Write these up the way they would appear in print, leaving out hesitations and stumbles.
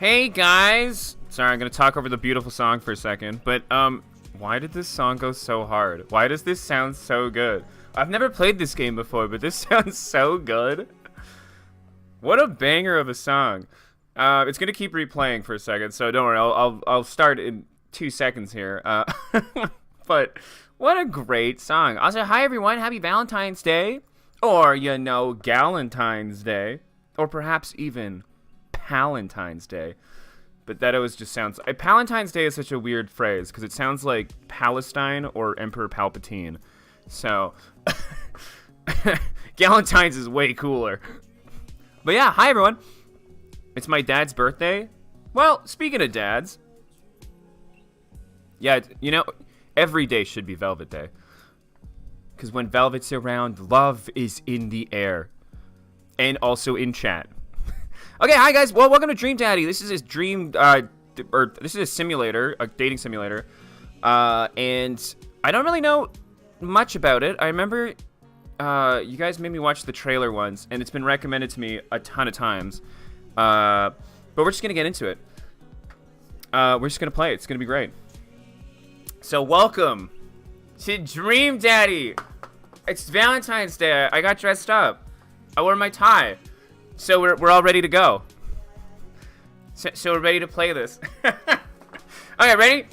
Hey guys! Sorry, I'm gonna talk over the beautiful song for a second, but why did this song go so hard? Why does this sound so good? I've never played this game before, but this sounds so good. What a banger of a song. It's gonna keep replaying for a second, so don't worry, I'll start in 2 seconds here. But what a great song. Also, hi everyone, happy Valentine's Day. Or, Galentine's Day. Or perhaps even Palentine's Day. But that always just sounds... Palentine's Day is such a weird phrase, because it sounds like Palestine or Emperor Palpatine. So, Galentine's is way cooler. But yeah, hi everyone. It's my dad's birthday. Well, speaking of dads. Yeah, every day should be Velvet Day. Because when Velvet's around, love is in the air. And also in chat. Okay, hi guys. Well, welcome to Dream Daddy. This is his dream, this is a simulator, a dating simulator. And I don't really know much about it. I remember you guys made me watch the trailer once, and it's been recommended to me a ton of times. But we're just gonna get into it. We're just gonna play it. It's gonna be great. So welcome to Dream Daddy. It's Valentine's Day. I got dressed up. I wore my tie. So we're all ready to go. So we're ready to play this. Okay, ready?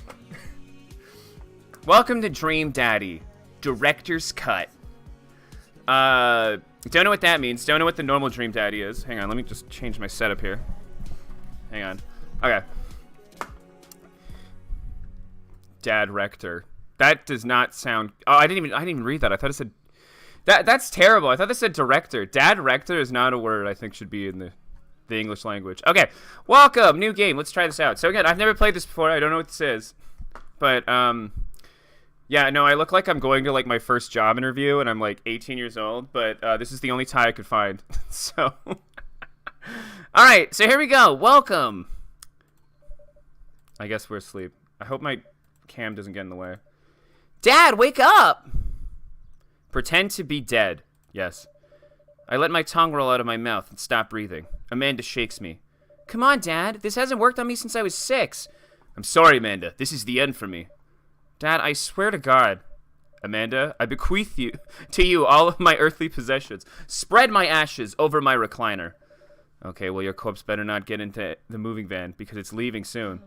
Welcome to Dream Daddy, Director's Cut. Don't know what that means. Don't know what the normal Dream Daddy is. Hang on, let me just change my setup here. Hang on. Okay. Dad Rector. That does not sound... Oh, I didn't even read that. I thought it said... That's terrible. I thought this said director. Dad Rector is not a word I think should be in the English language. Okay, welcome, new game. Let's try this out. So again, I've never played this before. I don't know what this is, but yeah, no, I look like I'm going to like my first job interview, and I'm like 18 years old. But this is the only tie I could find. So, all right. So here we go. Welcome. I guess we're asleep. I hope my cam doesn't get in the way. Dad, wake up. Pretend to be dead. Yes. I let my tongue roll out of my mouth and stop breathing. Amanda shakes me. Come on, Dad. This hasn't worked on me since I was 6. I'm sorry, Amanda. This is the end for me. Dad, I swear to God. Amanda, I bequeath to you all of my earthly possessions. Spread my ashes over my recliner. Okay, well, your corpse better not get into the moving van because it's leaving soon.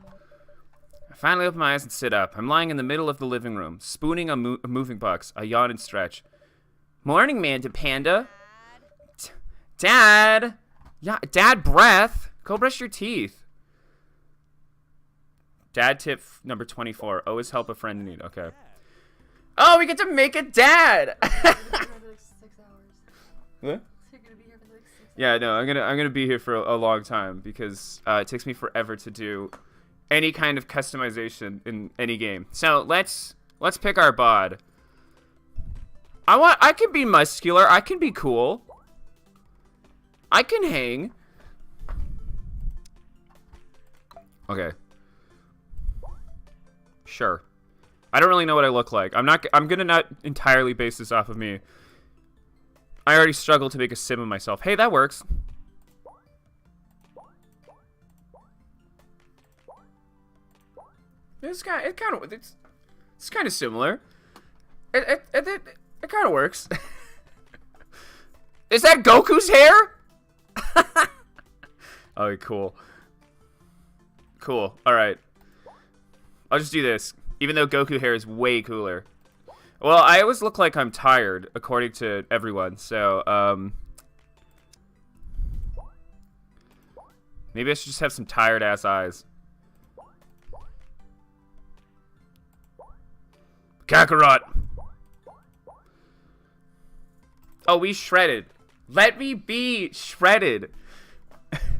I finally open my eyes and sit up. I'm lying in the middle of the living room, spooning a moving box. I yawn and stretch. Morning, Manda Panda. Dad. Yeah, Dad breath. Go brush your teeth. Dad tip number 24. Always help a friend in need. Okay. Oh, we get to make a dad. What? Yeah, no, I'm gonna be here for a long time because it takes me forever to do any kind of customization in any game. So let's pick our bod. I can be muscular. I can be cool. I can hang. Okay. Sure. I don't really know what I look like. I'm gonna not entirely base this off of me. I already struggle to make a sim of myself. Hey, that works. It's kind of similar. It kind of works. Is that Goku's hair? Oh, cool. Cool. All right. I'll just do this, even though Goku hair is way cooler. Well, I always look like I'm tired, according to everyone. So, maybe I should just have some tired ass eyes. Kakarot. Oh, we shredded. Let me be shredded.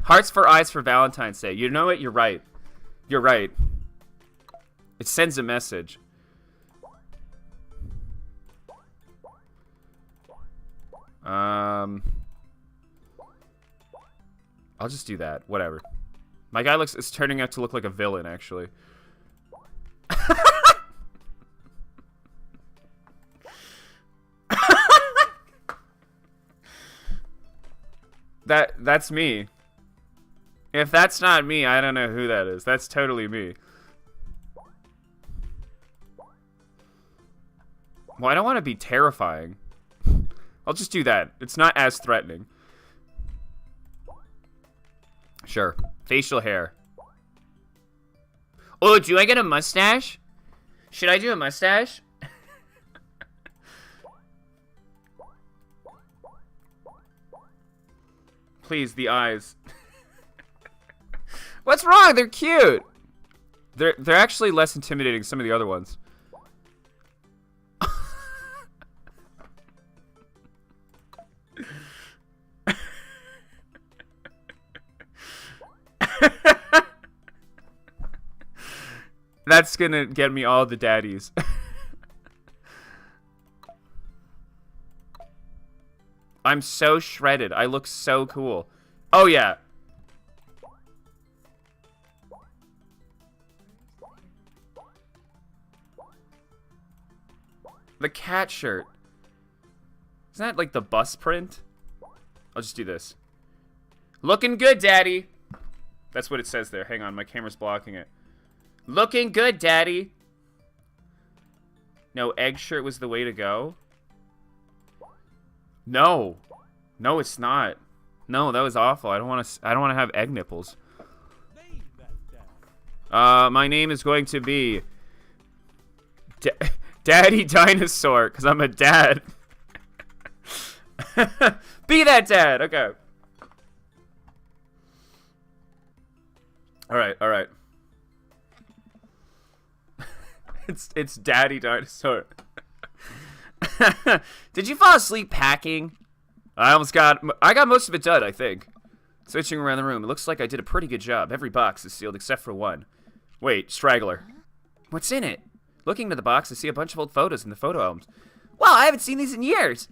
Hearts for eyes for Valentine's Day. You know what? You're right. You're right. It sends a message. I'll just do that. Whatever. My guy is turning out to look like a villain, actually. That's me. If that's not me, I don't know who that is. That's totally me. Well, I don't want to be terrifying. I'll just do that. It's not as threatening. Sure. Facial hair. Oh, do I get a mustache? Should I do a mustache? Please, the eyes. What's wrong? They're cute. They're actually less intimidating than some of the other ones. That's gonna get me all the daddies. I'm so shredded. I look so cool. Oh, yeah. The cat shirt. Isn't that like the bus print? I'll just do this. Looking good, daddy. That's what it says there. Hang on, my camera's blocking it. Looking good, daddy. No, egg shirt was the way to go. No. No, it's not. No, that was awful. I don't want to have egg nipples. My name is going to be Daddy Dinosaur, because I'm a dad. Be that dad. Okay. All right. It's Daddy Dinosaur. Did you fall asleep packing? I got most of it done, I think. Switching around the room, it looks like I did a pretty good job. Every box is sealed except for one. Wait, straggler. What's in it? Looking into the box, I see a bunch of old photos in the photo albums. Wow, I haven't seen these in years.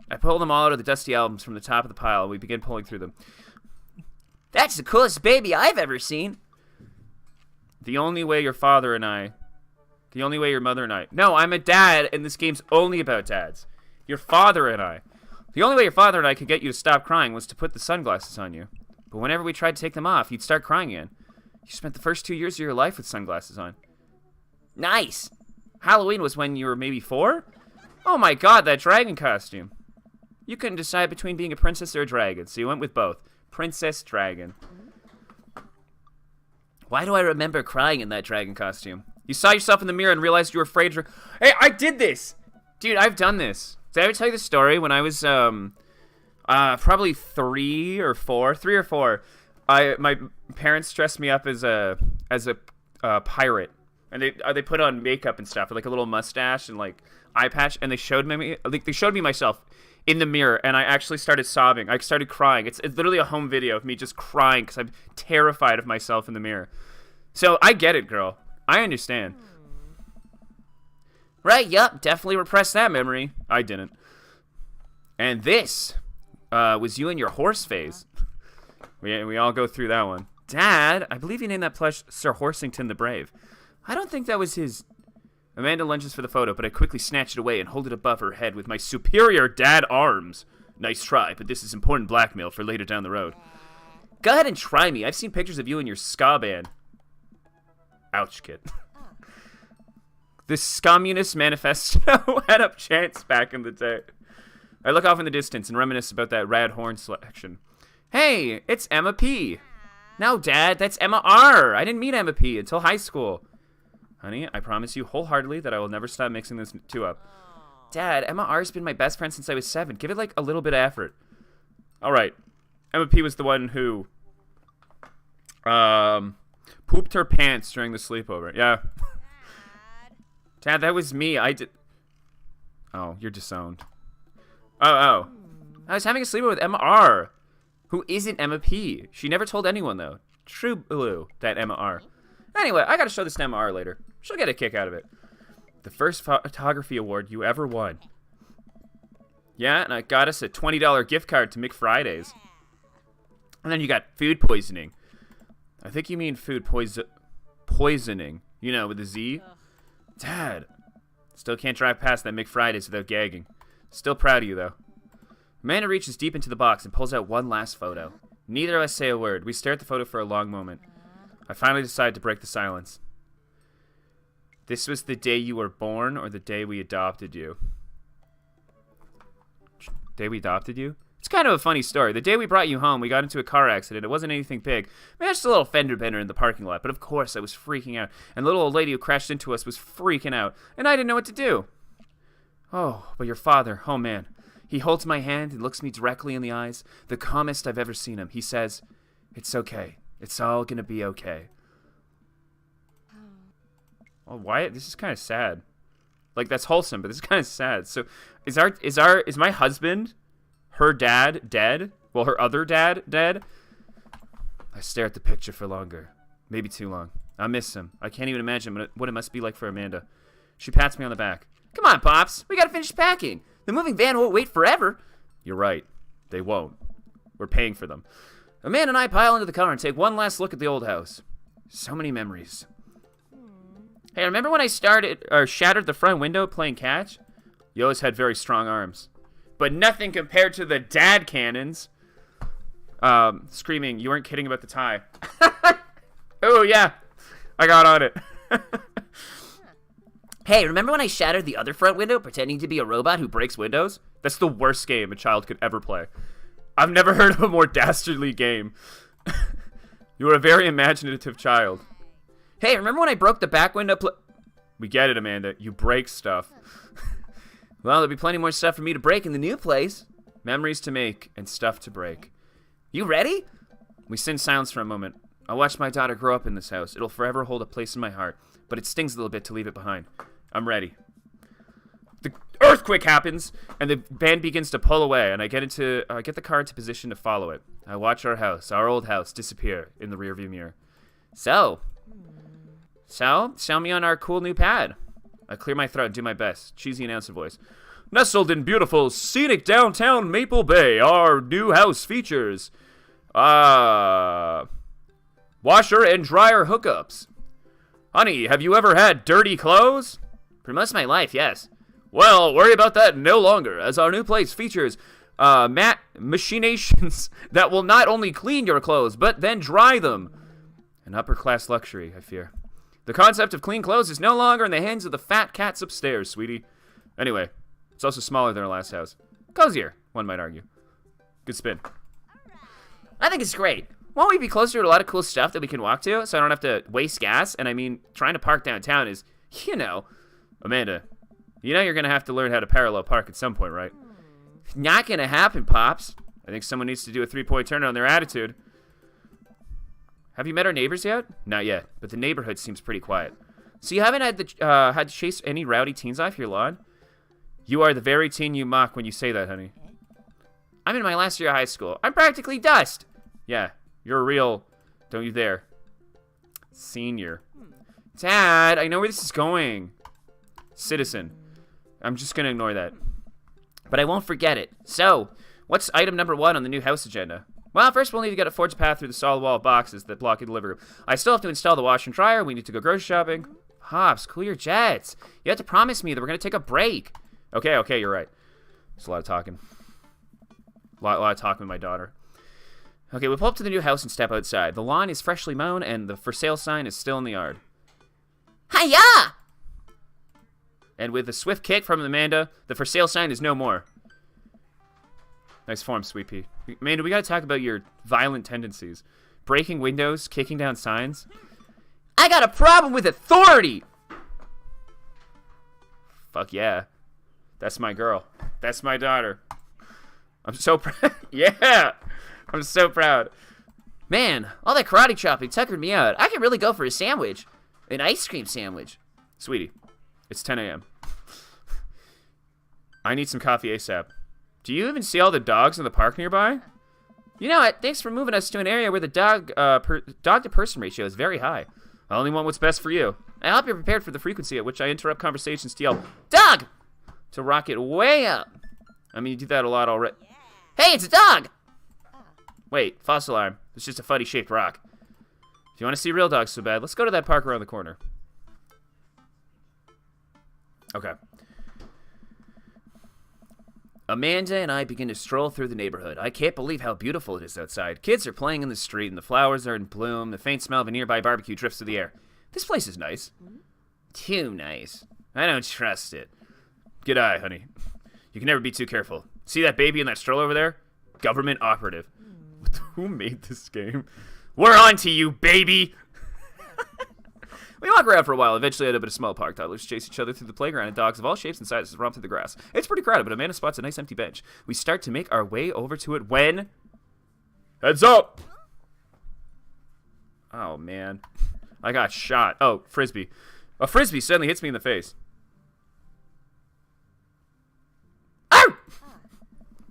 I pull them all out of the dusty albums from the top of the pile, and we begin pulling through them. That's the coolest baby I've ever seen. The only way your mother and I... No, I'm a dad, and this game's only about dads. Your father and I. The only way your father and I could get you to stop crying was to put the sunglasses on you. But whenever we tried to take them off, you'd start crying again. You spent the first 2 years of your life with sunglasses on. Nice! Halloween was when you were maybe 4? Oh my god, that dragon costume. You couldn't decide between being a princess or a dragon, so you went with both. Princess Dragon. Why do I remember crying in that dragon costume? You saw yourself in the mirror and realized you were afraid to... Hey, I did this! Dude, I've done this. Did I ever tell you the story? When I was, probably 3 or 4. My parents dressed me up as a pirate. And they put on makeup and stuff, like a little mustache and like eye patch, and they showed me myself in the mirror, and I actually started sobbing. I started crying. It's literally a home video of me just crying because I'm terrified of myself in the mirror. So I get it, girl. I understand. Right, yup, definitely repressed that memory. I didn't. And this was you in your horse phase. We all go through that one. Dad, I believe you named that plush Sir Horsington the Brave. I don't think that was his... Amanda lunges for the photo, but I quickly snatch it away and hold it above her head with my superior dad arms. Nice try, but this is important blackmail for later down the road. Go ahead and try me. I've seen pictures of you and your ska band. Ouch, kid. This Communist Manifesto had up chants back in the day. I look off in the distance and reminisce about that rad horn selection. Hey, it's Emma P. No, Dad, that's Emma R. I didn't meet Emma P. until high school. Honey, I promise you wholeheartedly that I will never stop mixing those two up. Dad, Emma R's been my best friend since I was 7. Give it like a little bit of effort. All right. Emma P was the one who pooped her pants during the sleepover. Yeah. Dad, that was me. I did. Oh, you're disowned. Oh. I was having a sleepover with Emma R, who isn't Emma P. She never told anyone, though. True blue, that Emma R. Anyway, I gotta show this to Emma R later. She'll get a kick out of it. The first photography award you ever won. Yeah, and I got us a $20 gift card to McFridays. And then you got food poisoning. I think you mean food poisoning. You know, with a Z. Dad. Still can't drive past that McFridays without gagging. Still proud of you, though. Amanda reaches deep into the box and pulls out one last photo. Neither of us say a word. We stare at the photo for a long moment. I finally decide to break the silence. This was the day you were born or the day we adopted you? Day we adopted you? It's kind of a funny story. The day we brought you home, we got into a car accident. It wasn't anything big. I mean, just a little fender bender in the parking lot. But of course, I was freaking out. And the little old lady who crashed into us was freaking out. And I didn't know what to do. Oh, but your father, oh man. He holds my hand and looks me directly in the eyes. The calmest I've ever seen him. He says, "It's okay. It's all gonna be okay." Oh, why? This is kind of sad. Like, that's wholesome, but this is kind of sad. So, is my husband, her dad, dead? Well, her other dad, dead? I stare at the picture for longer. Maybe too long. I miss him. I can't even imagine what it must be like for Amanda. She pats me on the back. Come on, Pops. We gotta finish packing. The moving van won't wait forever. You're right. They won't. We're paying for them. Amanda and I pile into the car and take one last look at the old house. So many memories. Hey, remember when I shattered the front window playing catch? You always had very strong arms. But nothing compared to the dad cannons. Screaming, you weren't kidding about the tie. Oh, yeah. I got on it. Hey, remember when I shattered the other front window pretending to be a robot who breaks windows? That's the worst game a child could ever play. I've never heard of a more dastardly game. You were a very imaginative child. Hey, remember when I broke the back window? We get it, Amanda. You break stuff. Well, there'll be plenty more stuff for me to break in the new place. Memories to make and stuff to break. You ready? We sit in silence for a moment. I watched my daughter grow up in this house. It'll forever hold a place in my heart, but it stings a little bit to leave it behind. I'm ready. The earthquake happens, and the van begins to pull away, and I get the car into position to follow it. I watch our old house, disappear in the rearview mirror. So, sell me on our cool new pad. I clear my throat and do my best. Cheesy announcer voice. Nestled in beautiful, scenic downtown Maple Bay, our new house features washer and dryer hookups. Honey, have you ever had dirty clothes? For most of my life, yes. Well, worry about that no longer, as our new place features machinations that will not only clean your clothes, but then dry them. An upper-class luxury, I fear. The concept of clean clothes is no longer in the hands of the fat cats upstairs, sweetie. Anyway, it's also smaller than our last house. Cozier, one might argue. Good spin. I think it's great. Won't we be closer to a lot of cool stuff that we can walk to, so I don't have to waste gas? And I mean, trying to park downtown is, Amanda, you know you're going to have to learn how to parallel park at some point, right? Not gonna happen, Pops. I think someone needs to do a three-point turn on their attitude. Have you met our neighbors yet? Not yet, but the neighborhood seems pretty quiet. So you haven't had to chase any rowdy teens off your lawn? You are the very teen you mock when you say that, honey. I'm in my last year of high school. I'm practically dust. Yeah, you're a real, don't you dare, senior. Dad, I know where this is going. Citizen. I'm just going to ignore that. But I won't forget it. So, what's item number 1 on the new house agenda? Well, first we'll need to get a forged path through the solid wall of boxes that block the living room. I still have to install the washer and dryer. We need to go grocery shopping. Pops, cool your jets. You have to promise me that we're going to take a break. Okay, you're right. There's a lot of talking. A lot of talking with my daughter. Okay, we pull up to the new house and step outside. The lawn is freshly mown, and the for sale sign is still in the yard. Hiya! And with a swift kick from Amanda, the for sale sign is no more. Nice form, Sweet Pea. Amanda, we gotta talk about your violent tendencies. Breaking windows, kicking down signs. I got a problem with authority! Fuck yeah. That's my girl. That's my daughter. I'm so proud. Yeah! I'm so proud. Man, all that karate chopping tuckered me out. I could really go for a sandwich. An ice cream sandwich. Sweetie, it's 10 a.m. I need some coffee ASAP. Do you even see all the dogs in the park nearby? You know what? Thanks for moving us to an area where the dog-to-person ratio is very high. I only want what's best for you. I hope you're prepared for the frequency at which I interrupt conversations to yell, "Dog!" to rock it way up. I mean, you do that a lot already. Hey, it's a dog! Wait, false alarm. It's just a funny-shaped rock. If you want to see real dogs so bad, let's go to that park around the corner. Okay. Amanda and I begin to stroll through the neighborhood. I can't believe how beautiful it is outside. Kids are playing in the street, and the flowers are in bloom. The faint smell of a nearby barbecue drifts through the air. This place is nice. Too nice. I don't trust it. Good eye, honey. You can never be too careful. See that baby in that stroller over there? Government operative. Who made this game? We're on to you, baby! We walk around for a while, eventually end up at a small park. Toddlers chase each other through the playground, and dogs of all shapes and sizes romp through the grass. It's pretty crowded, but Amanda spots a nice empty bench. We start to make our way over to it when... Heads up! Oh, man. I got shot. Oh, frisbee. A frisbee suddenly hits me in the face. Ow!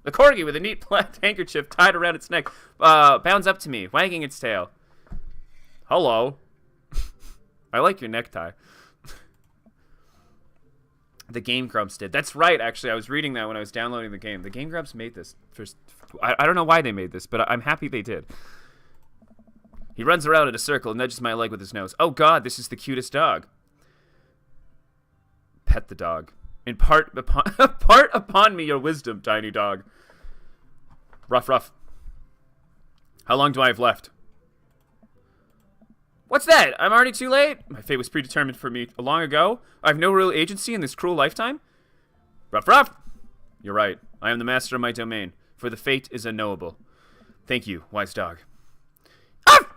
The corgi with a neat black handkerchief tied around its neck bounds up to me, wagging its tail. Hello. I like your necktie. The Game Grumps did. That's right, actually. I was reading that when I was downloading the game. The Game Grumps made this. I don't know why they made this, but I'm happy they did. He runs around in a circle and nudges my leg with his nose. Oh, God, this is the cutest dog. Pet the dog. Impart upon me your wisdom, tiny dog. Ruff, ruff. How long do I have left? What's that? I'm already too late? My fate was predetermined for me long ago. I have no real agency in this cruel lifetime? Ruff, ruff! You're right. I am the master of my domain, for the fate is unknowable. Thank you, wise dog. Ah!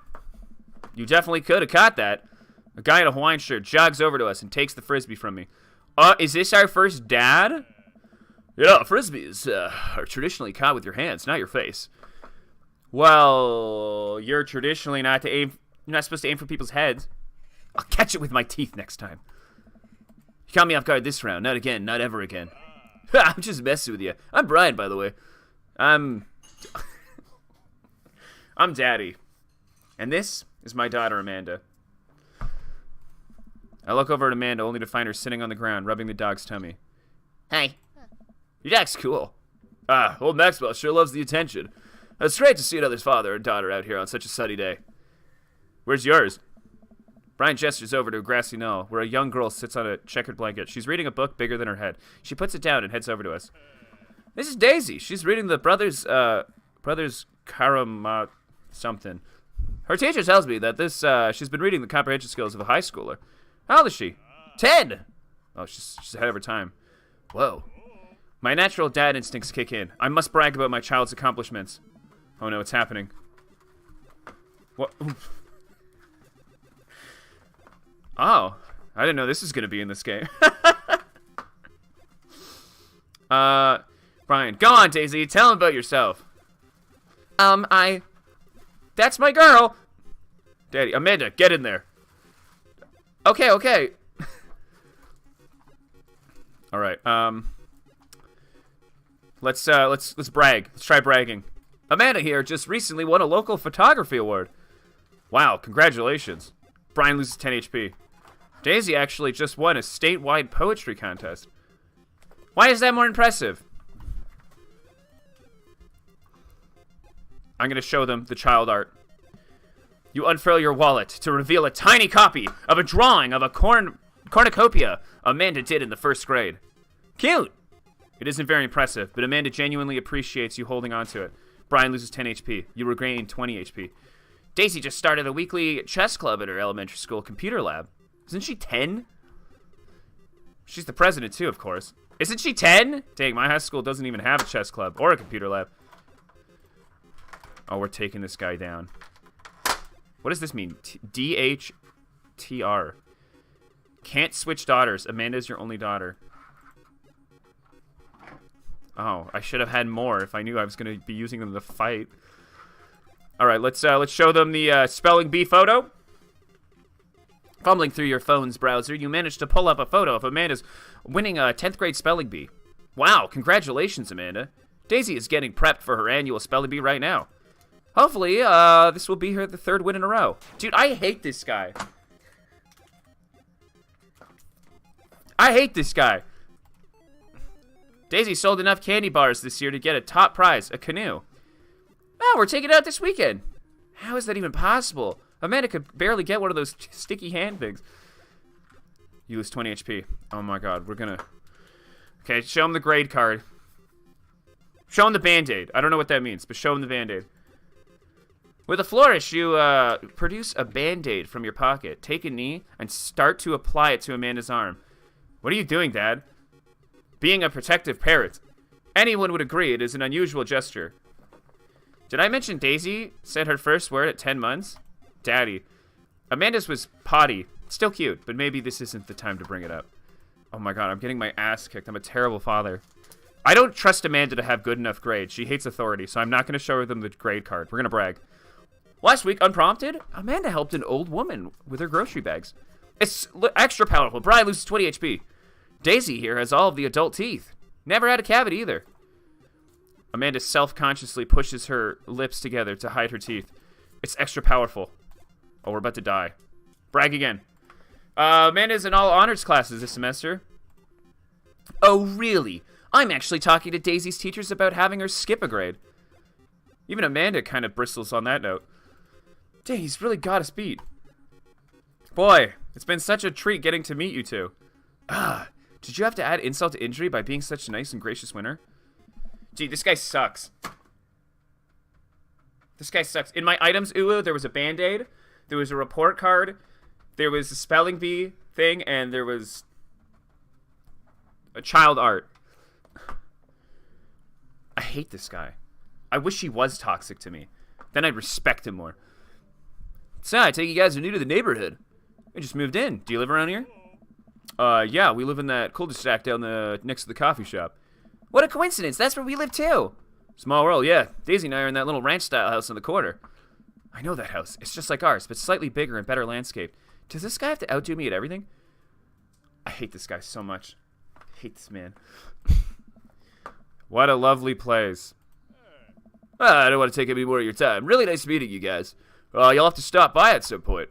You definitely could have caught that. A guy in a Hawaiian shirt jogs over to us and takes the frisbee from me. Is this our first dad? Yeah, frisbees are traditionally caught with your hands, not your face. Well, you're traditionally not supposed to aim for people's heads. I'll catch it with my teeth next time. You caught me off guard this round. Not again. Not ever again. I'm just messing with you. I'm Brian, by the way. I'm Daddy. And this is my daughter, Amanda. I look over at Amanda only to find her sitting on the ground, rubbing the dog's tummy. Hey. Your dog's cool. Old Maxwell sure loves the attention. It's great to see another father and daughter out here on such a sunny day. Where's yours? Brian gestures over to a grassy knoll, where a young girl sits on a checkered blanket. She's reading a book bigger than her head. She puts it down and heads over to us. This is Daisy. She's reading the Brothers Karamazov something. Her teacher tells me that she's been reading the comprehension skills of a high schooler. How old is she? 10! Oh, she's ahead of her time. Whoa. My natural dad instincts kick in. I must brag about my child's accomplishments. Oh no, it's happening. What? Oh, I didn't know this was going to be in this game. Brian, go on, Daisy. Tell him about yourself. That's my girl. Daddy, Amanda, get in there. Okay. All right. Let's brag. Let's try bragging. Amanda here just recently won a local photography award. Wow, congratulations. Brian loses 10 HP. Daisy actually just won a statewide poetry contest. Why is that more impressive? I'm going to show them the child art. You unfurl your wallet to reveal a tiny copy of a drawing of a cornucopia Amanda did in the first grade. Cute! It isn't very impressive, but Amanda genuinely appreciates you holding on to it. Brian loses 10 HP. You regain 20 HP. Daisy just started a weekly chess club at her elementary school computer lab. Isn't she 10? She's the president, too, of course. Isn't she 10? Dang, my high school doesn't even have a chess club or a computer lab. Oh, we're taking this guy down. What does this mean? DHTR. Can't switch daughters. Amanda's your only daughter. Oh, I should have had more if I knew I was going to be using them to fight. All right, let's show them the spelling bee photo. Fumbling through your phone's browser, you managed to pull up a photo of Amanda's winning a 10th grade spelling bee. Wow, congratulations, Amanda. Daisy is getting prepped for her annual spelling bee right now. Hopefully, this will be her the third win in a row. Dude, I hate this guy. I hate this guy. Daisy sold enough candy bars this year to get a top prize, a canoe. Oh, we're taking it out this weekend. How is that even possible? Amanda could barely get one of those sticky hand things. You lose 20 HP. Oh my god, we're gonna... Okay, show him the grade card. Show him the Band-Aid. I don't know what that means, but show him the Band-Aid. With a flourish, you produce a Band-Aid from your pocket, take a knee, and start to apply it to Amanda's arm. What are you doing, Dad? Being a protective parent. Anyone would agree it is an unusual gesture. Did I mention Daisy said her first word at 10 months? Daddy. Amanda's was potty. Still cute, but maybe this isn't the time to bring it up. Oh my god, I'm getting my ass kicked. I'm a terrible father. I don't trust Amanda to have good enough grades. She hates authority, so I'm not going to show her them the grade card. We're going to brag. Last week, unprompted, Amanda helped an old woman with her grocery bags. It's extra powerful. Brian loses 20 HP. Daisy here has all of the adult teeth. Never had a cavity either. Amanda self-consciously pushes her lips together to hide her teeth. It's extra powerful. Oh, we're about to die. Brag again. Amanda's in all honors classes this semester. Oh, really? I'm actually talking to Daisy's teachers about having her skip a grade. Even Amanda kind of bristles on that note. Dang, he's really got us beat. Boy, it's been such a treat getting to meet you two. Did you have to add insult to injury by being such a nice and gracious winner? Gee, this guy sucks. This guy sucks. In my items, there was a Band-Aid, there was a report card, there was a spelling bee thing, and there was a child art. I hate this guy. I wish he was toxic to me. Then I'd respect him more. So, I take you guys are new to the neighborhood. I just moved in. Do you live around here? Yeah, we live in that cul-de-sac down next to the coffee shop. What a coincidence. That's where we live too. Small world, yeah. Daisy and I are in that little ranch-style house in the corner. I know that house. It's just like ours, but slightly bigger and better landscaped. Does this guy have to outdo me at everything? I hate this guy so much. I hate this man. What a lovely place. I don't want to take any more of your time. Really nice meeting you guys. You'll have to stop by at some point.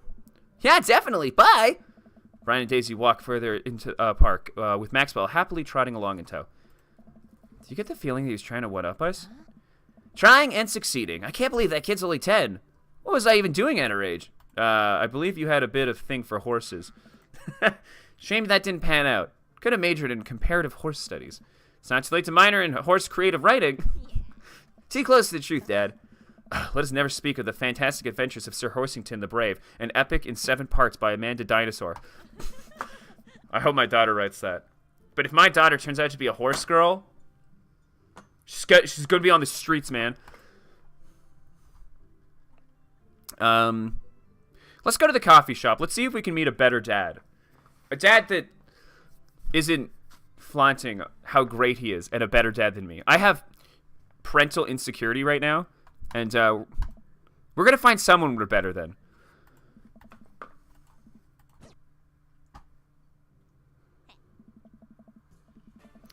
Yeah, definitely. Bye. Brian and Daisy walk further into park with Maxwell happily trotting along in tow. Do you get the feeling that he's trying to one-up us? Trying and succeeding. I can't believe that kid's only 10. What was I even doing at her age? I believe you had a bit of thing for horses. Shame that didn't pan out. Could have majored in comparative horse studies. It's not too late to minor in horse creative writing. Too close to the truth, Dad. Let us never speak of the fantastic adventures of Sir Horsington the Brave, an epic in 7 parts by Amanda Dinosaur. I hope my daughter writes that. But if my daughter turns out to be a horse girl, she's going to be on the streets, man. Let's go to the coffee shop. Let's see if we can meet a better dad. A dad that isn't flaunting how great he is and a better dad than me. I have parental insecurity right now, and we're going to find someone we're better than.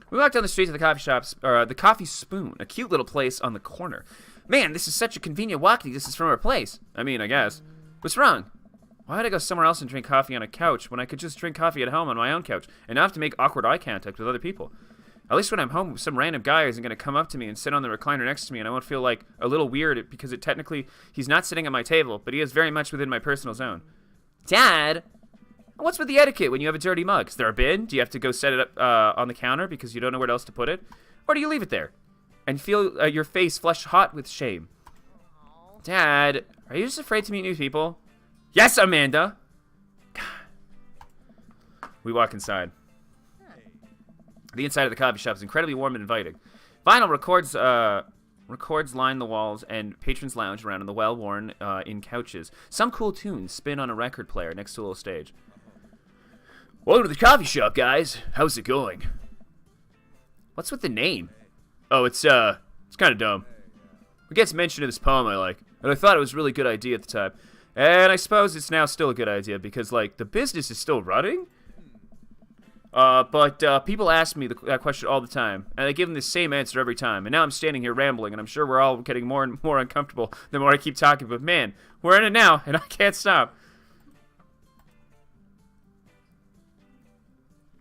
We walked down the street to the coffee shops, or the Coffee Spoon, a cute little place on the corner. Man, this is such a convenient walking distance from our place. I mean, I guess. What's wrong? Why would I go somewhere else and drink coffee on a couch when I could just drink coffee at home on my own couch and not have to make awkward eye contact with other people? At least when I'm home, some random guy isn't going to come up to me and sit on the recliner next to me, and I won't feel like a little weird because technically he's not sitting at my table, but he is very much within my personal zone. Dad? What's with the etiquette when you have a dirty mug? Is there a bin? Do you have to go set it up on the counter because you don't know where else to put it? Or do you leave it there and feel your face flush hot with shame? Dad, are you just afraid to meet new people? Yes, Amanda! We walk inside. The inside of the coffee shop is incredibly warm and inviting. Vinyl records line the walls, and patrons lounge around in the well-worn in couches. Some cool tunes spin on a record player next to a little stage. Welcome to the coffee shop, guys. How's it going? What's with the name? Oh, it's kind of dumb. It gets mentioned in this poem I like, and I thought it was a really good idea at the time. And I suppose it's now still a good idea because, like, the business is still running. But people ask me that question all the time, and I give them the same answer every time. And now I'm standing here rambling, and I'm sure we're all getting more and more uncomfortable the more I keep talking. But man, we're in it now, and I can't stop.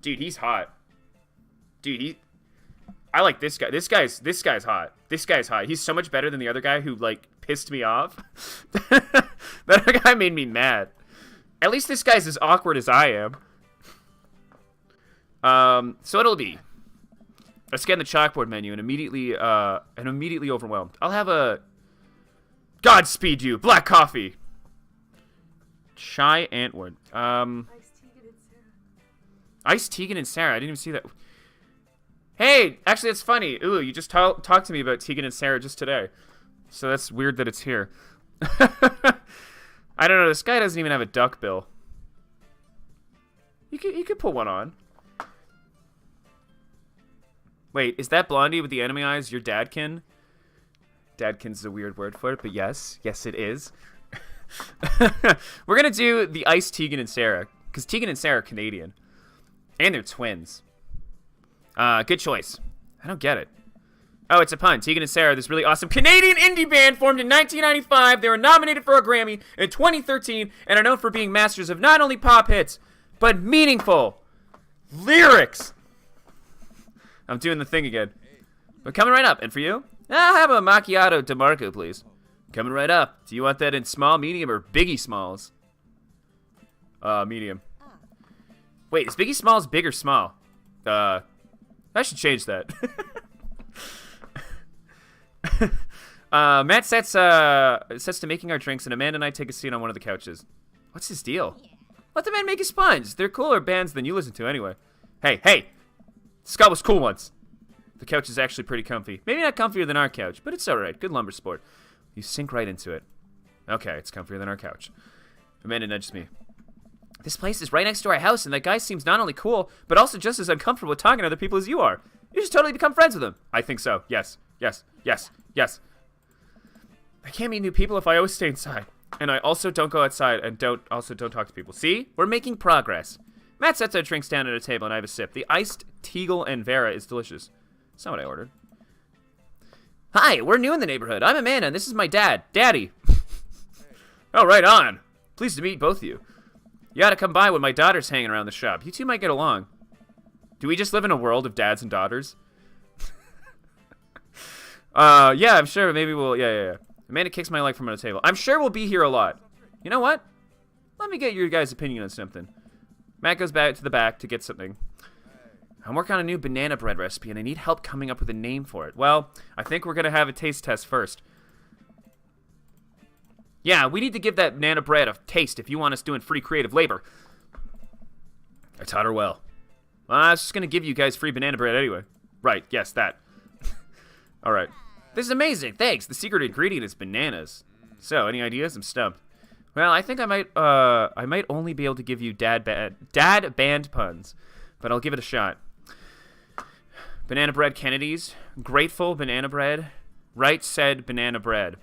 Dude, he's hot. Dude, I like this guy. This guy's hot. This guy's hot. He's so much better than the other guy who, like, pissed me off. That other guy made me mad. At least this guy's as awkward as I am. So it'll be I scanned the chalkboard menu and immediately overwhelmed. I'll have a Godspeed you, black coffee. Chai Antwoord. Iced Tegan and Sarah. I didn't even see that. Hey, actually, that's funny. Ooh, you just talked to me about Tegan and Sarah just today. So that's weird that it's here. I don't know. This guy doesn't even have a duck bill. You could put one on. Wait, is that Blondie with the enemy eyes your dadkin? Dadkin's a weird word for it, but yes. Yes, it is. We're going to do the Ice Tegan and Sarah, because Tegan and Sarah are Canadian. And they're twins. Good choice. I don't get it. Oh, it's a pun. Tegan and Sarah, this really awesome Canadian indie band formed in 1995. They were nominated for a Grammy in 2013 and are known for being masters of not only pop hits, but meaningful lyrics. I'm doing the thing again. But coming right up. And for you? I'll have a macchiato DeMarco, please. Coming right up. Do you want that in small, medium, or Biggie Smalls? Medium. Wait, is Biggie Smalls big or small? I should change that. Matt sets to making our drinks, and Amanda and I take a seat on one of the couches. What's his deal? Let the man make a sponge. They're cooler bands than you listen to anyway. Hey! Scott was cool once. The couch is actually pretty comfy. Maybe not comfier than our couch, but it's alright. Good lumber sport. You sink right into it. Okay, it's comfier than our couch. Amanda nudges me. This place is right next to our house, and that guy seems not only cool, but also just as uncomfortable with talking to other people as you are. You should totally become friends with him. I think so. Yes. I can't meet new people if I always stay inside. And I also don't go outside and don't talk to people. See? We're making progress. Matt sets our drinks down at a table, and I have a sip. The iced Teagle and Vera is delicious. That's not what I ordered. Hi, we're new in the neighborhood. I'm Amanda, and this is my dad, Daddy. Oh, right on. Pleased to meet both of you. You ought to come by when my daughter's hanging around the shop. You two might get along. Do we just live in a world of dads and daughters? Yeah, I'm sure. Maybe we'll... Yeah. Amanda kicks my leg from on the table. I'm sure we'll be here a lot. You know what? Let me get your guys' opinion on something. Matt goes back to the back to get something. I'm working on a new banana bread recipe, and I need help coming up with a name for it. Well, I think we're going to have a taste test first. Yeah, we need to give that banana bread a taste if you want us doing free creative labor. I taught her well. I was just going to give you guys free banana bread anyway. Right, yes, that. All right. This is amazing. Thanks. The secret ingredient is bananas. So, any ideas? I'm stumped. Well, I think I might only be able to give you dad band puns, but I'll give it a shot. Banana bread Kennedy's. Grateful banana bread. Right said banana bread.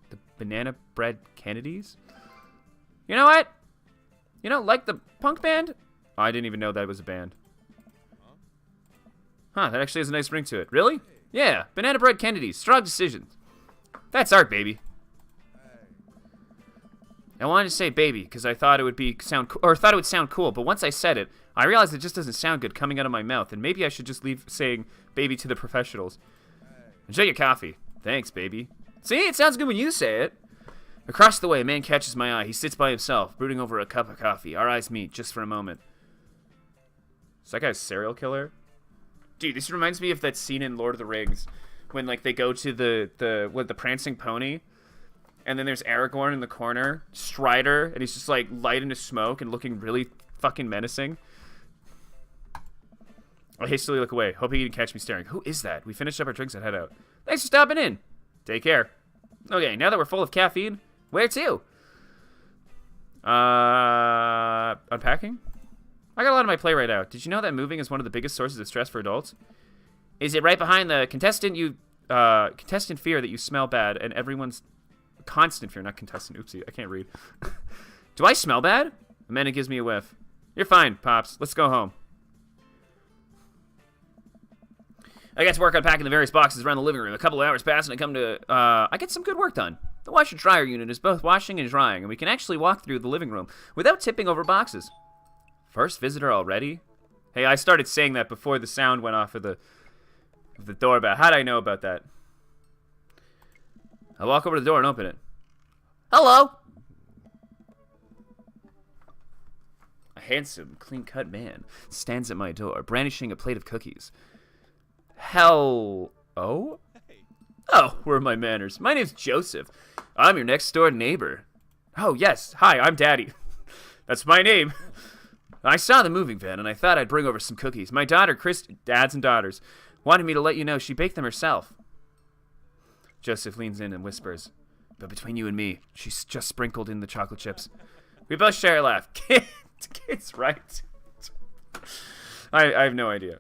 The banana bread Kennedy's? You know what? You know, like the punk band? Oh, I didn't even know that was a band. Huh, that actually has a nice ring to it. Really? Yeah, banana bread Kennedy's. Strong decision. That's art, baby. I wanted to say baby because I thought it would sound cool, but once I said it, I realized it just doesn't sound good coming out of my mouth, and maybe I should just leave saying baby to the professionals. Enjoy your coffee. Thanks, baby. See, it sounds good when you say it. Across the way, a man catches my eye. He sits by himself, brooding over a cup of coffee. Our eyes meet just for a moment. Is that guy a serial killer? Dude, this reminds me of that scene in Lord of the Rings when, like, they go to the prancing pony, and then there's Aragorn in the corner, Strider, and he's just, like, lighting his smoke and looking really fucking menacing. I hastily look away, hoping he didn't catch me staring. Who is that? We finished up our drinks and head out. Thanks for stopping in. Take care. Okay, now that we're full of caffeine, where to? Unpacking? I got a lot on my plate right now. Did you know that moving is one of the biggest sources of stress for adults? Is it right behind the contestant fear that you smell bad and everyone's constant fear, not contestant. Oopsie, I can't read. Do I smell bad? Amanda gives me a whiff. You're fine, Pops. Let's go home. I get to work unpacking the various boxes around the living room. A couple of hours pass and I get some good work done. The washer dryer unit is both washing and drying, and we can actually walk through the living room without tipping over boxes. First visitor already? Hey, I started saying that before the sound went off of the doorbell. How'd I know about that? I walk over to the door and open it. Hello! A handsome, clean-cut man stands at my door, brandishing a plate of cookies. Hell... Oh? Oh, where are my manners? My name's Joseph. I'm your next-door neighbor. Oh, yes. Hi, I'm Daddy. That's my name. I saw the moving van, and I thought I'd bring over some cookies. My daughter, dads and daughters, wanted me to let you know she baked them herself. Joseph leans in and whispers, but between you and me, she's just sprinkled in the chocolate chips. We both share a laugh. Kids, right? I have no idea.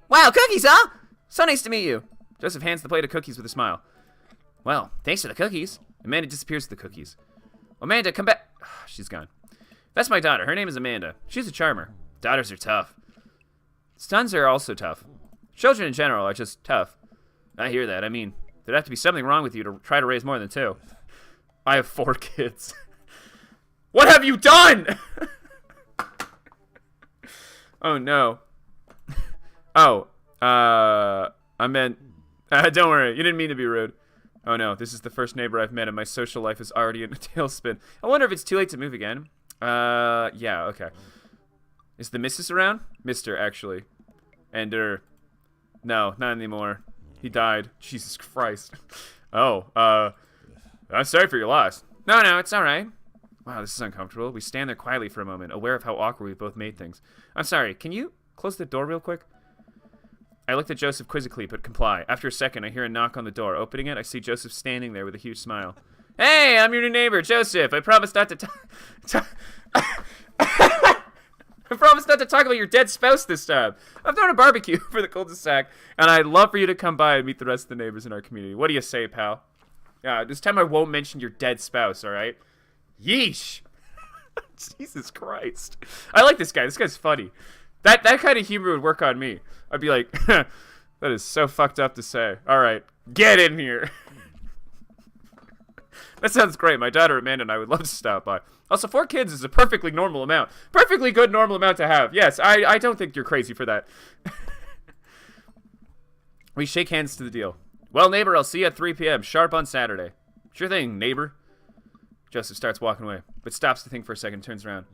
Wow, cookies, huh? So nice to meet you. Joseph hands the plate of cookies with a smile. Well, thanks for the cookies. Amanda disappears with the cookies. Amanda, come back. She's gone. That's my daughter. Her name is Amanda. She's a charmer. Daughters are tough. Sons are also tough. Children in general are just tough. I hear that. I mean, there'd have to be something wrong with you to try to raise more than 2. I have 4 kids. What have you done? Oh, no. Oh, I meant... don't worry. You didn't mean to be rude. Oh, no. This is the first neighbor I've met, and my social life is already in a tailspin. I wonder if it's too late to move again. Yeah, okay. Is the missus around? Mister, actually. And, no, not anymore. He died. Jesus Christ. Oh, I'm sorry for your loss. No, it's alright. Wow, this is uncomfortable. We stand there quietly for a moment, aware of how awkward we've both made things. I'm sorry, can you close the door real quick? I looked at Joseph quizzically, but comply. After a second, I hear a knock on the door. Opening it, I see Joseph standing there with a huge smile. Hey, I'm your new neighbor, Joseph. I promised not to I promised not to talk about your dead spouse this time. I've thrown a barbecue for the cul-de-sac, and I'd love for you to come by and meet the rest of the neighbors in our community. What do you say, pal? Yeah, this time I won't mention your dead spouse, all right? Yeesh. Jesus Christ. I like this guy. This guy's funny. That kind of humor would work on me. I'd be like, that is so fucked up to say. All right, get in here. That sounds great. My daughter Amanda and I would love to stop by. Also, 4 kids is a perfectly normal amount. Perfectly good normal amount to have. Yes, I don't think you're crazy for that. We shake hands to the deal. Well, neighbor, I'll see you at 3 p.m. sharp on Saturday. Sure thing, neighbor. Joseph starts walking away, but stops to think for a second and turns around.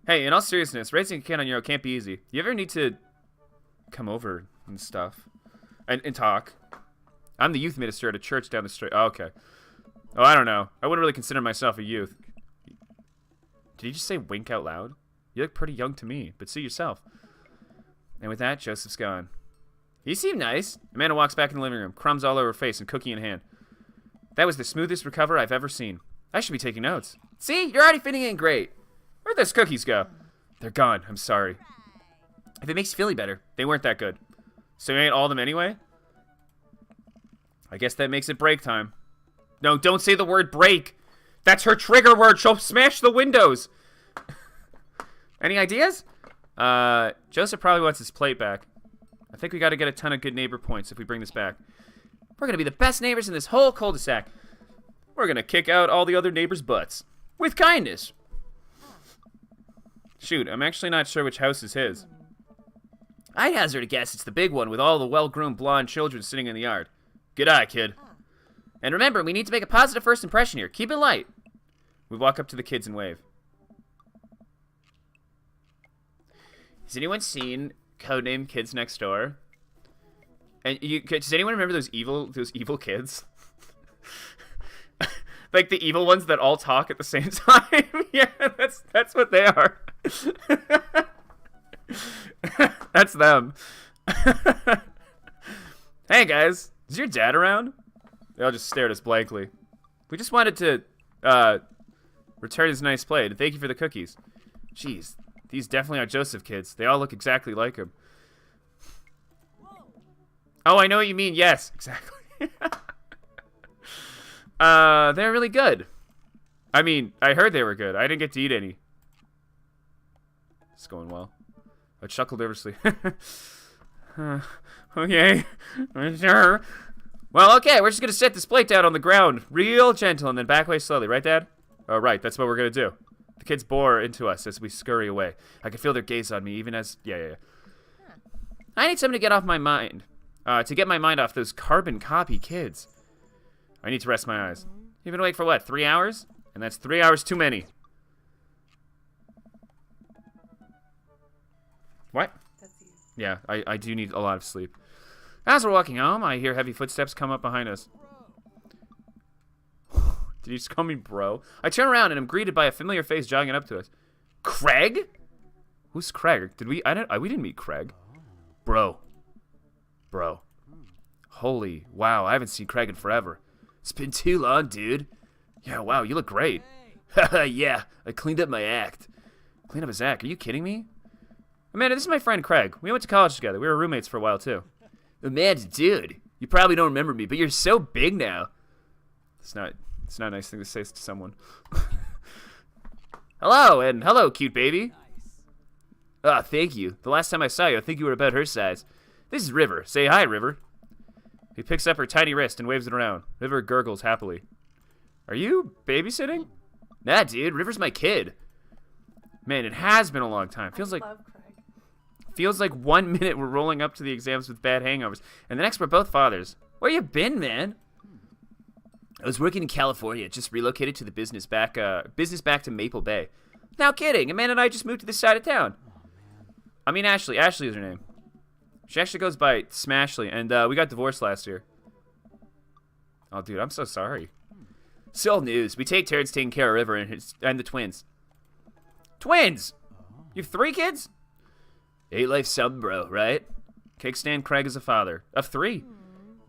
Hey, in all seriousness, raising a kid on your own can't be easy. You ever need to come over and stuff? And talk? I'm the youth minister at a church down the street. Oh, okay. Oh, I don't know. I wouldn't really consider myself a youth. Did you just say wink out loud? You look pretty young to me, but see yourself. And with that, Joseph's gone. You seem nice. Amanda walks back in the living room, crumbs all over her face and cookie in hand. That was the smoothest recover I've ever seen. I should be taking notes. See? You're already fitting in great. Where'd those cookies go? They're gone. I'm sorry. If it makes you feel any better, they weren't that good. So you ate all of them anyway? I guess that makes it break time. No, don't say the word break. That's her trigger word. She'll smash the windows. Any ideas? Joseph probably wants his plate back. I think we got to get a ton of good neighbor points if we bring this back. We're going to be the best neighbors in this whole cul-de-sac. We're going to kick out all the other neighbors' butts. With kindness. Shoot, I'm actually not sure which house is his. I'd hazard a guess it's the big one with all the well-groomed blonde children sitting in the yard. Good eye, kid. And remember, we need to make a positive first impression here. Keep it light. We walk up to the kids and wave. Has anyone seen Codename Kids Next Door? And does anyone remember those evil kids? Like the evil ones that all talk at the same time? Yeah, that's what they are. That's them. Hey guys, is your dad around? They all just stared at us blankly. We just wanted to return his nice plate and thank you for the cookies. Jeez, these definitely are Joseph kids. They all look exactly like him. Oh, I know what you mean. Yes, exactly. They're really good. I mean, I heard they were good. I didn't get to eat any. It's going well. I chuckled nervously. Okay, sure. Well, okay, we're just gonna set this plate down on the ground, real gentle, and then back away slowly, right, Dad? Oh, right, that's what we're gonna do. The kids bore into us as we scurry away. I can feel their gaze on me, even as... Yeah. I need something to get off my mind. To get my mind off those carbon copy kids. I need to rest my eyes. You've been awake for what, 3 hours? And that's 3 hours too many. What? That's you. Yeah, I do need a lot of sleep. As we're walking home, I hear heavy footsteps come up behind us. Did you just call me bro? I turn around and am greeted by a familiar face jogging up to us. Craig? Who's Craig? We didn't meet Craig. Bro. Holy, wow, I haven't seen Craig in forever. It's been too long, dude. Yeah, wow, you look great. Haha, yeah, I cleaned up my act. Clean up his act? Are you kidding me? Amanda, this is my friend Craig. We went to college together. We were roommates for a while, too. Amanda, dude, you probably don't remember me, but you're so big now. It's not a nice thing to say to someone. Hello, cute baby. Ah, thank you. The last time I saw you, I think you were about her size. This is River. Say hi, River. He picks up her tiny wrist and waves it around. River gurgles happily. Are you babysitting? Nah, dude, River's my kid. Man, it has been a long time. Feels like 1 minute we're rolling up to the exams with bad hangovers, and the next we're both fathers. Where you been, man? I was working in California, just relocated to the business back to Maple Bay. Now kidding, Amanda and I just moved to this side of town. I mean Ashley. Ashley is her name. She actually goes by Smashley, and we got divorced last year. Oh, dude, I'm so sorry. It's old news. We take turns taking care of River and the twins. Twins? You have 3 kids? 8 life sub, bro, right? Kegstand Craig is a father. Of 3.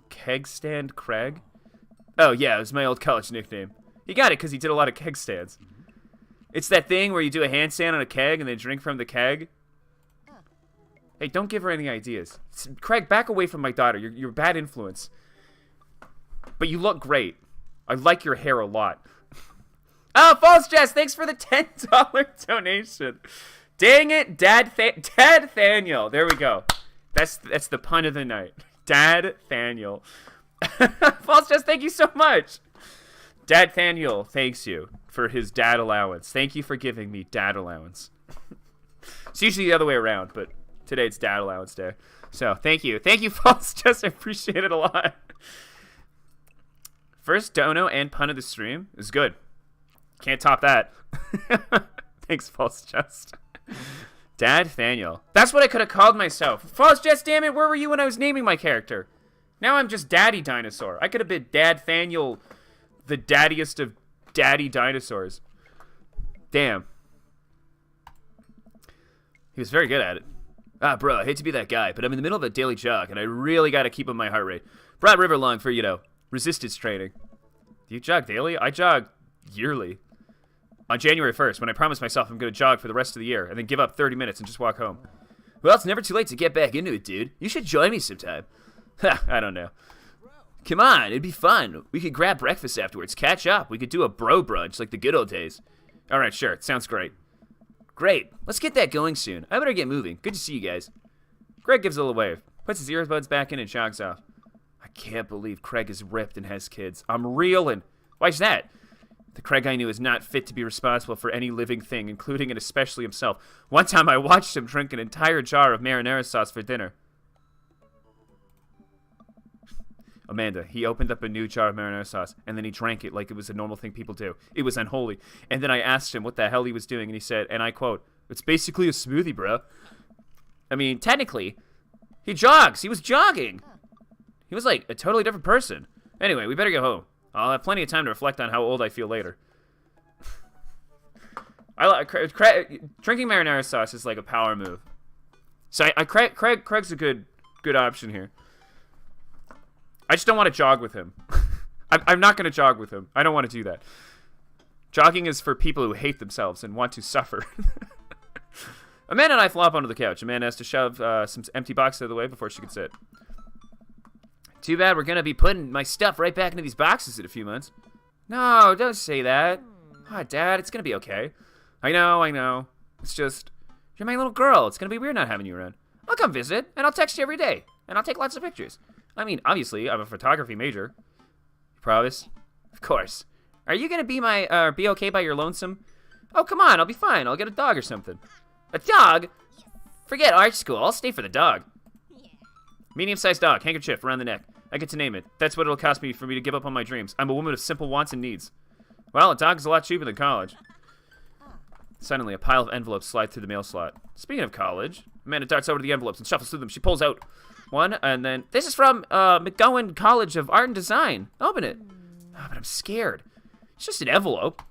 Kegstand Craig? Oh, yeah, it was my old college nickname. He got it because he did a lot of keg stands. It's that thing where you do a handstand on a keg and then drink from the keg. Hey, don't give her any ideas. Craig, back away from my daughter. You're a bad influence. But you look great. I like your hair a lot. Oh, False Jess, thanks for the $10 donation. Dang it, Dad Thaniel. There we go. That's the pun of the night. Dad Thaniel. False Jess, thank you so much. Dad Thaniel thanks you for his dad allowance. Thank you for giving me dad allowance. It's usually the other way around, but today it's dad allowance day. So thank you. Thank you, False Jess. I appreciate it a lot. First dono and pun of the stream is good. Can't top that. Thanks, False Jest. Dad Thaniel. That's what I could have called myself. False Jest, damn it, where were you when I was naming my character? Now I'm just Daddy Dinosaur. I could have been Dad Thaniel, the daddiest of daddy dinosaurs. Damn. He was very good at it. Ah, bro, I hate to be that guy, but I'm in the middle of a daily jog, and I really got to keep up my heart rate. Brought River along for, resistance training. Do you jog daily? I jog yearly. On January 1st, when I promised myself I'm going to jog for the rest of the year, and then give up 30 minutes and just walk home. Well, it's never too late to get back into it, dude. You should join me sometime. Ha, I don't know. Come on, it'd be fun. We could grab breakfast afterwards, catch up. We could do a bro brunch like the good old days. All right, sure. It sounds great. Great. Let's get that going soon. I better get moving. Good to see you guys. Greg gives a little wave, puts his earbuds back in, and jogs off. I can't believe Craig is ripped and has kids. I'm reeling. Why's that? The Craig I knew is not fit to be responsible for any living thing, including and especially himself. One time I watched him drink an entire jar of marinara sauce for dinner. Amanda, he opened up a new jar of marinara sauce, and then he drank it like it was a normal thing people do. It was unholy. And then I asked him what the hell he was doing, and he said, and I quote, "It's basically a smoothie, bro." I mean, technically, he jogs. He was jogging. He was like a totally different person. Anyway, we better go home. I'll have plenty of time to reflect on how old I feel later. Drinking marinara sauce is like a power move. So Craig's a good option here. I just don't want to jog with him. I'm not going to jog with him. I don't want to do that. Jogging is for people who hate themselves and want to suffer. Amanda and I flop onto the couch. Amanda has to shove some empty boxes out of the way before she can sit. Too bad we're going to be putting my stuff right back into these boxes in a few months. No, don't say that. Oh, Dad, it's going to be okay. I know. It's just, you're my little girl. It's going to be weird not having you around. I'll come visit, and I'll text you every day, and I'll take lots of pictures. I mean, obviously, I'm a photography major. You promise? Of course. Are you going to be okay by your lonesome? Oh, come on, I'll be fine. I'll get a dog or something. A dog? Forget art school. I'll stay for the dog. Medium-sized dog, handkerchief around the neck. I get to name it. That's what it'll cost me for me to give up on my dreams. I'm a woman of simple wants and needs. Well, a dog is a lot cheaper than college. Suddenly, a pile of envelopes slide through the mail slot. Speaking of college, Amanda darts over to the envelopes and shuffles through them. She pulls out one, and then... This is from McGowan College of Art and Design. Open it. Oh, but I'm scared. It's just an envelope.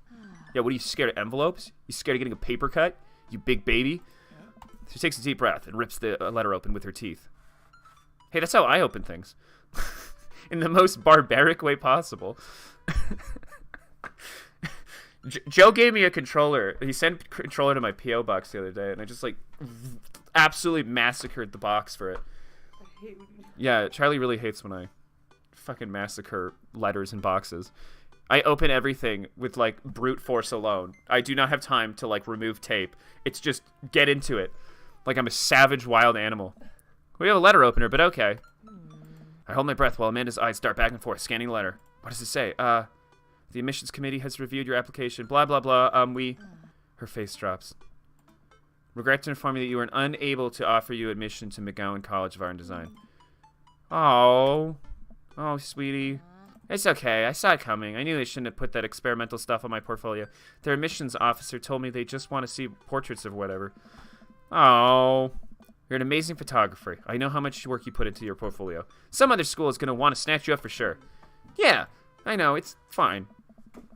Yeah, what are you, scared of envelopes? You scared of getting a paper cut? You big baby? She takes a deep breath and rips the letter open with her teeth. Hey, that's how I open things. In the most barbaric way possible. Joe gave me a controller. He sent a controller to my P.O. box the other day, and I just, like, absolutely massacred the box for it. I hate when you... Yeah, Charlie really hates when I fucking massacre letters and boxes. I open everything with, like, brute force alone. I do not have time to, like, remove tape. It's just get into it. Like I'm a savage wild animal. We have a letter opener, but okay. I hold my breath while Amanda's eyes dart back and forth, scanning the letter. What does it say? The admissions committee has reviewed your application. Blah, blah, blah. Her face drops. Regret to inform you that you are unable to offer you admission to McGowan College of Art and Design. Oh, sweetie. It's okay. I saw it coming. I knew they shouldn't have put that experimental stuff on my portfolio. Their admissions officer told me they just want to see portraits of whatever. Oh, you're an amazing photographer. I know how much work you put into your portfolio. Some other school is going to want to snatch you up for sure. Yeah, I know. It's fine.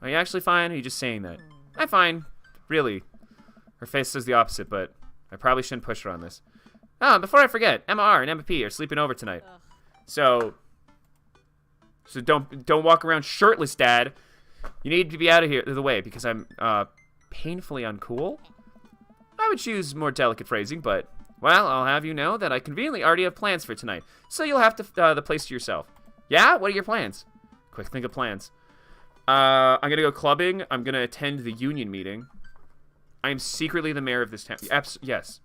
Are you actually fine, or are you just saying that? I'm fine. Really. Her face says the opposite, but I probably shouldn't push her on this. Oh, before I forget, MR and MP are sleeping over tonight. So don't walk around shirtless, Dad. You need to be out of here the way because I'm painfully uncool. I would choose more delicate phrasing, but well, I'll have you know that I conveniently already have plans for tonight, so you'll have to the place to yourself. Yeah, what are your plans? Quick, think of plans. I'm gonna go clubbing. I'm gonna attend the union meeting. I am secretly the mayor of this town. Yes,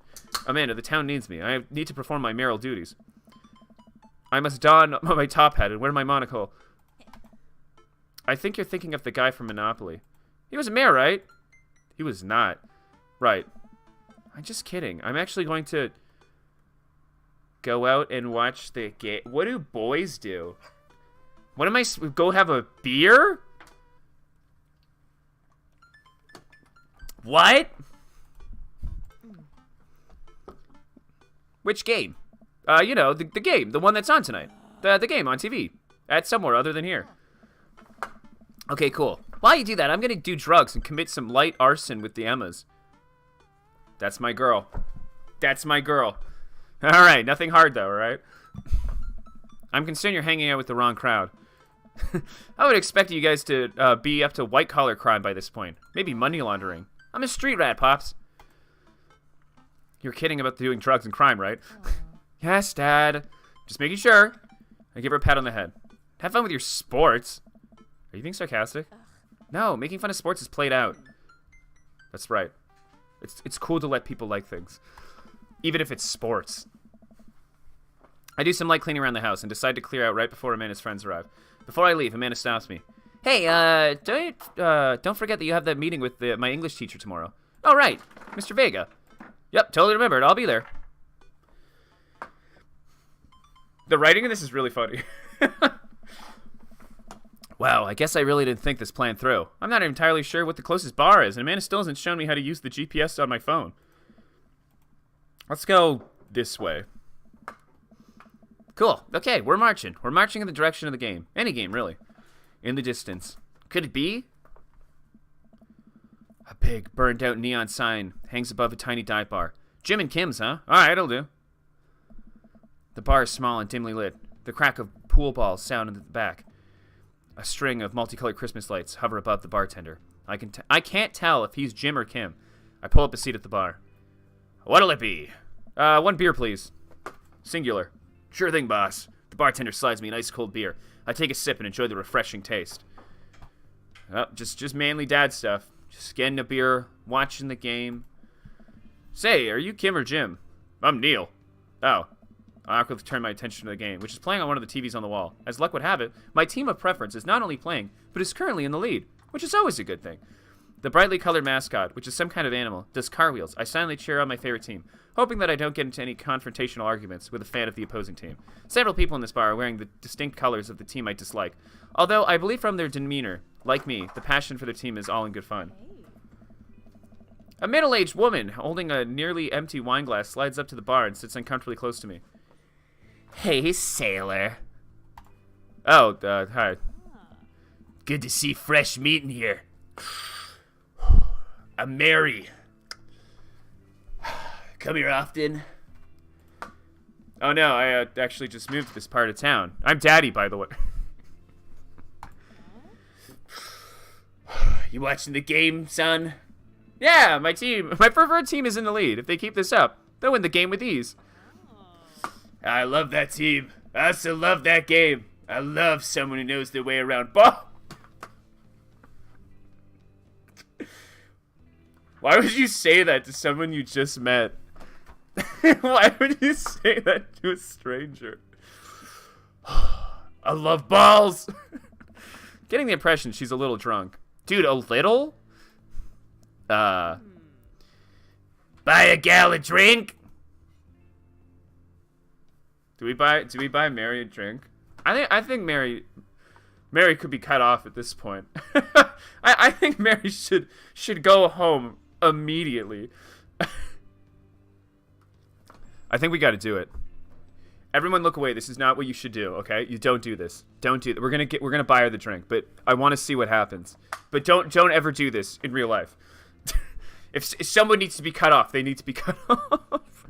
Amanda, the town needs me. I need to perform my mayoral duties. I must don my top hat and wear my monocle. I think you're thinking of the guy from Monopoly. He was a mayor, right? He was not. Right. I'm just kidding. I'm actually going to go out and watch the game. What do boys do? What am I... Go have a beer? What? Which game? You know, the game. The one that's on tonight. The game on TV. At somewhere other than here. Okay, cool. While you do that, I'm going to do drugs and commit some light arson with the Emmas. That's my girl. That's my girl. All right, nothing hard though, all right? I'm concerned you're hanging out with the wrong crowd. I would expect you guys to be up to white-collar crime by this point. Maybe money laundering. I'm a street rat, Pops. You're kidding about doing drugs and crime, right? Yes, Dad. Just making sure. I give her a pat on the head. Have fun with your sports. Are you being sarcastic? No, making fun of sports is played out. That's right. It's cool to let people like things. Even if it's sports. I do some light cleaning around the house and decide to clear out right before Amanda's friends arrive. Before I leave, Amanda stops me. Hey, don't forget that you have that meeting with my English teacher tomorrow. Oh, right. Mr. Vega. Yep, totally remembered. I'll be there. The writing in this is really funny. Wow, I guess I really didn't think this plan through. I'm not entirely sure what the closest bar is, and Amanda still hasn't shown me how to use the GPS on my phone. Let's go this way. Cool. Okay, we're marching. We're marching in the direction of the game. Any game, really. In the distance. Could it be? A big, burned-out neon sign hangs above a tiny dive bar. Jim and Kim's, huh? All right, it'll do. The bar is small and dimly lit. The crack of pool balls sound in the back. A string of multicolored Christmas lights hover above the bartender. I can't tell if he's Jim or Kim. I pull up a seat at the bar. What'll it be? One beer, please. Singular. Sure thing, boss. The bartender slides me an ice-cold beer. I take a sip and enjoy the refreshing taste. Oh, just manly dad stuff. Just getting a beer, watching the game. Say, are you Kim or Jim? I'm Neil. Oh. I awkwardly turn my attention to the game, which is playing on one of the TVs on the wall. As luck would have it, my team of preference is not only playing, but is currently in the lead, which is always a good thing. The brightly colored mascot, which is some kind of animal, does cartwheels. I silently cheer on my favorite team, hoping that I don't get into any confrontational arguments with a fan of the opposing team. Several people in this bar are wearing the distinct colors of the team I dislike, although I believe from their demeanor, like me, the passion for their team is all in good fun. A middle-aged woman holding a nearly empty wine glass slides up to the bar and sits uncomfortably close to me. Hey, sailor. Oh, hi. Good to see fresh meat in here. I'm Mary. Come here often? Oh no, I actually just moved to this part of town. I'm Daddy, by the way. You watching the game, son? Yeah, my preferred team is in the lead. If they keep this up, they'll win the game with ease. I love that team. I also love that game. I love someone who knows their way around ball. Why would you say that to someone you just met? Why would you say that to a stranger? I love balls. Getting the impression she's a little drunk. Dude, a little? Buy a gal a drink? Do we buy Mary a drink? I think Mary could be cut off at this point. I think Mary should go home immediately. I think we got to do it. Everyone look away. This is not what you should do, okay? You don't do this. Don't do that. We're going to buy her the drink, but I want to see what happens. But don't ever do this in real life. If someone needs to be cut off, they need to be cut off.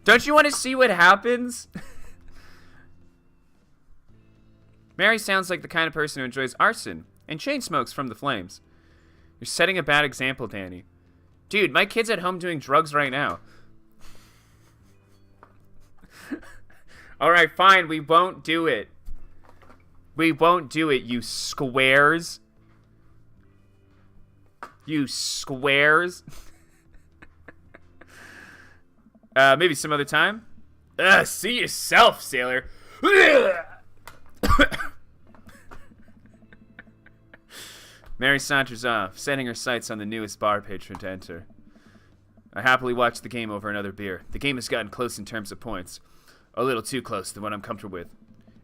Don't you want to see what happens? Mary sounds like the kind of person who enjoys arson and chain smokes from the flames. You're setting a bad example, Danny. Dude, my kid's at home doing drugs right now. Alright, fine, we won't do it. We won't do it, you squares. You squares. Maybe some other time? See yourself, sailor. Mary saunters off, setting her sights on the newest bar patron to enter. I happily watch the game over another beer. The game has gotten close in terms of points. A little too close than what I'm comfortable with.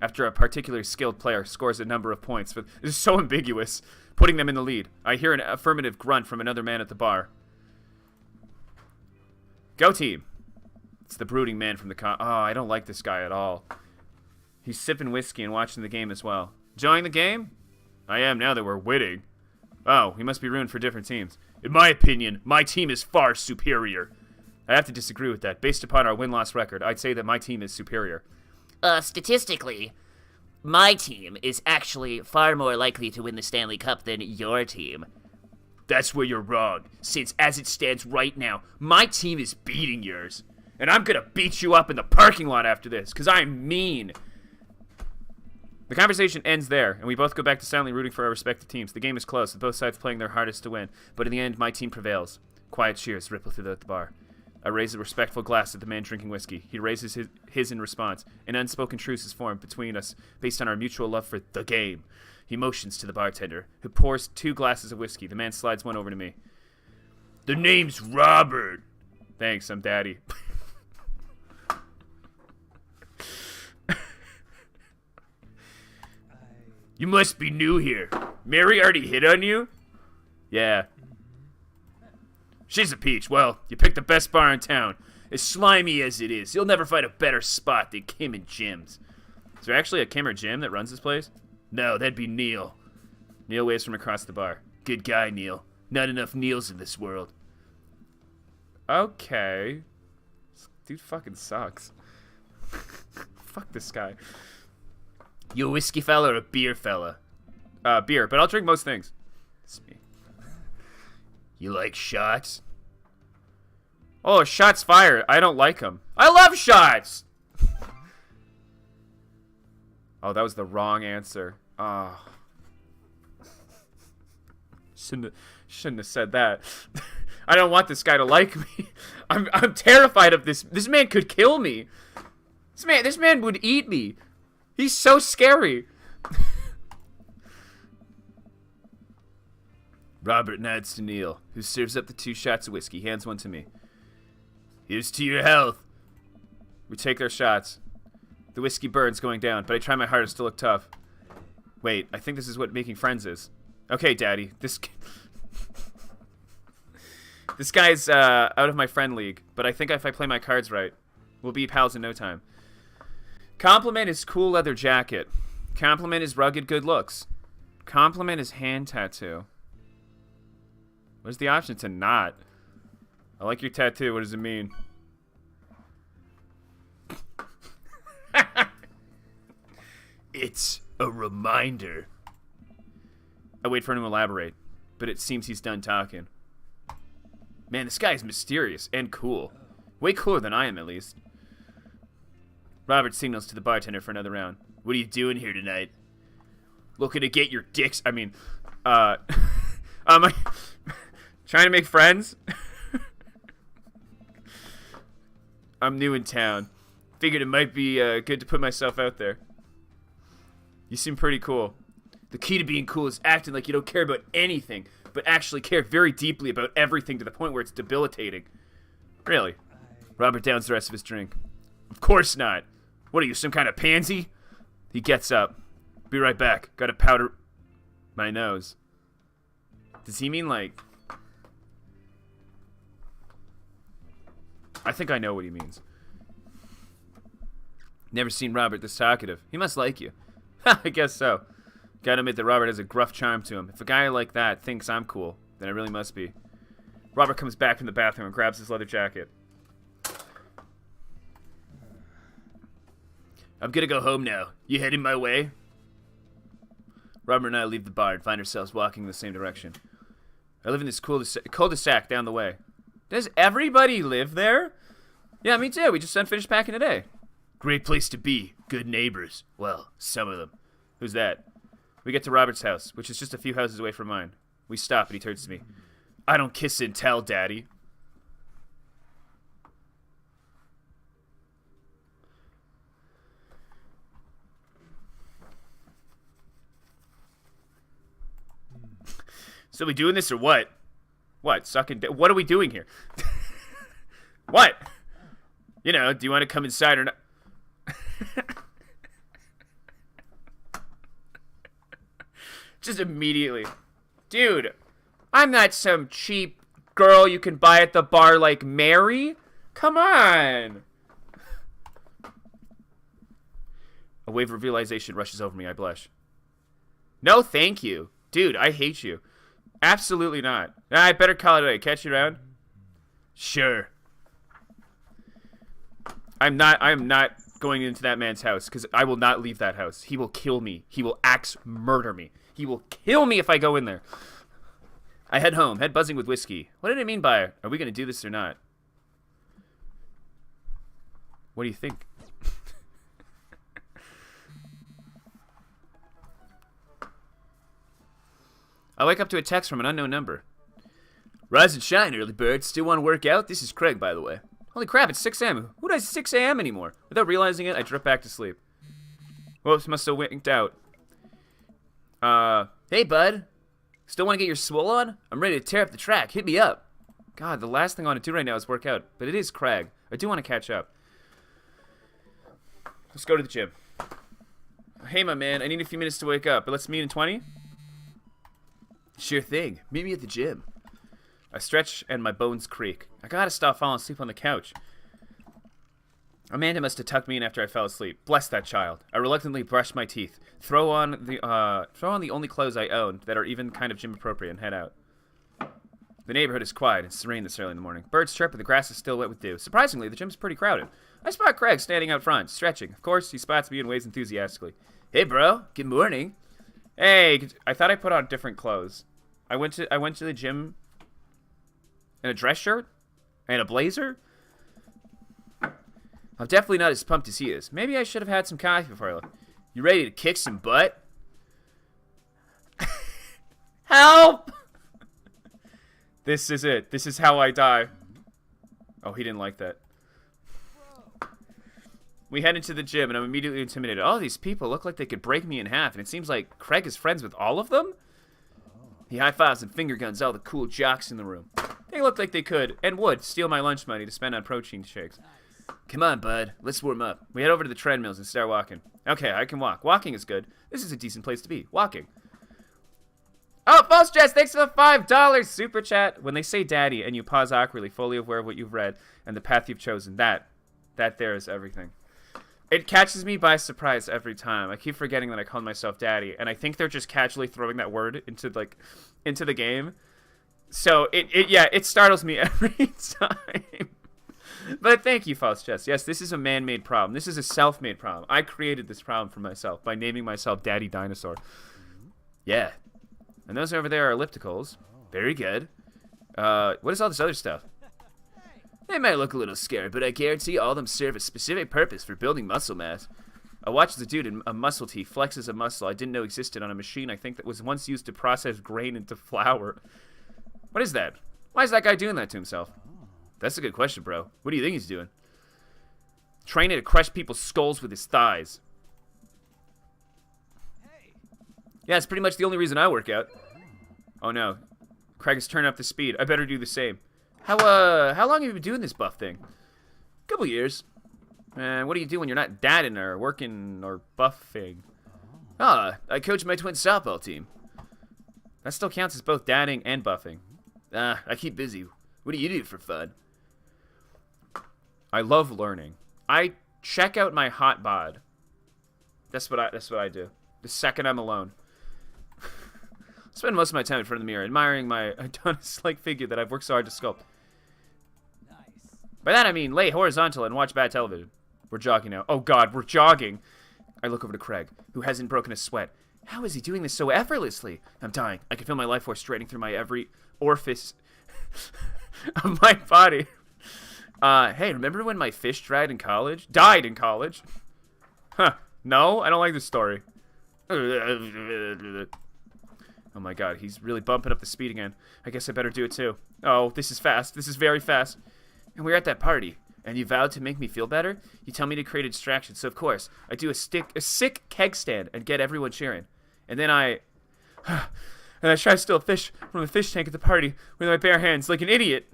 After a particularly skilled player scores a number of points, but it is so ambiguous, putting them in the lead. I hear an affirmative grunt from another man at the bar. Go team. It's the brooding man from the Oh, I don't like this guy at all. He's sipping whiskey and watching the game as well. Enjoying the game? I am now that we're winning. Oh, he must be rooting for different teams. In my opinion, my team is far superior. I have to disagree with that. Based upon our win-loss record, I'd say that my team is superior. Statistically, my team is actually far more likely to win the Stanley Cup than your team. That's where you're wrong, since as it stands right now, my team is beating yours. And I'm gonna beat you up in the parking lot after this, because I'm mean. The conversation ends there, and we both go back to silently rooting for our respective teams. The game is close, with both sides playing their hardest to win, but in the end, my team prevails. Quiet cheers ripple through the bar. I raise a respectful glass at the man drinking whiskey. He raises his in response. An unspoken truce is formed between us based on our mutual love for the game. He motions to the bartender, who pours 2 glasses of whiskey. The man slides one over to me. The name's Robert. Thanks, I'm Daddy. You must be new here. Mary already hit on you? Yeah. She's a peach. Well, you picked the best bar in town. As slimy as it is, you'll never find a better spot than Kim and Jim's. Is there actually a Kim or Jim that runs this place? No, that'd be Neil. Neil waves from across the bar. Good guy, Neil. Not enough Neils in this world. Okay. This dude fucking sucks. Fuck this guy. You a whiskey fella or a beer fella? Beer, but I'll drink most things. It's me. You like shots? Oh, shots fired. I don't like them. I love shots! Oh, that was the wrong answer. Oh. Shouldn't have said that. I don't want this guy to like me. I'm terrified of this. This man could kill me. This man would eat me. He's so scary. Robert nods to Neil, who serves up the 2 shots of whiskey, hands one to me. Here's to your health. We take their shots. The whiskey burns going down, but I try my hardest to look tough. Wait, I think this is what making friends is. Okay, Daddy, this This guy's out of my friend league, but I think if I play my cards right, we'll be pals in no time. Compliment his cool leather jacket. Compliment his rugged good looks. Compliment his hand tattoo. What's the option to not? I like your tattoo. What does it mean? It's a reminder. I wait for him to elaborate, but it seems he's done talking. Man, this guy is mysterious and cool. Way cooler than I am, at least. Robert signals to the bartender for another round. What are you doing here tonight? Looking to get your dicks... I mean, am I trying to make friends? I'm new in town. Figured it might be good to put myself out there. You seem pretty cool. The key to being cool is acting like you don't care about anything, but actually care very deeply about everything to the point where it's debilitating. Really? Robert downs the rest of his drink. Of course not. What are you, some kind of pansy? He gets up. Be right back. Gotta powder my nose. Does he mean like... I think I know what he means. Never seen Robert this talkative. He must like you. I guess so. Gotta admit that Robert has a gruff charm to him. If a guy like that thinks I'm cool, then I really must be. Robert comes back from the bathroom and grabs his leather jacket. I'm gonna go home now. You heading my way? Robert and I leave the bar and find ourselves walking in the same direction. I live in this cul-de-sac down the way. Does everybody live there? Yeah, me too. We just finished packing today. Great place to be. Good neighbors. Well, some of them. Who's that? We get to Robert's house, which is just a few houses away from mine. We stop and he turns to me. I don't kiss and tell, Daddy. So we doing this or what? What? Sucking? What are we doing here? What? You know, do you want to come inside or not? Just immediately. Dude, I'm not some cheap girl you can buy at the bar like Mary. Come on. A wave of realization rushes over me. I blush. No, thank you. Dude, I hate you. Absolutely not. I better call it a day. Catch you around? Sure. I am not going into that man's house because I will not leave that house. He will kill me. He will axe murder me. He will kill me if I go in there. I head home, head buzzing with whiskey. What did it mean by, are we going to do this or not? What do you think? I wake up to a text from an unknown number. Rise and shine, early bird. Still want to work out? This is Craig, by the way. Holy crap, it's 6 a.m. Who does 6 a.m. anymore? Without realizing it, I drift back to sleep. Whoops, must have winked out. Hey, bud. Still want to get your swole on? I'm ready to tear up the track. Hit me up. God, the last thing I want to do right now is work out. But it is Craig. I do want to catch up. Let's go to the gym. Hey, my man, I need a few minutes to wake up, but let's meet in 20? Sure thing. Meet me at the gym. I stretch and my bones creak. I gotta stop falling asleep on the couch. Amanda must have tucked me in after I fell asleep. Bless that child. I reluctantly brush my teeth, throw on the only clothes I own that are even kind of gym appropriate, and head out. The neighborhood is quiet and serene this early in the morning. Birds chirp, but the grass is still wet with dew. Surprisingly, the gym's pretty crowded. I spot Craig standing out front, stretching. Of course, he spots me and waves enthusiastically. Hey, bro. Good morning. Hey, I thought I put on different clothes. I went to the gym in a dress shirt and a blazer. I'm definitely not as pumped as he is. Maybe I should have had some coffee before I left. You ready to kick some butt? Help! This is it. This is how I die. Oh, he didn't like that. We head into the gym, and I'm immediately intimidated. Oh, these people look like they could break me in half, and it seems like Craig is friends with all of them? He high-fives and finger guns all the cool jocks in the room. They look like they could, and would, steal my lunch money to spend on protein shakes. Come on, bud. Let's warm up. We head over to the treadmills and start walking. Okay, I can walk. Walking is good. This is a decent place to be. Walking. Oh, False Jess, thanks for the $5 super chat. When they say daddy and you pause awkwardly, fully aware of what you've read and the path you've chosen, that there is everything. It catches me by surprise every time. I keep forgetting that I call myself daddy, and I think they're just casually throwing that word into the game. So it startles me every time. But thank you, False Jess. Yes, this is a man-made problem. This is a self-made problem. I created this problem for myself by naming myself Daddy Dinosaur. Yeah. And those over there are ellipticals. Very good. What is all this other stuff? They might look a little scary, but I guarantee all of them serve a specific purpose for building muscle mass. I watched the dude in a muscle tee flexes a muscle I didn't know existed on a machine I think that was once used to process grain into flour. What is that? Why is that guy doing that to himself? That's a good question, bro. What do you think he's doing? Training to crush people's skulls with his thighs. Yeah, it's pretty much the only reason I work out. Oh no. Craig has turned up the speed. I better do the same. How long have you been doing this buff thing? Couple years. And what do you do when you're not dadding or working or buffing? I coach my twin softball team. That still counts as both dadding and buffing. I keep busy. What do you do for fun? I love learning. I check out my hot bod. That's what I do. The second I'm alone. I spend most of my time in front of the mirror, admiring my Adonis-like figure that I've worked so hard to sculpt. Nice. By that I mean lay horizontal and watch bad television. We're jogging now. Oh God, we're jogging. I look over to Craig, who hasn't broken a sweat. How is he doing this so effortlessly? I'm dying. I can feel my life force straining through my every orifice of my body. Hey, remember when my fish died in college? Huh. No, I don't like this story. Oh my God, he's really bumping up the speed again. I guess I better do it too. Oh, this is fast. This is very fast. And we were at that party, and you vowed to make me feel better? You tell me to create a distraction, so of course, I do a sick keg stand and get everyone cheering. And then I try to steal a fish from the fish tank at the party with my bare hands like an idiot.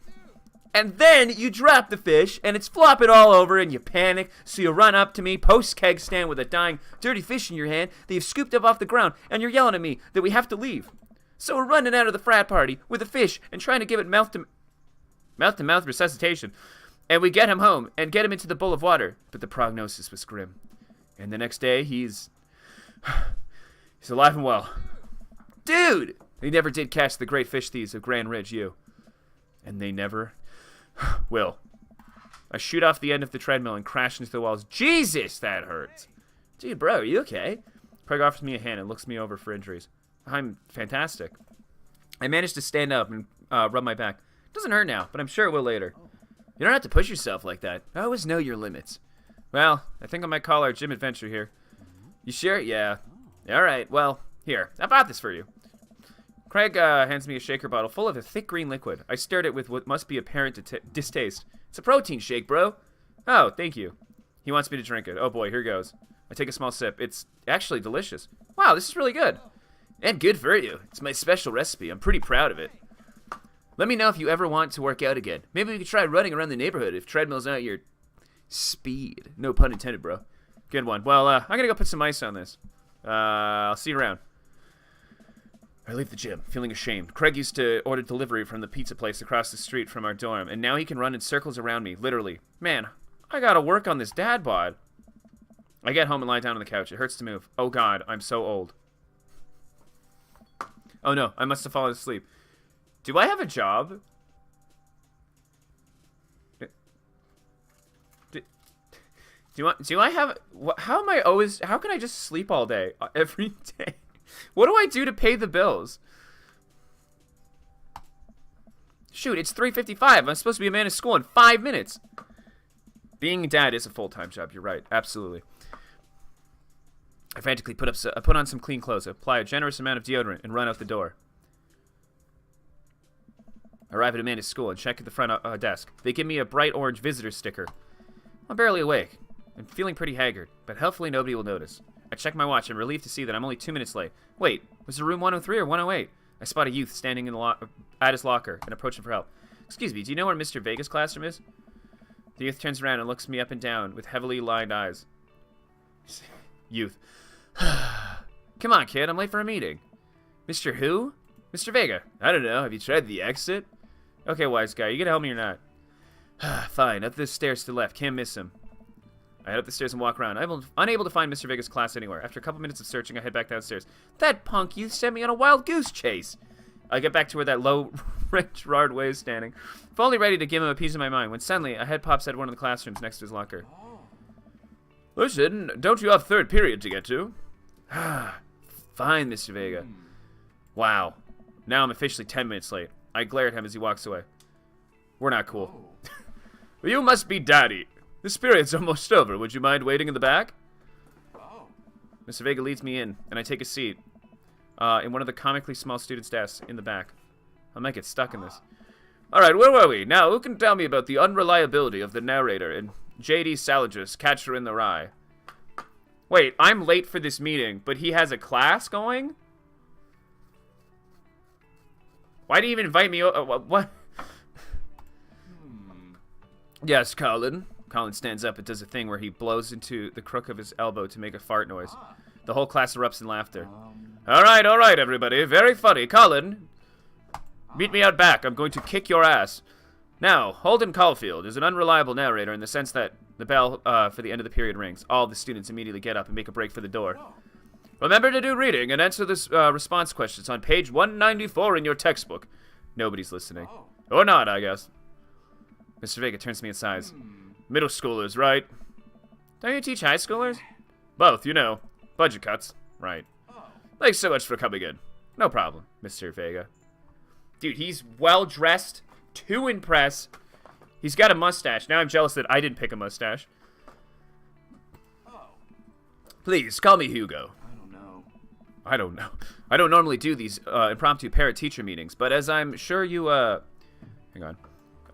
And then you drop the fish, and it's flopping all over, and you panic, so you run up to me, post-keg stand with a dying, dirty fish in your hand that you've scooped up off the ground, and you're yelling at me that we have to leave. So we're running out of the frat party with the fish and trying to give it mouth-to-mouth resuscitation. And we get him home and get him into the bowl of water, but the prognosis was grim. And the next day, he's alive and well. Dude! They never did catch the great fish thieves of Grand Ridge U. And they never will. I shoot off the end of the treadmill and crash into the walls. Jesus, that hurts. Dude, bro, are you okay? Craig offers me a hand and looks me over for injuries. I'm fantastic. I managed to stand up and rub my back. Doesn't hurt now, but I'm sure it will later. You don't have to push yourself like that. I always know your limits. Well, I think I might call our gym adventure here. You sure? Yeah. All right, well, here. I bought this for you. Craig hands me a shaker bottle full of a thick green liquid. I stirred it with what must be apparent distaste. It's a protein shake, bro. Oh, thank you. He wants me to drink it. Oh boy, here goes. I take a small sip. It's actually delicious. Wow, this is really good. And good for you. It's my special recipe. I'm pretty proud of it. Let me know if you ever want to work out again. Maybe we could try running around the neighborhood if treadmill's not your speed. No pun intended, bro. Good one. Well, I'm gonna go put some ice on this. I'll see you around. I leave the gym, feeling ashamed. Craig used to order delivery from the pizza place across the street from our dorm, and now he can run in circles around me, literally. Man, I gotta work on this dad bod. I get home and lie down on the couch. It hurts to move. Oh God, I'm so old. Oh no, I must have fallen asleep. Do I have a job? Do I have... How am I always... How can I just sleep all day? Every day? What do I do to pay the bills? Shoot, it's 3:55. I'm supposed to be a man of school in 5 minutes. Being a dad is a full-time job. You're right. Absolutely. I frantically put on some clean clothes, apply a generous amount of deodorant, and run out the door. Arrive at Amanda's school and check at the front desk. They give me a bright orange visitor sticker. I'm barely awake. I'm feeling pretty haggard, but hopefully nobody will notice. I check my watch and relieved to see that I'm only 2 minutes late. Wait, was it room 103 or 108? I spot a youth standing in the at his locker and approach him for help. Excuse me, do you know where Mr. Vega's classroom is? The youth turns around and looks me up and down with heavily lined eyes. Youth. Come on, kid, I'm late for a meeting. Mr. Who? Mr. Vega, I don't know. Have you tried the exit? Okay, wise guy, you gonna help me or not? Fine, up the stairs to the left. Can't miss him. I head up the stairs and walk around. I'm unable to find Mr. Vega's class anywhere. After a couple minutes of searching, I head back downstairs. That punk youth sent me on a wild goose chase. I get back to where that low Red Gerard Way is standing, fully ready to give him a piece of my mind, when suddenly a head pops out of one of the classrooms next to his locker. Listen, don't you have third period to get to? Fine, Mr. Vega. Wow. Now I'm officially 10 minutes late. I glare at him as he walks away. We're not cool. Well, you must be Daddy. This period's almost over. Would you mind waiting in the back? Mr. Vega leads me in, and I take a seat in one of the comically small students' desks in the back. I might get stuck in this. Alright, where were we? Now, who can tell me about the unreliability of the narrator in J.D. Salinger's Catcher in the Rye? Wait, I'm late for this meeting, but he has a class going? Why do you even invite me? What? Yes, Colin. Colin stands up and does a thing where he blows into the crook of his elbow to make a fart noise. The whole class erupts in laughter. All right, everybody. Very funny. Colin, meet me out back. I'm going to kick your ass. Now, Holden Caulfield is an unreliable narrator in the sense that the bell for the end of the period rings. All the students immediately get up and make a break for the door. Remember to do reading and answer this response questions on page 194 in your textbook. Nobody's listening. Or not, I guess. Mr. Vega turns to me and sighs. Middle schoolers, right? Don't you teach high schoolers? Both, you know. Budget cuts. Right. Thanks so much for coming in. No problem, Mr. Vega. Dude, he's well-dressed to impress. He's got a mustache. Now I'm jealous that I didn't pick a mustache. Please, call me Hugo. I don't know. I don't normally do these impromptu parent-teacher meetings, but as I'm sure you, hang on.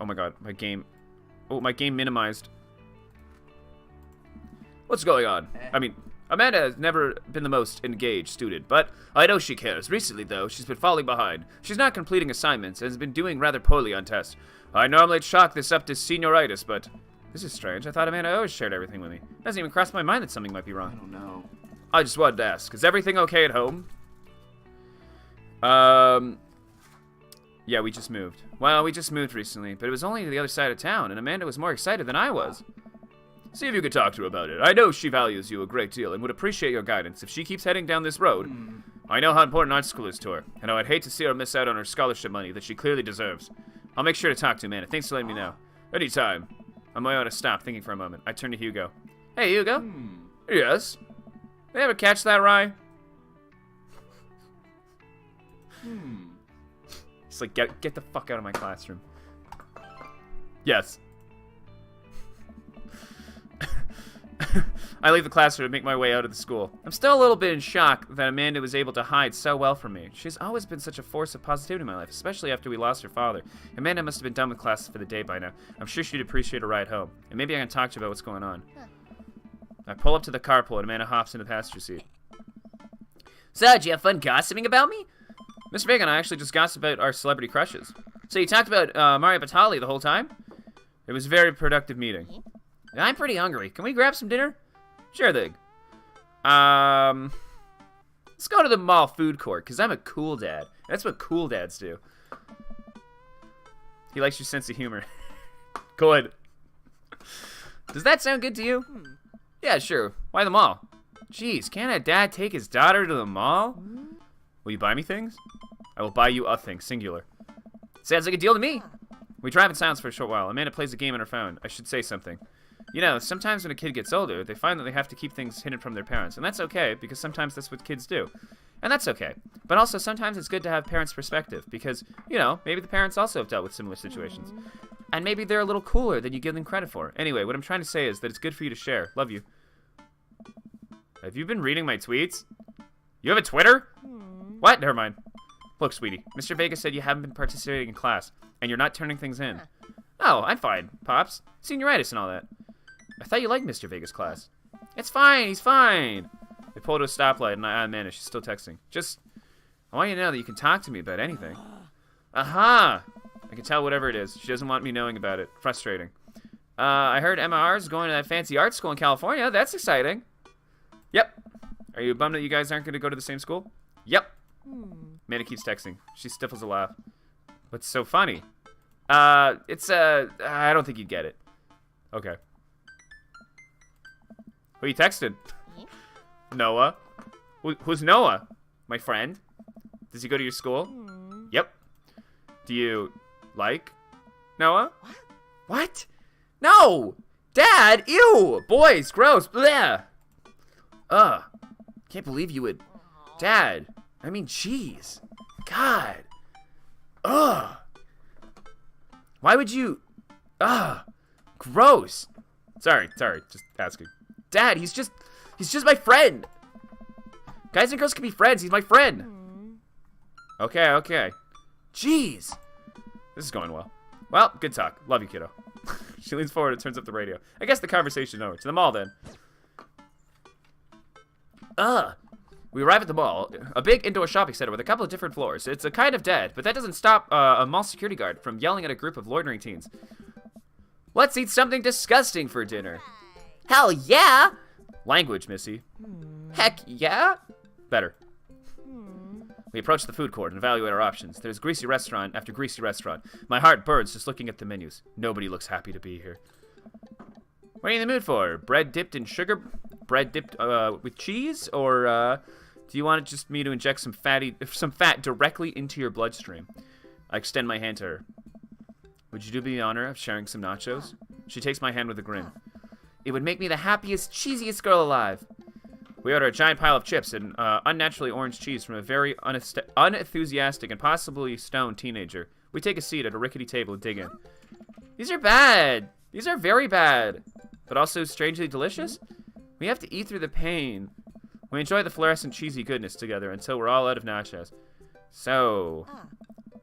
Oh my god, my game minimized. What's going on? I mean, Amanda has never been the most engaged student, but I know she cares. Recently, though, she's been falling behind. She's not completing assignments and has been doing rather poorly on tests. I normally chalk this up to senioritis, but this is strange. I thought Amanda always shared everything with me. It hasn't even crossed my mind that something might be wrong. I don't know. I just wanted to ask, is everything okay at home? Yeah, we just moved. Well, we just moved recently, but it was only to the other side of town, and Amanda was more excited than I was. See if you could talk to her about it. I know she values you a great deal and would appreciate your guidance if she keeps heading down this road. I know how important art school is to her, and I'd hate to see her miss out on her scholarship money that she clearly deserves. I'll make sure to talk to Amanda. Thanks for letting me know. Anytime. I'm going to stop, thinking for a moment. I turn to Hugo. Hey, Hugo. Yes? Did you ever catch that rye? It's like, get the fuck out of my classroom. Yes. I leave the classroom and make my way out of the school. I'm still a little bit in shock that Amanda was able to hide so well from me. She's always been such a force of positivity in my life, especially after we lost her father. Amanda must have been done with classes for the day by now. I'm sure she'd appreciate a ride home. And maybe I can talk to her about what's going on. I pull up to the carpool and Amanda hops in the passenger seat. So, did you have fun gossiping about me? Mr. Vega and I actually just gossiped about our celebrity crushes. So you talked about Mario Batali the whole time? It was a very productive meeting. I'm pretty hungry. Can we grab some dinner? Sure thing. Let's go to the mall food court, because I'm a cool dad. That's what cool dads do. He likes your sense of humor. Good. Does that sound good to you? Yeah, sure. Why the mall? Jeez, can't a dad take his daughter to the mall? Will you buy me things? I will buy you a thing, singular. Sounds like a deal to me. We drive in silence for a short while. Amanda plays a game on her phone. I should say something. You know, sometimes when a kid gets older, they find that they have to keep things hidden from their parents. And that's okay, because sometimes that's what kids do. And that's okay. But also, sometimes it's good to have parents' perspective, because, you know, maybe the parents also have dealt with similar situations. And maybe they're a little cooler than you give them credit for. Anyway, what I'm trying to say is that it's good for you to share. Love you. Have you been reading my tweets? You have a Twitter? What? Never mind. Look, sweetie, Mr. Vega said you haven't been participating in class, and you're not turning things in. Oh, I'm fine, Pops. Senioritis and all that. I thought you liked Mr. Vega's class. It's fine, he's fine. They pull to a stoplight, and I manage. She's still texting. I want you to know that you can talk to me about anything. Aha! I can tell whatever it is. She doesn't want me knowing about it. Frustrating. I heard MR is going to that fancy art school in California. That's exciting. Yep. Are you bummed that you guys aren't going to go to the same school? Yep. Amanda keeps texting. She stifles a laugh. What's so funny? I don't think you'd get it. Okay. Who you texting? Noah. Who's Noah? My friend? Does he go to your school? Yep. Do you like Noah? What? No! Dad! Ew! Boys! Gross! Bleh! Ugh. Can't believe you would... Dad! I mean, jeez. God. Ugh. Why would you... Ugh. Gross. Sorry. Just asking. Dad, he's just my friend. Guys and girls can be friends. He's my friend. Okay. Jeez. This is going well. Well, good talk. Love you, kiddo. She leans forward and turns up the radio. I guess the conversation over. To the mall, then. We arrive at the mall, a big indoor shopping center with a couple of different floors. It's a kind of dead, but that doesn't stop a mall security guard from yelling at a group of loitering teens. Let's eat something disgusting for dinner. Hell yeah! Language, Missy. Heck yeah! Better. We approach the food court and evaluate our options. There's greasy restaurant after greasy restaurant. My heart burns just looking at the menus. Nobody looks happy to be here. What are you in the mood for? Bread dipped in sugar? Bread dipped with cheese? Or do you want just me to inject some fat directly into your bloodstream? I extend my hand to her. Would you do me the honor of sharing some nachos? She takes my hand with a grin. It would make me the happiest, cheesiest girl alive. We order a giant pile of chips and unnaturally orange cheese from a very unenthusiastic and possibly stoned teenager. We take a seat at a rickety table and dig in. These are bad. These are very bad. But also strangely delicious? We have to eat through the pain. We enjoy the fluorescent cheesy goodness together until we're all out of nachos. So,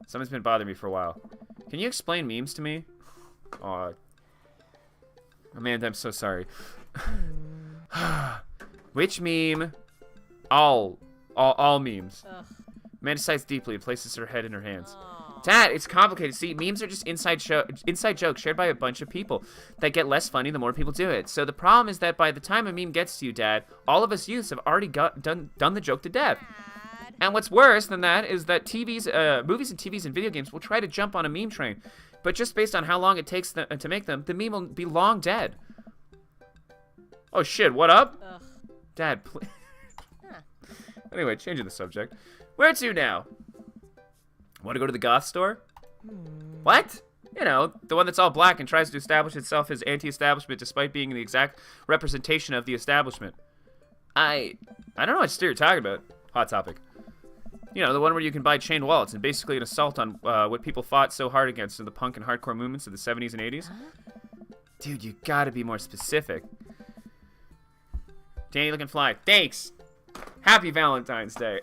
something's been bothering me for a while. Can you explain memes to me? Aw. Amanda, I'm so sorry. Which meme? All memes. Ugh. Amanda sighs deeply and places her head in her hands. Dad, it's complicated. See, memes are just inside jokes shared by a bunch of people that get less funny the more people do it. So the problem is that by the time a meme gets to you, Dad, all of us youths have already done the joke to death. Dad. And what's worse than that is that movies and TVs and video games will try to jump on a meme train, but just based on how long it takes to make them, the meme will be long dead. Oh shit! What up? Ugh. Dad, please. Anyway, changing the subject. Where to now? Want to go to the goth store? What? You know, the one that's all black and tries to establish itself as anti-establishment despite being the exact representation of the establishment. I don't know what you're talking about. Hot topic. You know, the one where you can buy chain wallets and basically an assault on what people fought so hard against in the punk and hardcore movements of the 70s and 80s. Dude, you gotta be more specific. Danny looking fly. Thanks. Happy Valentine's Day.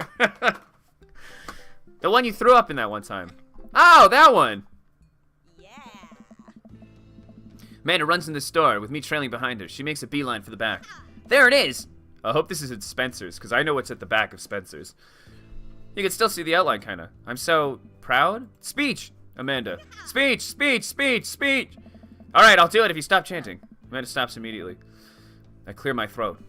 The one you threw up in that one time. Oh, that one. Yeah. Amanda runs in the store with me trailing behind her. She makes a beeline for the back. There it is. I hope this isn't Spencer's, because I know what's at the back of Spencer's. You can still see the outline, kind of. I'm so proud. Speech, Amanda. Speech, speech, speech, speech. All right, I'll do it if you stop chanting. Amanda stops immediately. I clear my throat.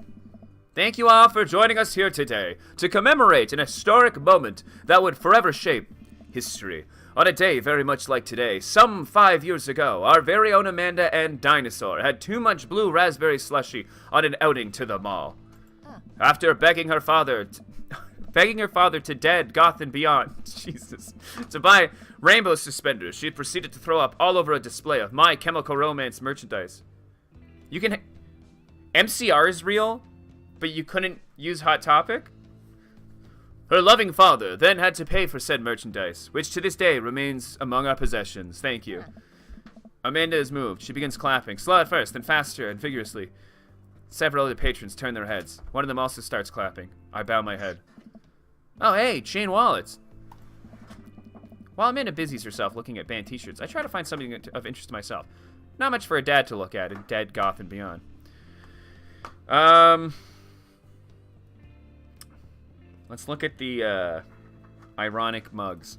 Thank you all for joining us here today to commemorate an historic moment that would forever shape history. On a day very much like today, some 5 years ago, our very own Amanda and Dinosaur had too much blue raspberry slushy on an outing to the mall. After begging her father to Dead, Goth, and Beyond, Jesus, to buy rainbow suspenders, she had proceeded to throw up all over a display of My Chemical Romance merchandise. You can... MCR is real? But you couldn't use Hot Topic? Her loving father then had to pay for said merchandise, which to this day remains among our possessions. Thank you. Amanda is moved. She begins clapping, slow at first, then faster and vigorously. Several other patrons turn their heads. One of them also starts clapping. I bow my head. Oh, hey, chain wallets. While Amanda busies herself looking at band t-shirts, I try to find something of interest to myself. Not much for a dad to look at in Dead, Goth, and Beyond. Let's look at the ironic mugs.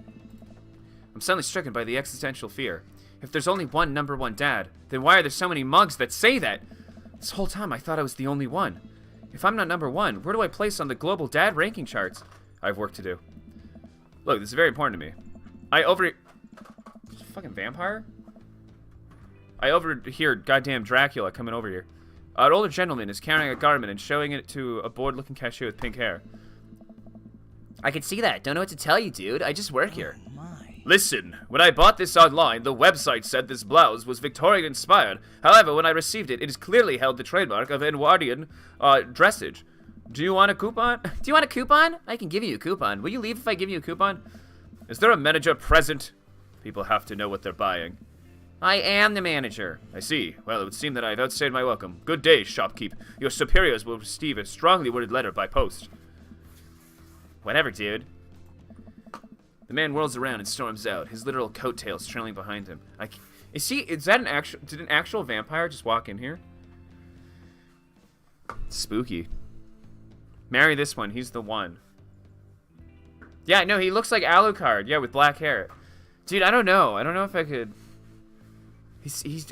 I'm suddenly stricken by the existential fear. If there's only one number one dad, then why are there so many mugs that say that? This whole time I thought I was the only one. If I'm not number one, where do I place on the global dad ranking charts? I have work to do. Look, this is very important to me. Fucking vampire? I overhear goddamn Dracula coming over here. An older gentleman is carrying a garment and showing it to a bored-looking cashier with pink hair. I can see that. Don't know what to tell you, dude. I just work here. Listen, when I bought this online, the website said this blouse was Victorian-inspired. However, when I received it, it is clearly held the trademark of Edwardian dressage. Do you want a coupon? Do you want a coupon? I can give you a coupon. Will you leave if I give you a coupon? Is there a manager present? People have to know what they're buying. I am the manager. I see. Well, it would seem that I've outstayed my welcome. Good day, shopkeep. Your superiors will receive a strongly worded letter by post. Whatever, dude. The man whirls around and storms out, his literal coattails trailing behind him. Is that an actual... Did an actual vampire just walk in here? Spooky. Marry this one. He's the one. Yeah, no, he looks like Alucard. Yeah, with black hair. Dude, I don't know. I don't know if I could...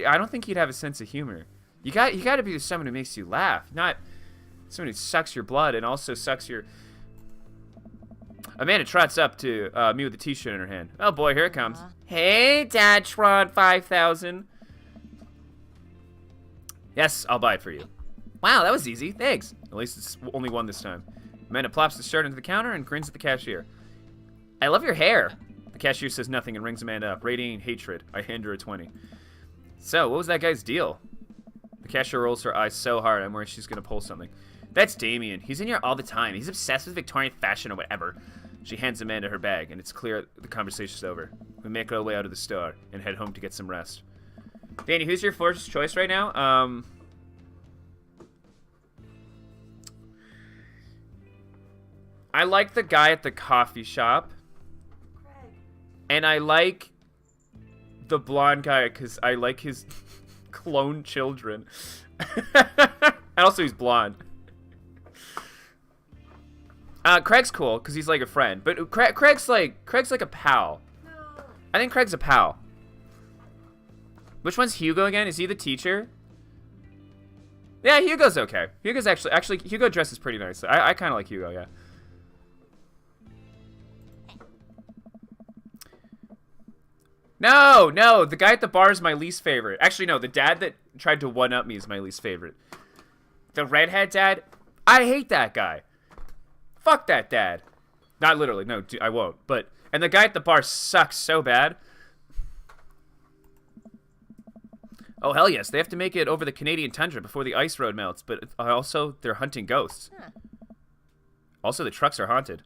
I don't think he'd have a sense of humor. You got to be someone who makes you laugh, not someone who sucks your blood and also sucks your... Amanda trots up to me with a t-shirt in her hand. Oh boy, here it comes. Hey, Dad Trod 5000. Yes, I'll buy it for you. Wow, that was easy. Thanks. At least it's only one this time. Amanda plops the shirt into the counter and grins at the cashier. I love your hair. The cashier says nothing and rings Amanda up, radiating hatred. I hand her a 20. So, what was that guy's deal? The cashier rolls her eyes so hard I'm worried she's gonna pull something. That's Damien. He's in here all the time. He's obsessed with Victorian fashion or whatever. She hands Amanda her bag, and it's clear the conversation's over. We make our way out of the store and head home to get some rest. Danny, who's your first choice right now? I like the guy at the coffee shop. And I like the blonde guy because I like his clone children. And also he's blonde. Craig's cool because he's like a friend, but Craig's like a pal. No. I think Craig's a pal. Which one's Hugo again? Is he the teacher? Yeah, Hugo's okay. Hugo's actually Hugo dresses pretty nice. I kind of like Hugo, yeah. No, the guy at the bar is my least favorite. Actually, no, the dad that tried to one-up me is my least favorite. The redhead dad, I hate that guy. Fuck that dad. Not literally, no, I won't. And the guy at the bar sucks so bad. Oh, hell yes, they have to make it over the Canadian tundra before the ice road melts, but also they're hunting ghosts. Huh. Also, the trucks are haunted.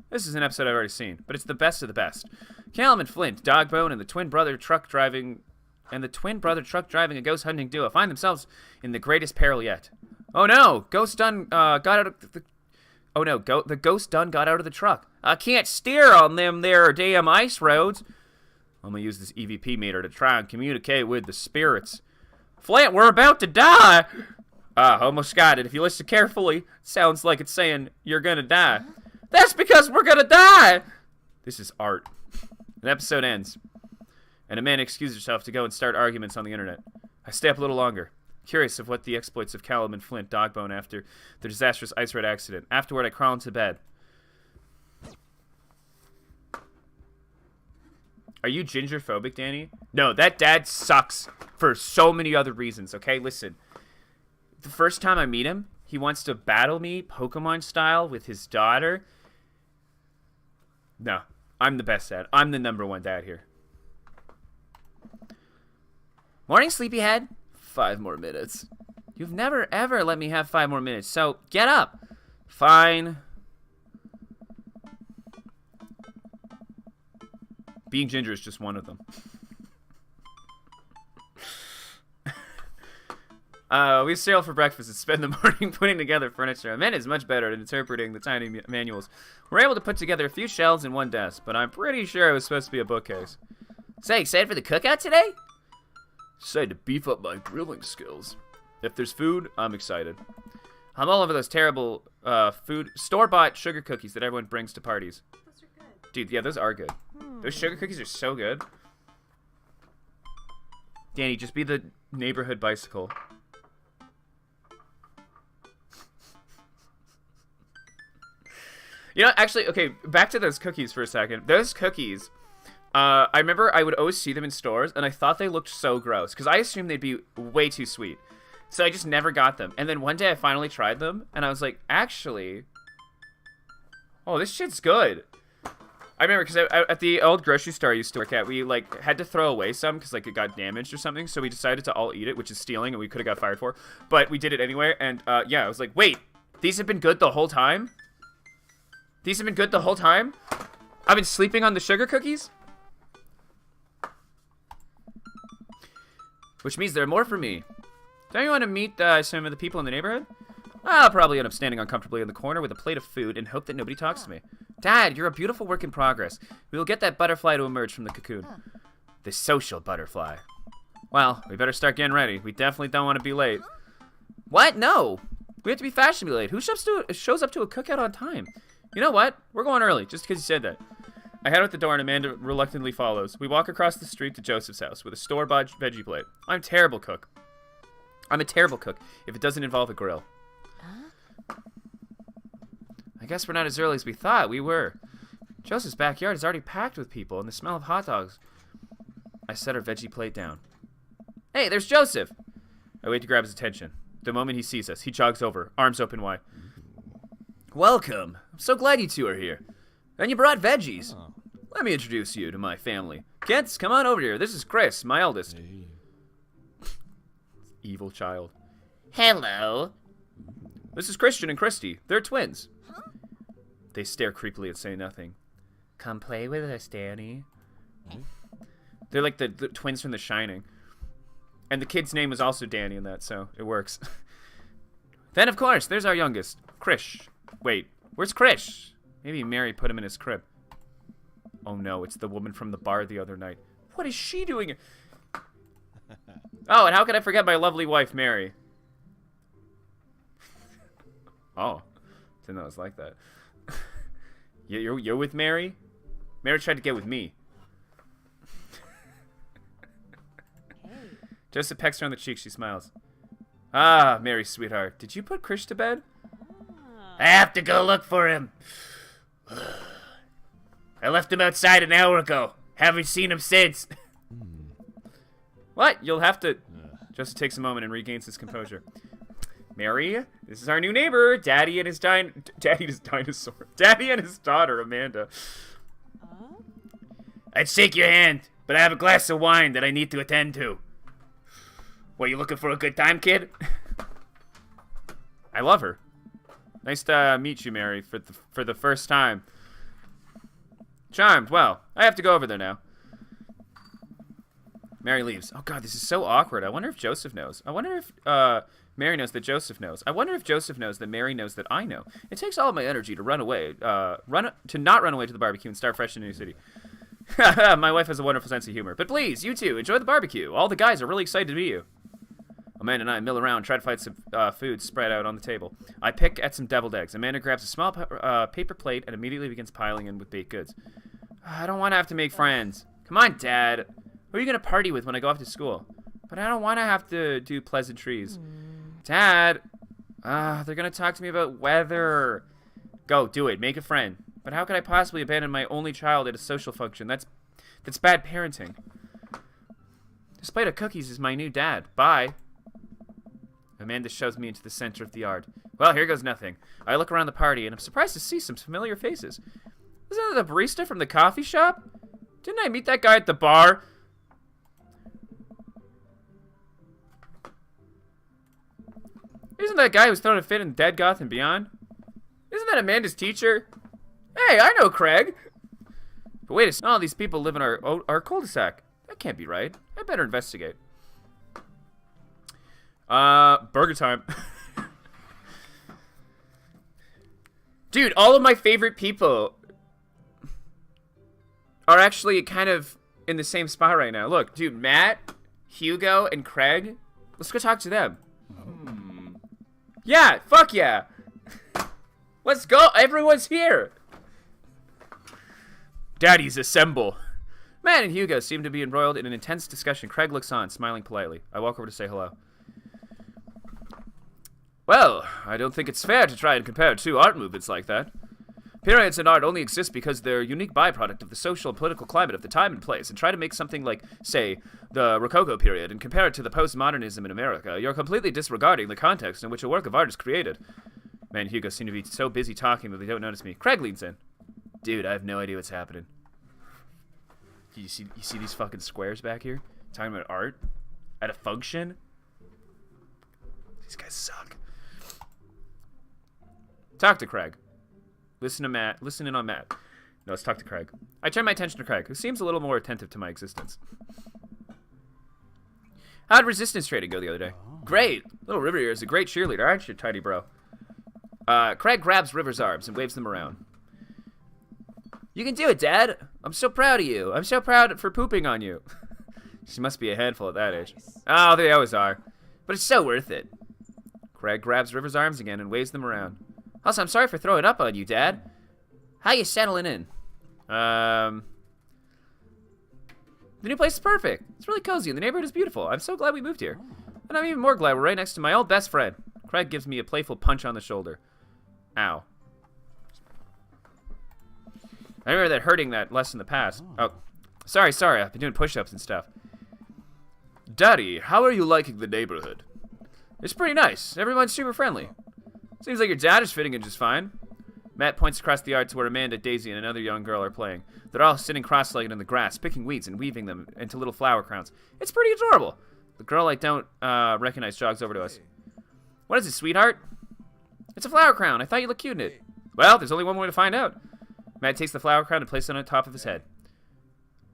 This is an episode I've already seen, but it's the best of the best. Callum and Flint, Dogbone, and the twin brother truck driving a ghost hunting duo find themselves in the greatest peril yet. Oh no, the ghost done got out of the truck. I can't steer on them there damn ice roads. I'm gonna use this EVP meter to try and communicate with the spirits. Flint, we're about to die. Almost got it. If you listen carefully, it sounds like it's saying you're gonna die. That's because we're gonna die. This is art. An episode ends, and Amanda excuses herself to go and start arguments on the internet. I stay up a little longer, curious of what the exploits of Callum and Flint Dogbone after the disastrous ice road accident. Afterward, I crawl into bed. Are you ginger-phobic, Danny? No, that dad sucks for so many other reasons, okay? Listen, the first time I meet him, he wants to battle me Pokemon style with his daughter. No, I'm the best dad. I'm the #1 dad here. Morning, sleepyhead. 5 more minutes. You've never, ever let me have 5 more minutes, so get up. Fine. Being ginger is just one of them. We sail for breakfast and spend the morning putting together furniture. Amanda is much better at interpreting the tiny manuals. We're able to put together a few shelves in one desk, but I'm pretty sure it was supposed to be a bookcase. Say, excited for the cookout today? Excited to beef up my grilling skills. If there's food, I'm excited. I'm all over those terrible store-bought sugar cookies that everyone brings to parties. Those are good. Dude, yeah, those are good. Those sugar cookies are so good. Danny, just be the neighborhood bicycle. You know, actually, okay, back to those cookies for a second. Those cookies, I remember I would always see them in stores, and I thought they looked so gross, because I assumed they'd be way too sweet. So I just never got them. And then one day I finally tried them, and I was like, actually, oh, this shit's good. I remember, because at the old grocery store I used to work at, we, like, had to throw away some, because, like, it got damaged or something, so we decided to all eat it, which is stealing, and we could have got fired for. But we did it anyway, and, yeah, I was like, wait, these have been good the whole time? These have been good the whole time? I've been sleeping on the sugar cookies? Which means there are more for me. Don't you want to meet some of the people in the neighborhood? I'll probably end up standing uncomfortably in the corner with a plate of food and hope that nobody talks to me. Dad, you're a beautiful work in progress. We will get that butterfly to emerge from the cocoon. The social butterfly. Well, we better start getting ready. We definitely don't want to be late. What? No. We have to be fashionably late. Who shows up to a cookout on time? You know what? We're going early, just because you said that. I head out the door and Amanda reluctantly follows. We walk across the street to Joseph's house with a store-bought veggie plate. I'm a terrible cook if it doesn't involve a grill. I guess we're not as early as we thought. We were. Joseph's backyard is already packed with people and the smell of hot dogs. I set our veggie plate down. Hey, there's Joseph! I wait to grab his attention. The moment he sees us, he jogs over, arms open wide. Welcome. I'm so glad you two are here. And you brought veggies. Oh. Let me introduce you to my family. Kents, come on over here. This is Chris, my eldest. Hey. Evil child. Hello. This is Christian and Christy. They're twins. Huh? They stare creepily and say nothing. Come play with us, Danny. They're like the twins from The Shining. And the kid's name is also Danny in that, so it works. Then, of course, there's our youngest, Krish. Wait, where's Krish? Maybe Mary put him in his crib. Oh no, it's the woman from the bar the other night. What is she doing? Oh, and how could I forget my lovely wife, Mary? Oh, didn't know it was like that. You're with Mary? Mary tried to get with me. Hey. Joseph pecks her on the cheek. She smiles. Ah, Mary, sweetheart. Did you put Krish to bed? I have to go look for him. I left him outside an hour ago. Haven't seen him since. What? You'll have to... Joseph takes a moment and regains his composure. Mary, this is our new neighbor, Daddy and his dinosaur. Daddy and his daughter, Amanda. I'd shake your hand, but I have a glass of wine that I need to attend to. What, you looking for a good time, kid? I love her. Nice to meet you, Mary, for the first time. Charmed. Well, I have to go over there now. Mary leaves. Oh, God, this is so awkward. I wonder if Joseph knows. I wonder if Mary knows that Joseph knows. I wonder if Joseph knows that Mary knows that I know. It takes all of my energy to run away, to not run away to the barbecue and start fresh in a new city. My wife has a wonderful sense of humor. But please, you two, enjoy the barbecue. All the guys are really excited to meet you. Amanda and I mill around, try to find some food spread out on the table. I pick at some deviled eggs. Amanda grabs a small paper plate and immediately begins piling in with baked goods. I don't want to have to make friends. Come on, Dad. Who are you going to party with when I go off to school? But I don't want to have to do pleasantries. Dad. They're going to talk to me about weather. Go, do it. Make a friend. But how could I possibly abandon my only child at a social function? That's bad parenting. This plate of cookies is my new dad. Bye. Amanda shoves me into the center of the yard. Well, here goes nothing. I look around the party, and I'm surprised to see some familiar faces. Isn't that the barista from the coffee shop? Didn't I meet that guy at the bar? Isn't that guy who's throwing a fit in Dead Goth and Beyond? Isn't that Amanda's teacher? Hey, I know Craig. But wait a second. All these people live in our cul-de-sac. That can't be right. I better investigate. Burger time. Dude, all of my favorite people are actually kind of in the same spot right now. Look, dude, Matt, Hugo, and Craig. Let's go talk to them. Yeah, fuck yeah. Let's go. Everyone's here. Daddies, assemble. Matt and Hugo seem to be embroiled in an intense discussion. Craig looks on, smiling politely. I walk over to say hello. Well, I don't think it's fair to try and compare two art movements like that. Periods in art only exist because they're a unique byproduct of the social and political climate of the time and place, and try to make something like, say, the Rococo period and compare it to the postmodernism in America. You're completely disregarding the context in which a work of art is created. Man, Hugo seem to be so busy talking that they don't notice me. Craig leans in. Dude, I have no idea what's happening. You see these fucking squares back here? Talking about art? At a function? These guys suck. Talk to Craig. Listen in on Matt. No, let's talk to Craig. I turn my attention to Craig, who seems a little more attentive to my existence. How'd resistance trading go the other day? Great. Little River here is a great cheerleader, aren't you, tidy bro? Craig grabs River's arms and waves them around. You can do it, Dad. I'm so proud of you. I'm so proud for pooping on you. She must be a handful at that age. Oh, they always are. But it's so worth it. Craig grabs River's arms again and waves them around. Also, I'm sorry for throwing up on you, Dad. How you settling in? The new place is perfect. It's really cozy and the neighborhood is beautiful. I'm so glad we moved here. And I'm even more glad we're right next to my old best friend. Craig gives me a playful punch on the shoulder. Ow. I remember that hurting that less in the past. Oh, sorry. I've been doing push-ups and stuff. Daddy, how are you liking the neighborhood? It's pretty nice. Everyone's super friendly. Seems like your dad is fitting in just fine. Matt points across the yard to where Amanda, Daisy, and another young girl are playing. They're all sitting cross-legged in the grass, picking weeds and weaving them into little flower crowns. It's pretty adorable. The girl I don't recognize jogs over to us. What is it, sweetheart? It's a flower crown. I thought you looked cute in it. Well, there's only one way to find out. Matt takes the flower crown and places it on top of his head.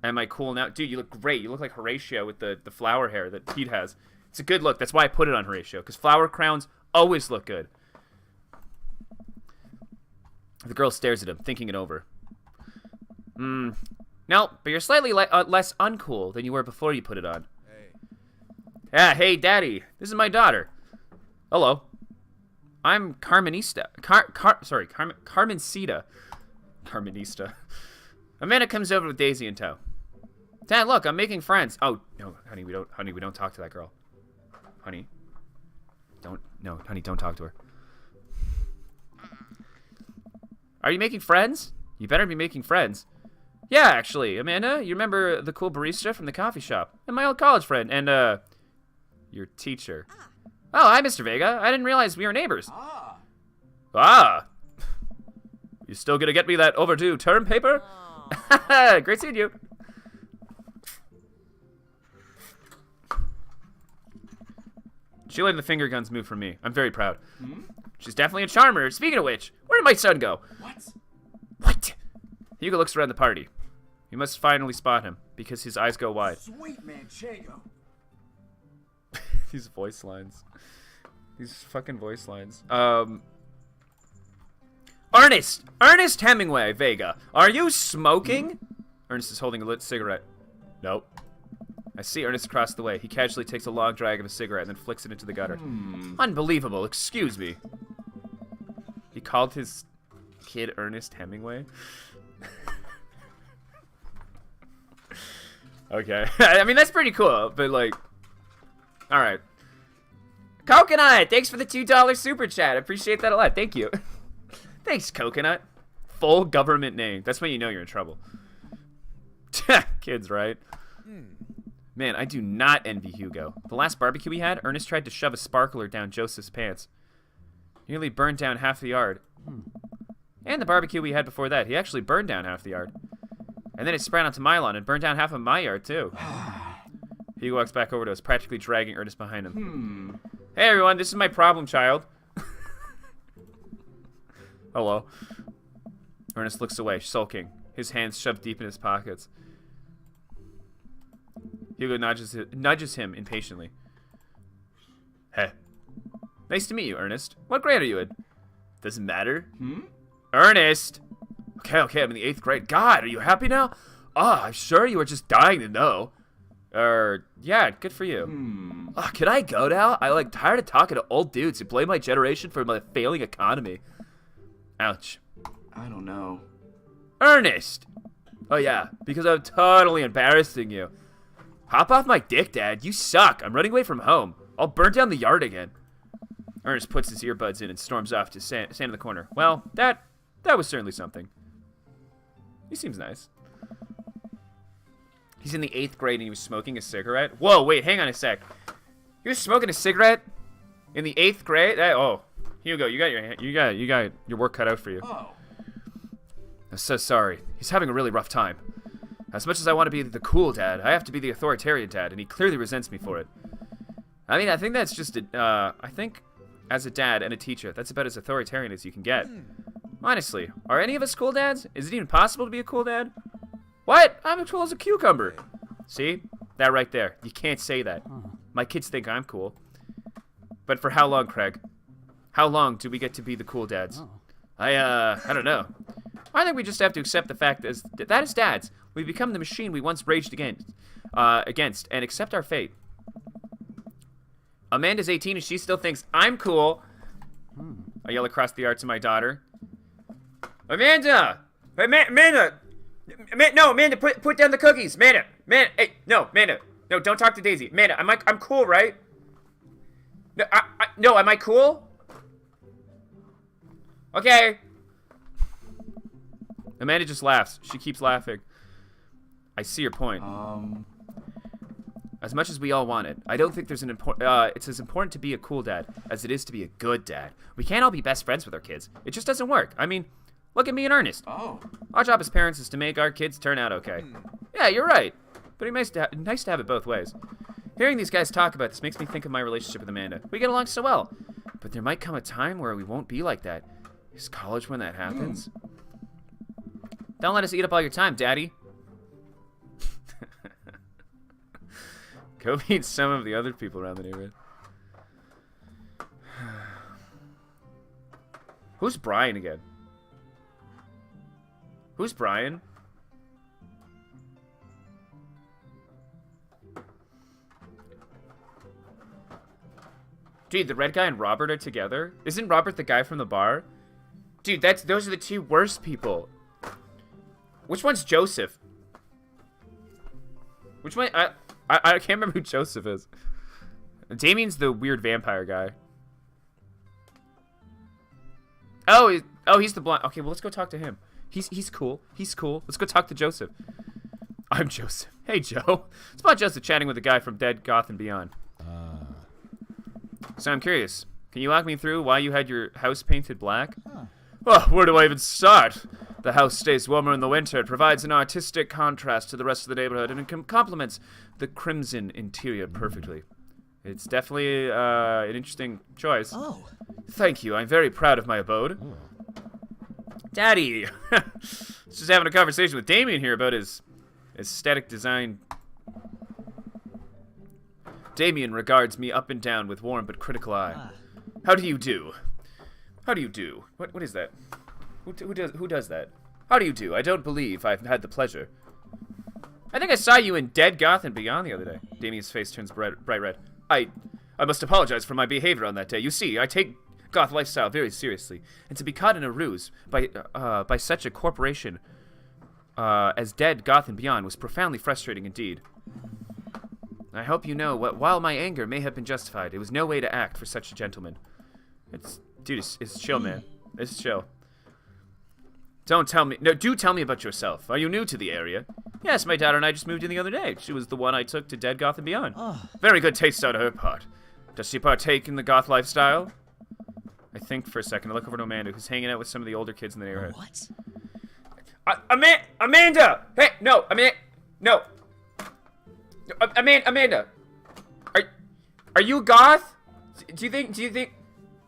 Am I cool now? Dude, you look great. You look like Horatio with the flower hair that Pete has. It's a good look. That's why I put it on Horatio, because flower crowns always look good. The girl stares at him, thinking it over. No, but you're slightly less uncool than you were before you put it on. Hey. Hey, Daddy. This is my daughter. Hello. I'm Carmenista. Carmencita. Carmenista. Amanda comes over with Daisy in tow. Dad, look, I'm making friends. Oh, no, honey, we don't talk to that girl. Honey. Don't talk to her. Are you making friends? You better be making friends. Yeah, actually, Amanda, you remember the cool barista from the coffee shop? And my old college friend, and, your teacher. Oh, hi, Mr. Vega. I didn't realize we were neighbors. You still gonna get me that overdue term paper? Great seeing you. She letting the finger guns move for me. I'm very proud. She's definitely a charmer. Speaking of which, where did my son go? What? Hugo looks around the party. We must finally spot him, because his eyes go wide. Sweet man, Chago. These voice lines. These fucking voice lines. Ernest Hemingway, Vega. Are you smoking? Ernest is holding a lit cigarette. Nope. I see Ernest across the way. He casually takes a long drag of a cigarette and then flicks it into the gutter. Unbelievable. Excuse me. He called his kid Ernest Hemingway? Okay. I mean, that's pretty cool, but like... Alright. Coconut! Thanks for the $2 super chat. I appreciate that a lot. Thank you. Thanks, Coconut. Full government name. That's when you know you're in trouble. Kids, right? Man, I do not envy Hugo. The last barbecue we had, Ernest tried to shove a sparkler down Joseph's pants. Nearly burned down half the yard. And the barbecue we had before that, he actually burned down half the yard. And then it spread onto my lawn and burned down half of my yard, too. Hugo walks back over to us, practically dragging Ernest behind him. Hey, everyone, this is my problem child. Hello. Ernest looks away, sulking, his hands shoved deep in his pockets. Hugo nudges him impatiently. Hey. Nice to meet you, Ernest. What grade are you in? Doesn't matter. Ernest! Okay, I'm in the 8th grade. God, are you happy now? I'm sure you were just dying to know. Yeah, good for you. Can I go now? I'm tired of talking to old dudes who blame my generation for my failing economy. Ouch. I don't know. Ernest! Oh yeah, because I'm totally embarrassing you. Hop off my dick, Dad. You suck. I'm running away from home. I'll burn down the yard again. Ernest puts his earbuds in and storms off to stand in the corner. Well, that That was certainly something. He seems nice. He's in the 8th grade and he was smoking a cigarette. Whoa, wait, hang on a sec. He was smoking a cigarette in the 8th grade? Oh, Hugo, you got your work cut out for you. Oh. I'm so sorry. He's having a really rough time. As much as I want to be the cool dad, I have to be the authoritarian dad, and he clearly resents me for it. I mean, I think that's just I think as a dad and a teacher, that's about as authoritarian as you can get. Honestly, are any of us cool dads? Is it even possible to be a cool dad? What? I'm as cool as a cucumber. See? That right there. You can't say that. My kids think I'm cool. But for how long, Craig? How long do we get to be the cool dads? I don't know. I think we just have to accept the fact that as dads, we become the machine we once raged against, and accept our fate. Amanda's 18 and she still thinks I'm cool. I yell across the yard to my daughter. Amanda! Hey, Amanda! No, Amanda, put down the cookies. Amanda, hey, no, Amanda. No, don't talk to Daisy. Amanda, I'm cool, right? No, am I cool? Okay. Amanda just laughs. She keeps laughing. I see your point. As much as we all want it, I don't think there's it's as important to be a cool dad as it is to be a good dad. We can't all be best friends with our kids. It just doesn't work. I mean, look at me and Ernest. Oh. Our job as parents is to make our kids turn out okay. Yeah, you're right. But it's nice to have it both ways. Hearing these guys talk about this makes me think of my relationship with Amanda. We get along so well. But there might come a time where we won't be like that. Is college when that happens? Don't let us eat up all your time, Daddy. Go meet some of the other people around the neighborhood. Who's Brian again? Who's Brian? Dude, the red guy and Robert are together? Isn't Robert the guy from the bar? Dude, those are the two worst people. Which one's Joseph? Which one? I can't remember who Joseph is. Damien's the weird vampire guy. Oh, he's the blonde. Okay, well, let's go talk to him. He's cool. He's cool. Let's go talk to Joseph. I'm Joseph. Hey, Joe. It's about Joseph chatting with a guy from Dead Goth and Beyond. So I'm curious. Can you walk me through why you had your house painted black? Oh, where do I even start? The house stays warmer in the winter. It provides an artistic contrast to the rest of the neighborhood, and it complements the crimson interior perfectly. It's definitely an interesting choice. Oh. Thank you. I'm very proud of my abode. Daddy! Just having a conversation with Damien here about his aesthetic design. Damien regards me up and down with warm but critical eye. How do you do? How do you do? What is that? Who does that? How do you do? I don't believe I've had the pleasure. I think I saw you in Dead Goth and Beyond the other day. Damien's face turns bright red. I must apologize for my behavior on that day. You see, I take goth lifestyle very seriously, and to be caught in a ruse by such a corporation as Dead Goth and Beyond was profoundly frustrating indeed. I hope you know while my anger may have been justified, it was no way to act for such a gentleman. It's chill, man. It's chill. Don't tell me. No, do tell me about yourself. Are you new to the area? Yes, my daughter and I just moved in the other day. She was the one I took to Dead Goth and Beyond. Very good taste on her part. Does she partake in the goth lifestyle? I think for a second. I look over to Amanda, who's hanging out with some of the older kids in the neighborhood. What? Amanda! Hey, no, no. Amanda! Are you goth? Do you think?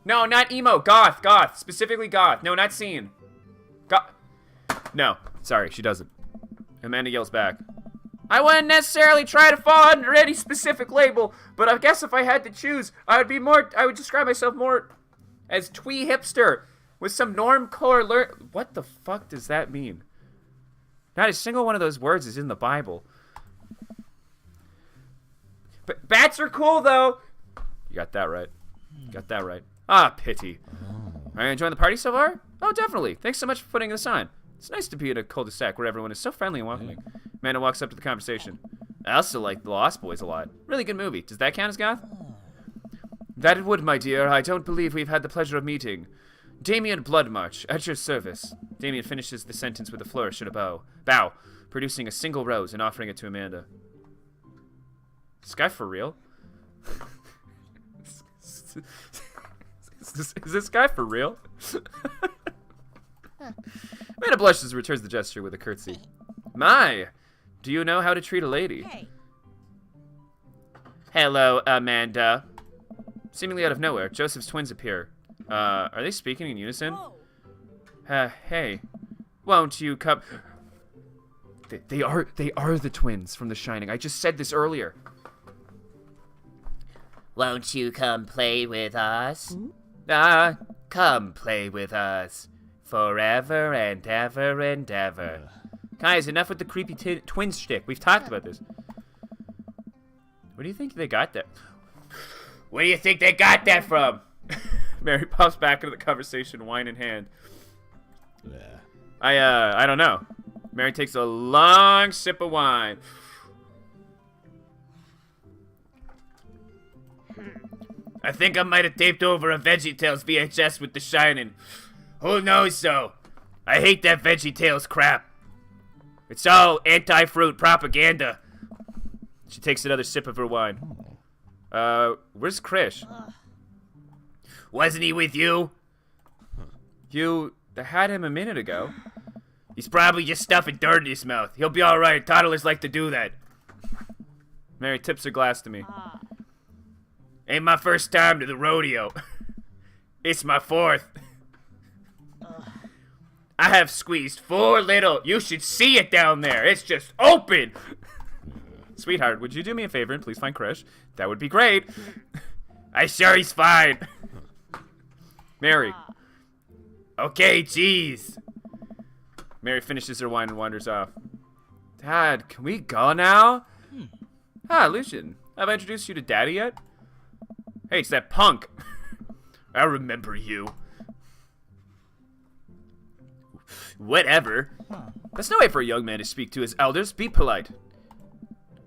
No, not emo. Goth. Specifically goth. No, not scene. No. Sorry, she doesn't. Amanda yells back. I wouldn't necessarily try to fall under any specific label, but I guess if I had to choose, I would describe myself more as twee hipster with some normcore What the fuck does that mean? Not a single one of those words is in the Bible. But bats are cool, though. You got that right. Ah, pity. Are you enjoying the party so far? Oh, definitely. Thanks so much for putting this on. It's nice to be in a cul-de-sac where everyone is so friendly and welcoming. Amanda walks up to the conversation. I also like The Lost Boys a lot. Really good movie. Does that count as goth? That it would, my dear. I don't believe we've had the pleasure of meeting. Damien Bloodmarch, at your service. Damien finishes the sentence with a flourish and a bow, producing a single rose and offering it to Amanda. Is this guy for real? Is this guy for real? Amanda blushes and returns the gesture with a curtsy. My, do you know how to treat a lady? Hey. Hello, Amanda. Seemingly out of nowhere, Joseph's twins appear. Are they speaking in unison? Whoa. Hey, won't you come? They are the twins from The Shining. I just said this earlier. Won't you come play with us? Come play with us forever and ever and ever. Guys, enough with the creepy twin shtick. We've talked about this. What do you think they got that? Where do you think they got that from? Mary pops back into the conversation, wine in hand. I don't know. Mary takes a long sip of wine. I think I might have taped over a VeggieTales VHS with The Shining. Who knows, though? I hate that VeggieTales crap. It's all anti-fruit propaganda. She takes another sip of her wine. Where's Krish? Wasn't he with you? You had him a minute ago. He's probably just stuffing dirt in his mouth. He'll be alright. Toddlers like to do that. Mary tips her glass to me. Ain't my first time to the rodeo. It's my fourth. I have squeezed 4 little. You should see it down there. It's just open. Sweetheart, would you do me a favor and please find Krish? That would be great. I sure he's fine. Mary. Okay, jeez. Mary finishes her wine and wanders off. Dad, can we go now? Lucian. Have I introduced you to Daddy yet? Hey, it's that punk. I remember you. Whatever. That's no way for a young man to speak to his elders. Be polite.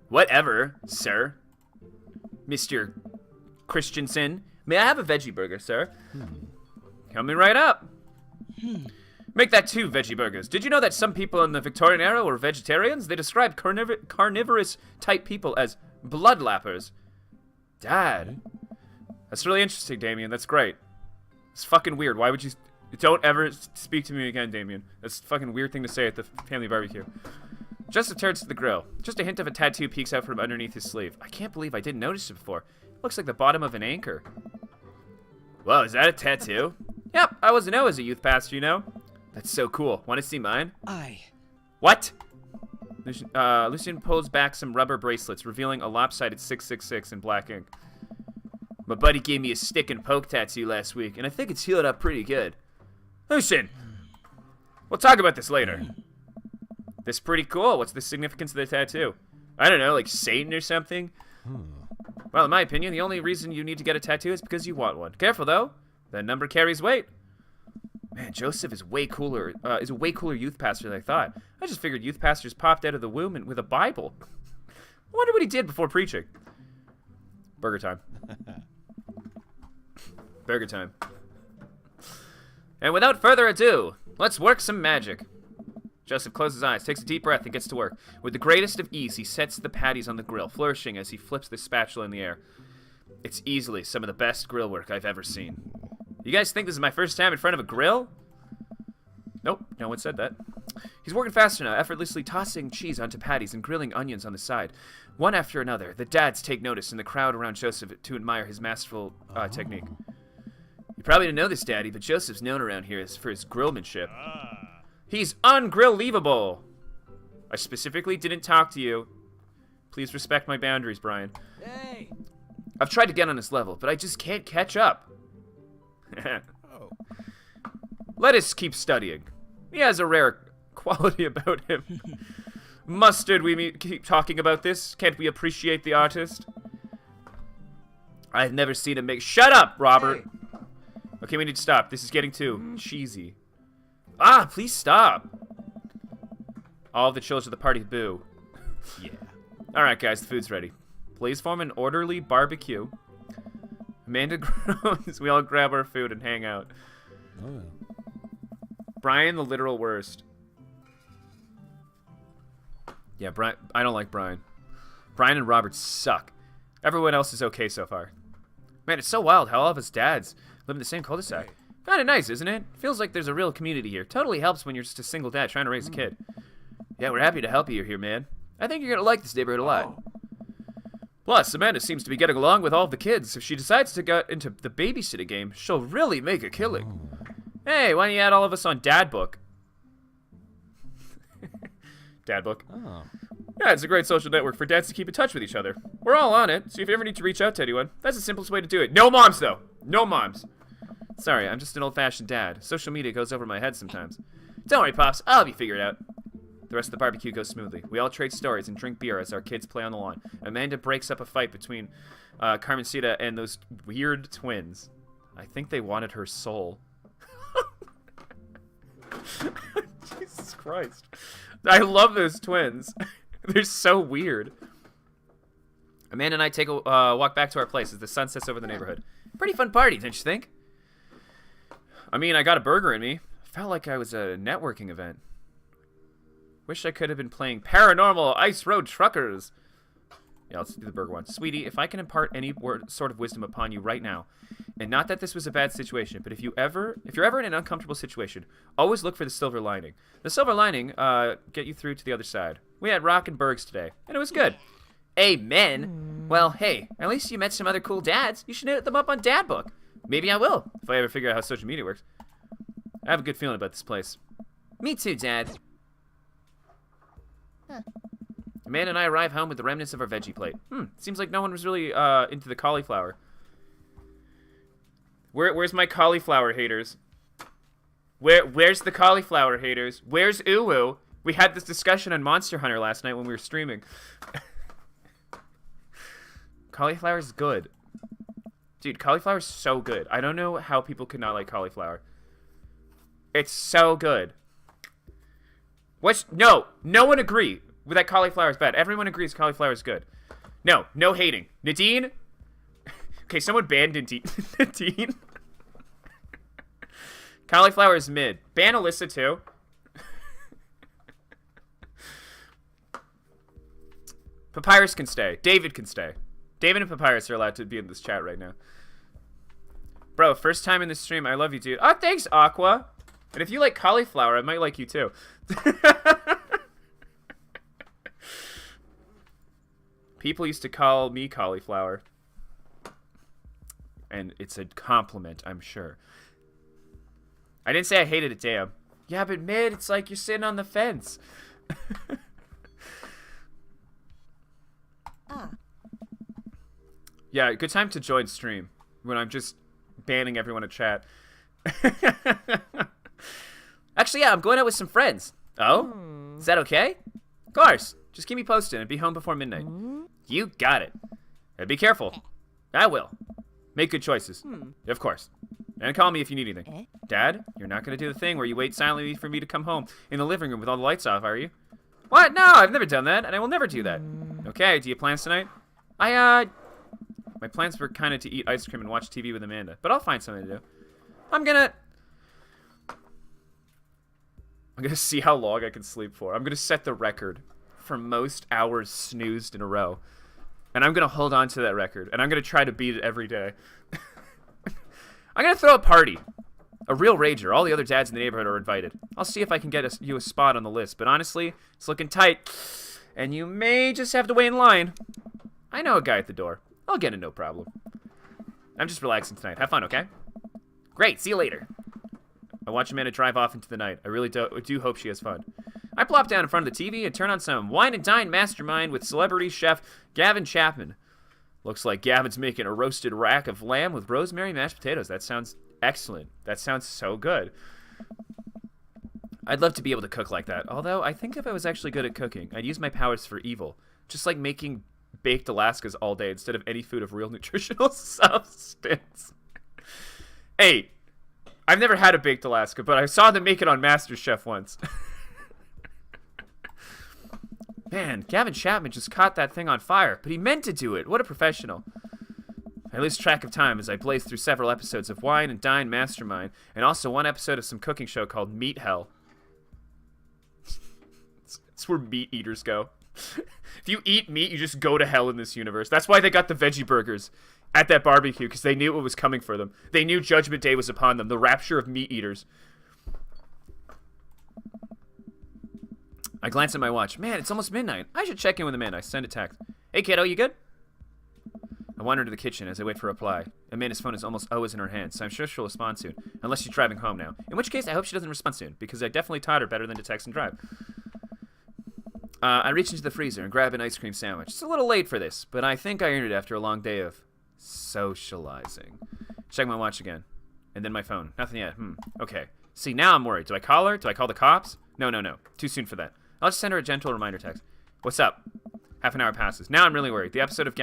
Whatever, sir. Mr. Christensen. May I have a veggie burger, sir? Coming right up. Make that 2 veggie burgers. Did you know that some people in the Victorian era were vegetarians? They described carnivorous type people as bloodlappers. Dad. That's really interesting, Damien. That's great. It's fucking weird. Why would you... Don't ever speak to me again, Damien. That's a fucking weird thing to say at the family barbecue. Joseph turns to the grill. Just a hint of a tattoo peeks out from underneath his sleeve. I can't believe I didn't notice it before. It looks like the bottom of an anchor. Whoa, is that a tattoo? Yep, I wasn't know as a youth pastor, you know? That's so cool. Want to see mine? What? Lucian pulls back some rubber bracelets, revealing a lopsided 666 in black ink. My buddy gave me a stick and poke tattoo last week, and I think it's healed up pretty good. Lucian! We'll talk about this later. This is pretty cool. What's the significance of the tattoo? I don't know, like Satan or something? Well, in my opinion, the only reason you need to get a tattoo is because you want one. Careful, though. That number carries weight. Man, Joseph is way cooler. Is a way cooler youth pastor than I thought. I just figured youth pastors popped out of the womb with a Bible. I wonder what he did before preaching. Burger time. Burger time. And without further ado, let's work some magic. Joseph closes his eyes, takes a deep breath, and gets to work. With the greatest of ease, he sets the patties on the grill, flourishing as he flips the spatula in the air. It's easily some of the best grill work I've ever seen. You guys think this is my first time in front of a grill? Nope, no one said that. He's working faster now, effortlessly tossing cheese onto patties and grilling onions on the side. One after another, the dads take notice and the crowd around Joseph to admire his masterful technique. You probably didn't know this, Daddy, but Joseph's known around here for his grillmanship. He's ungrill-leavable. I specifically didn't talk to you. Please respect my boundaries, Brian. Hey. I've tried to get on his level, but I just can't catch up. Let us keep studying. He has a rare quality about him. Mustard, we keep talking about this. Can't we appreciate the artist? I've never seen him make... Shut up, Robert! Hey. Okay, we need to stop. This is getting too cheesy. Ah, please stop. All the children of the party boo. Yeah. Alright, guys, the food's ready. Please form an orderly barbecue. Amanda groans. We all grab our food and hang out. Brian, the literal worst. Yeah, Brian. I don't like Brian. Brian and Robert suck. Everyone else is okay so far. Man, it's so wild how all of us dads live in the same cul-de-sac. Kind of nice, isn't it? Feels like there's a real community here. Totally helps when you're just a single dad trying to raise a kid. Yeah, we're happy to help you here, man. I think you're gonna like this neighborhood a lot. Plus, Amanda seems to be getting along with all of the kids. If she decides to get into the babysitting game, she'll really make a killing. Hey, why don't you add all of us on Dad Book? Dad Book. Oh. Yeah, it's a great social network for dads to keep in touch with each other. We're all on it, so if you ever need to reach out to anyone, that's the simplest way to do it. No moms, though. No moms. Sorry, I'm just an old-fashioned dad. Social media goes over my head sometimes. Don't worry, Pops. I'll be figured out. The rest of the barbecue goes smoothly. We all trade stories and drink beer as our kids play on the lawn. Amanda breaks up a fight between Carmencita and those weird twins. I think they wanted her soul. Jesus Christ. I love those twins. They're so weird. Amanda and I take a walk back to our place as the sun sets over the neighborhood. Pretty fun party, don't you think? I mean, I got a burger in me. Felt like I was at a networking event. Wish I could have been playing Paranormal Ice Road Truckers. Yeah, let's do the burger one. Sweetie, if I can impart any sort of wisdom upon you right now, and not that this was a bad situation, but if you're ever in an uncomfortable situation, always look for the silver lining. The silver lining get you through to the other side. We had Rock and Bergs today, and it was good. Amen. Well, hey, at least you met some other cool dads. You should hit them up on Dad Book. Maybe I will, if I ever figure out how social media works. I have a good feeling about this place. Me too, Dad. Amanda and I arrive home with the remnants of our veggie plate. Seems like no one was really into the cauliflower. Where's my cauliflower haters? Where's the cauliflower haters? Where's Uwu? We had this discussion on Monster Hunter last night when we were streaming. Cauliflower's good. Dude, cauliflower's so good. I don't know how people could not like cauliflower. It's so good. No one agree with that cauliflower is bad. Everyone agrees cauliflower is good. No hating. Nadine? Okay, someone banned Nadine. Cauliflower is mid. Ban Alyssa too. Papyrus can stay. David can stay. David and Papyrus are allowed to be in this chat right now. Bro, first time in this stream. I love you, dude. Oh, thanks, Aqua. And if you like cauliflower, I might like you too. People used to call me cauliflower. And it's a compliment, I'm sure. I didn't say I hated it, damn. Yeah, but mid, it's like you're sitting on the fence. Yeah, good time to join stream when I'm just banning everyone to chat. Actually, yeah, I'm going out with some friends. Oh? Is that okay? Of course. Just keep me posted and be home before midnight. You got it. And be careful. I will. Make good choices. Of course. And call me if you need anything. Dad, you're not going to do the thing where you wait silently for me to come home in the living room with all the lights off, are you? What? No, I've never done that, and I will never do that. Okay, do you have plans tonight? My plans were kind of to eat ice cream and watch TV with Amanda, but I'll find something to do. I'm gonna see how long I can sleep for. I'm gonna set the record for most hours snoozed in a row. And I'm gonna hold on to that record, and I'm gonna try to beat it every day. I'm gonna throw a party. A real rager. All the other dads in the neighborhood are invited. I'll see if I can get you a spot on the list, but honestly, it's looking tight. And you may just have to wait in line. I know a guy at the door. I'll get in, no problem. I'm just relaxing tonight. Have fun, okay? Great, see you later. I watch Amanda drive off into the night. I really do hope she has fun. I plop down in front of the TV and turn on some Wine and Dine Mastermind with celebrity chef Gavin Chapman. Looks like Gavin's making a roasted rack of lamb with rosemary mashed potatoes. That sounds excellent. That sounds so good. I'd love to be able to cook like that. Although, I think if I was actually good at cooking, I'd use my powers for evil. Just like making baked Alaskas all day instead of any food of real nutritional substance. Hey, I've never had a baked Alaska, but I saw them make it on MasterChef once. Man, Gavin Chapman just caught that thing on fire, but he meant to do it. What a professional. I lose track of time as I blaze through several episodes of Wine and Dine Mastermind, and also one episode of some cooking show called Meat Hell. It's where meat eaters go. If you eat meat, you just go to hell in this universe. That's why they got the veggie burgers at that barbecue, because they knew what was coming for them. They knew Judgment Day was upon them, the rapture of meat eaters. I glance at my watch. Man, it's almost midnight. I should check in with Amanda. I send a text. Hey, kiddo, you good? I wander to the kitchen as I wait for a reply. Amanda's phone is almost always in her hand, so I'm sure she'll respond soon. Unless she's driving home now. In which case, I hope she doesn't respond soon, because I definitely taught her better than to text and drive. I reach into the freezer and grab an ice cream sandwich. It's a little late for this, but I think I earned it after a long day of socializing. Check my watch again. And then my phone. Nothing yet. Okay. See, now I'm worried. Do I call her? Do I call the cops? No. Too soon for that. I'll just send her a gentle reminder text. What's up? Half an hour passes. Now I'm really worried. The episode of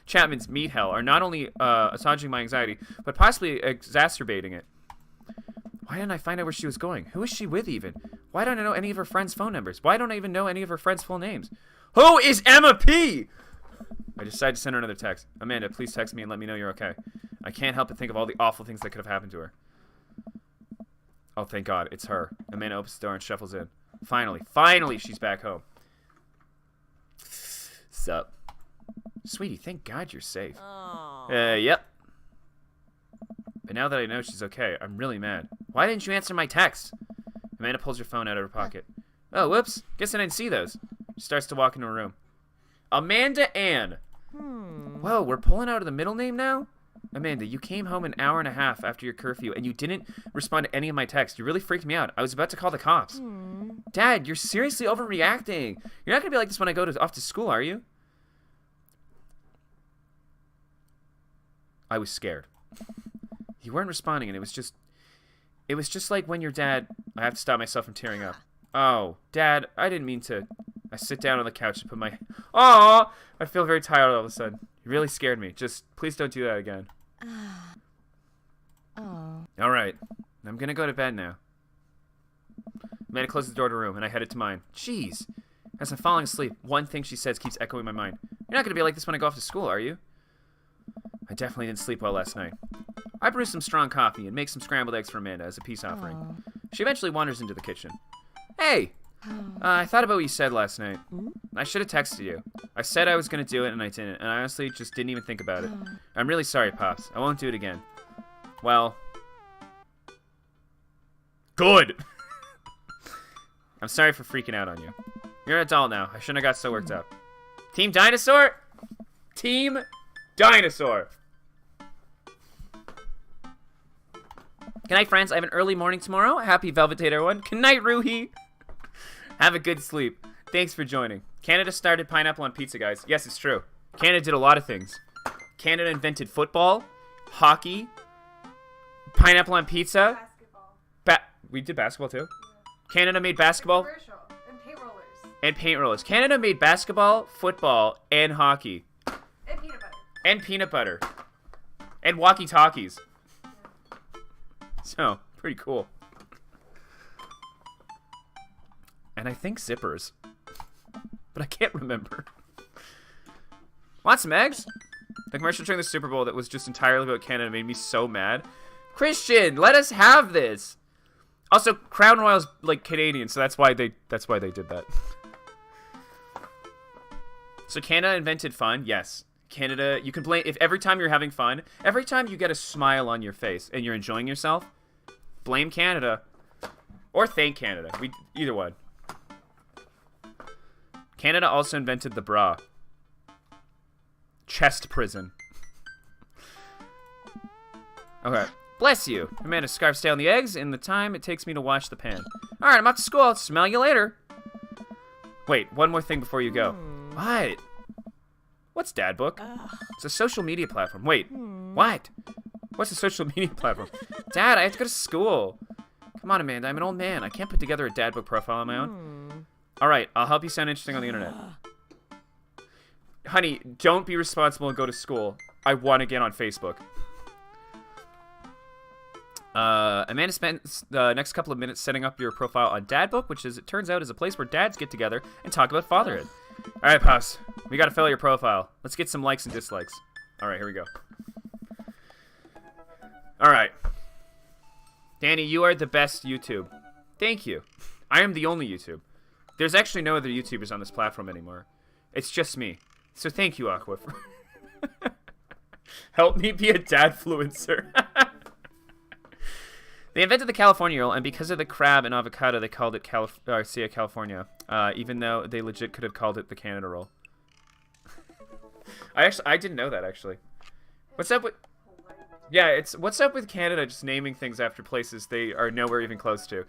Chapman's Meat Hell are not only assuaging my anxiety, but possibly exacerbating it. Why didn't I find out where she was going? Who is she with even? Why don't I know any of her friends' phone numbers? Why don't I even know any of her friends' full names? Who is Emma P? I decide to send her another text. Amanda, please text me and let me know you're okay. I can't help but think of all the awful things that could have happened to her. Oh, thank God. It's her. Amanda opens the door and shuffles in. Finally, she's back home. Sup? Sweetie, thank God you're safe. Yep. But now that I know she's okay, I'm really mad. Why didn't you answer my text? Amanda pulls her phone out of her pocket. Oh, whoops. Guess I didn't see those. She starts to walk into her room. Amanda Ann. Whoa, we're pulling out of the middle name now? Amanda, you came home an hour and a half after your curfew, and you didn't respond to any of my texts. You really freaked me out. I was about to call the cops. Dad, you're seriously overreacting. You're not going to be like this when I go off to school, are you? I was scared. You weren't responding, and it was just like when your dad... I have to stop myself from tearing up. Oh, Dad, I didn't mean to... I sit down on the couch and put my... Aw! I feel very tired all of a sudden. You really scared me. Just, please don't do that again. All right. I'm going to go to bed now. Amanda closes the door to her room, and I headed to mine. Jeez. As I'm falling asleep, one thing she says keeps echoing in my mind. You're not going to be like this when I go off to school, are you? I definitely didn't sleep well last night. I brew some strong coffee and make some scrambled eggs for Amanda as a peace offering. She eventually wanders into the kitchen. Hey! I thought about what you said last night. I should have texted you. I said I was going to do it, and I didn't. And I honestly just didn't even think about it. I'm really sorry, Pops. I won't do it again. Well... Good! I'm sorry for freaking out on you. You're an adult now. I shouldn't have got so worked up. Team Dinosaur? Team Dinosaur! Good night, friends. I have an early morning tomorrow. Happy Velvet Day, everyone. Good night, Ruhi. Have a good sleep. Thanks for joining. Canada started pineapple on pizza, guys. Yes, it's true. Canada did a lot of things. Canada invented football, hockey, pineapple on pizza. Basketball. We did basketball, too. Canada made basketball. Commercial. And paint rollers. And paint rollers. Canada made basketball, football, and hockey. And peanut butter. And peanut butter. And walkie-talkies. So, pretty cool. And I think zippers. But I can't remember. Want some eggs? The commercial during the Super Bowl that was just entirely about Canada made me so mad. Christian, let us have this. Also, Crown Royal's like Canadian, so that's why they did that. So Canada invented fun, yes. Canada, you can blame if every time you're having fun, every time you get a smile on your face and you're enjoying yourself, blame Canada or thank Canada. Either one. Canada also invented the bra. Chest prison. Okay. Bless you. Amanda scarfs down the eggs in the time it takes me to wash the pan. Alright, I'm off to school. I'll smell you later. Wait, one more thing before you go. What? What's Dad Book? It's a social media platform. Wait, what? What's a social media platform? Dad, I have to go to school. Come on, Amanda. I'm an old man. I can't put together a Dad Book profile on my own. Alright, I'll help you sound interesting on the internet. Honey, don't be responsible and go to school. I want to get on Facebook. Amanda spent the next couple of minutes setting up your profile on Dadbook, which is, it turns out, is a place where dads get together and talk about fatherhood. Alright, Pops. We gotta fill your profile. Let's get some likes and dislikes. All right, here we go. All right. Danny, you are the best YouTube. Thank you. I am the only YouTube. There's actually no other YouTubers on this platform anymore. It's just me. So thank you, Aquifer. Help me be a dadfluencer. They invented the California roll, and because of the crab and avocado, they called it Garcia California, even though they legit could have called it the Canada roll. I didn't know that, actually. What's up with... Yeah, what's up with Canada just naming things after places they are nowhere even close to?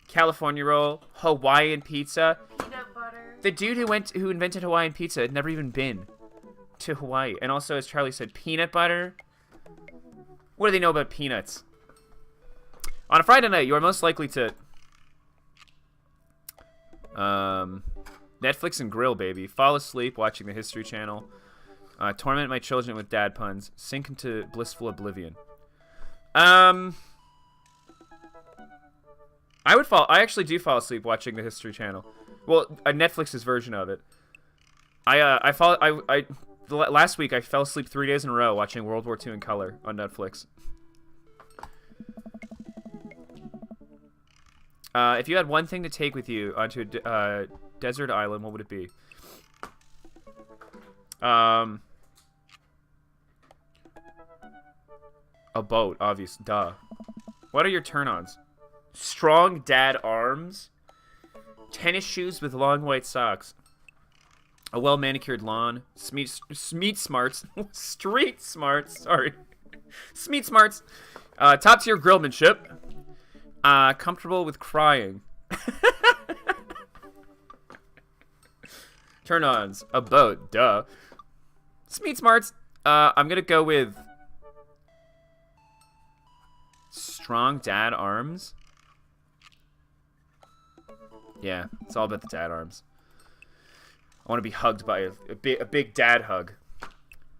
California roll, Hawaiian pizza. Peanut butter. The dude who invented Hawaiian pizza had never even been to Hawaii. And also, as Charlie said, peanut butter. What do they know about peanuts? On a Friday night, you are most likely to Netflix and grill, baby. Fall asleep watching the History Channel. Torment my children with dad puns. Sink into blissful oblivion. I actually do fall asleep watching the History Channel. Well, Netflix's version of it. Last week I fell asleep 3 days in a row watching World War II in color on Netflix. If you had one thing to take with you onto a desert island, what would it be? A boat, obvious. Duh. What are your turn-ons? Strong dad arms. Tennis shoes with long white socks. A well-manicured lawn. Street smarts. Sorry. Smeet smarts. Top-tier grillmanship. Comfortable with crying. Turn-ons. A boat. Duh. Smeet smarts. I'm gonna go with strong dad arms. Yeah, it's all about the dad arms. I want to be hugged by a big dad hug.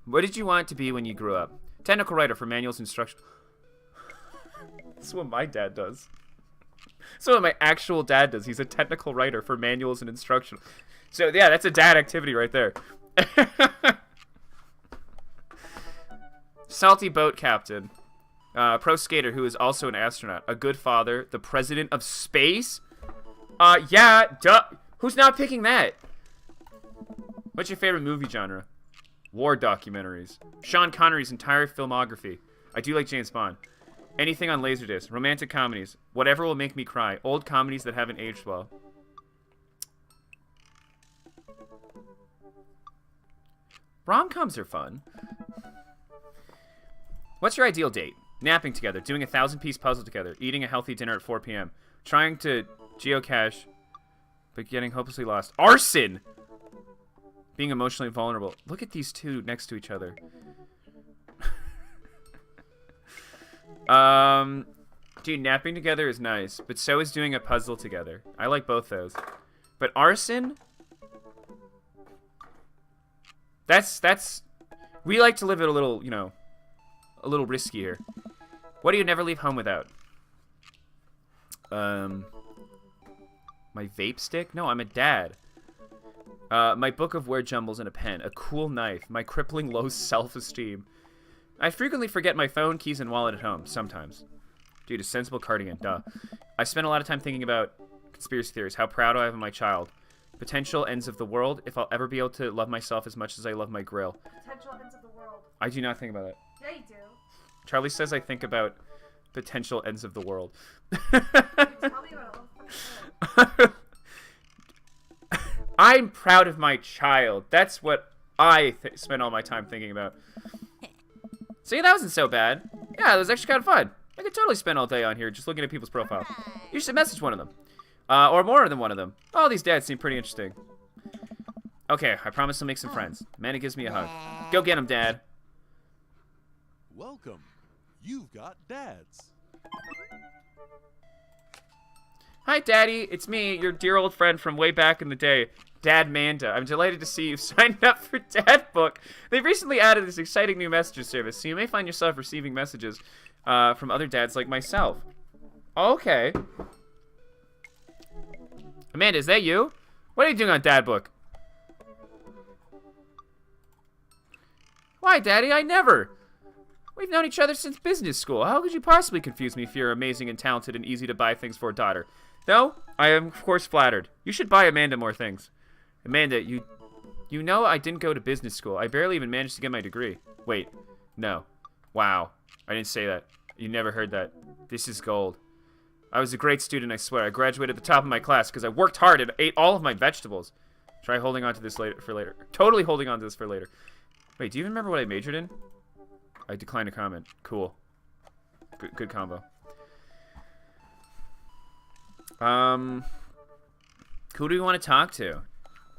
What did you want to be when you grew up? Technical writer for manuals and instruction. That's what my dad does. That's what my actual dad does. He's a technical writer for manuals and instruction. So yeah, that's a dad activity right there. Salty boat captain. Pro skater who is also an astronaut. A good father. The president of space. Yeah, duh. Who's not picking that? What's your favorite movie genre? War documentaries. Sean Connery's entire filmography. I do like James Bond. Anything on Laserdisc. Romantic comedies. Whatever will make me cry. Old comedies that haven't aged well. Rom-coms are fun. What's your ideal date? Napping together. Doing a 1,000-piece puzzle together. Eating a healthy dinner at 4 p.m. Trying to geocache, but getting hopelessly lost. Arson! Being emotionally vulnerable. Look at these two next to each other. Dude, napping together is nice, but so is doing a puzzle together. I like both those. But arson? That's... We like to live it a little, you know, a little riskier. What do you never leave home without? My vape stick? No, I'm a dad. My book of word jumbles and a pen. A cool knife. My crippling low self-esteem. I frequently forget my phone, keys, and wallet at home. Sometimes. Dude, a sensible cardigan. Duh. I spend a lot of time thinking about conspiracy theories. How proud I am of my child. Potential ends of the world. If I'll ever be able to love myself as much as I love my grill. Potential ends of the world. I do not think about it. Yeah, you do. Charlie says I think about potential ends of the world. Tell me about it. What I'm proud of my child. That's what I spend all my time thinking about. See, that wasn't so bad. Yeah, it was actually kind of fun. I could totally spend all day on here just looking at people's profiles. You should message one of them. Or more than one of them. All these dads seem pretty interesting. Okay, I promise to make some friends. Manny gives me a hug. Go get him, Dad. Welcome. You've got dads. Hi, Daddy. It's me, your dear old friend from way back in the day, Dad Manda. I'm delighted to see you've signed up for Dad Book. They've recently added this exciting new message service, so you may find yourself receiving messages from other dads like myself. Okay. Amanda, is that you? What are you doing on Dad Book? Why, Daddy? I never. We've known each other since business school. How could you possibly confuse me for your amazing and talented and easy to buy things for a daughter? Though, I am of course flattered. You should buy Amanda more things. Amanda, you know I didn't go to business school. I barely even managed to get my degree. Wait, no. Wow, I didn't say that. You never heard that. This is gold. I was a great student, I swear. I graduated at the top of my class because I worked hard and ate all of my vegetables. Try holding on to this for later. Totally holding on to this for later. Wait, do you even remember what I majored in? I declined to comment. Cool. Good combo. Who do we want to talk to?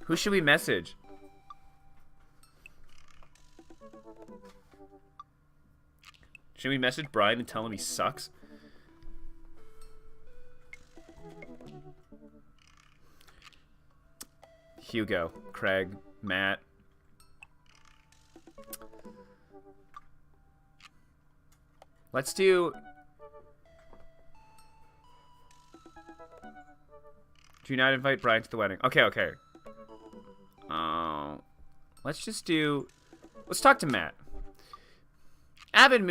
Who should we message? Should we message Brian and tell him he sucks? Hugo, Craig, Matt. Let's do... Do you not invite Brian to the wedding? Okay, okay. Let's just do... Let's talk to Matt. Avid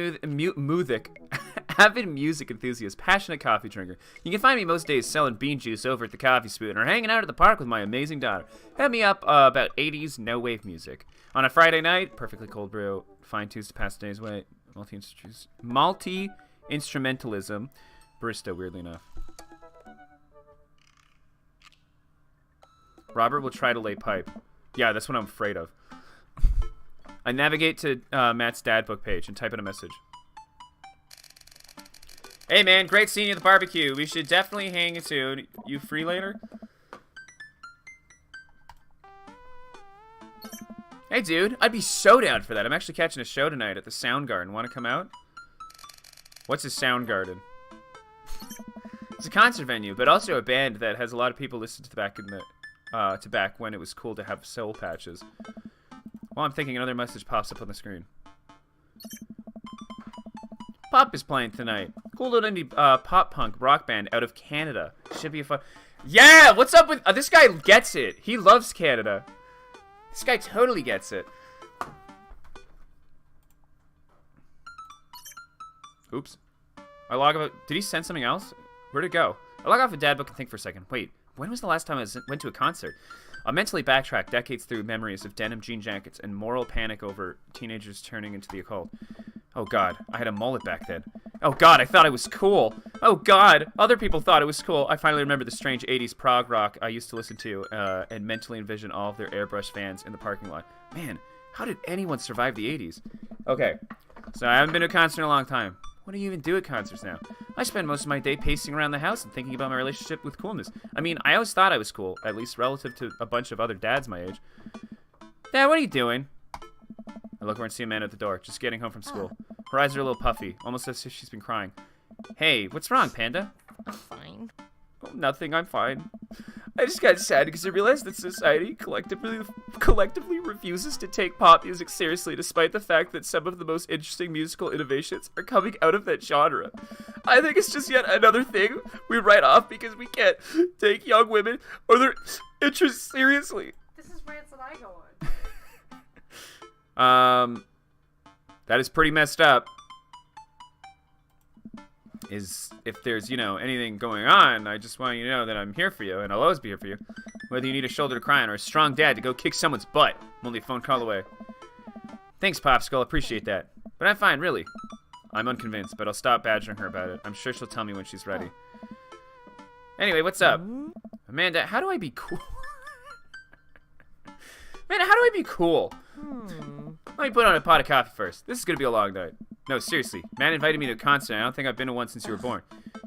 avid music enthusiast, passionate coffee drinker. You can find me most days selling bean juice over at the Coffee Spoon or hanging out at the park with my amazing daughter. Hit me up about 80s no-wave music. On a Friday night, perfectly cold brew, fine tunes to pass the day's way, multi-instrumentalism, barista, weirdly enough. Robert will try to lay pipe. Yeah, that's what I'm afraid of. I navigate to Matt's dad book page and type in a message. Hey man, great seeing you at the barbecue. We should definitely hang soon. You free later? Hey dude, I'd be so down for that. I'm actually catching a show tonight at the Soundgarden. Want to come out? What's a Soundgarden? It's a concert venue, but also a band that has a lot of people listen to back when it was cool to have soul patches. While I'm thinking, another message pops up on the screen. Pop is playing tonight. Cool little indie pop punk rock band out of Canada. Should be a fun... Yeah! What's up with... this guy gets it. He loves Canada. This guy totally gets it. Oops. I log off... Did he send something else? Where'd it go? I log off a dad book and think for a second. Wait, when was the last time I went to a concert? I'll mentally backtrack decades through memories of denim jean jackets and moral panic over teenagers turning into the occult. Oh god, I had a mullet back then. Oh god, I thought I was cool. Oh god, other people thought it was cool. I finally remember the strange 80s prog rock I used to listen to and mentally envision all of their airbrush fans in the parking lot. Man, how did anyone survive the 80s? Okay, so I haven't been to a concert in a long time. What do you even do at concerts now? I spend most of my day pacing around the house and thinking about my relationship with coolness. I mean, I always thought I was cool, at least relative to a bunch of other dads my age. Dad, what are you doing? I look over and see Amanda at the door, just getting home from school. Her eyes are a little puffy, almost as if she's been crying. Hey, what's wrong, Panda? I'm fine. Oh, nothing, I'm fine. I just got sad because I realized that society collectively refuses to take pop music seriously, despite the fact that some of the most interesting musical innovations are coming out of that genre. I think it's just yet another thing we write off because we can't take young women or their interests seriously. This is rants that I go on. That is pretty messed up. If there's, anything going on, I just want you to know that I'm here for you, and I'll always be here for you. Whether you need a shoulder to cry on or a strong dad to go kick someone's butt, I'm only a phone call away. Thanks, Popsicle, appreciate that. But I'm fine, really. I'm unconvinced, but I'll stop badgering her about it. I'm sure she'll tell me when she's ready. Anyway, what's up? Amanda, how do I be cool? Amanda, how do I be cool? Let me put on a pot of coffee first. This is going to be a long night. No, seriously. Matt invited me to a concert. I don't think I've been to one since you were born.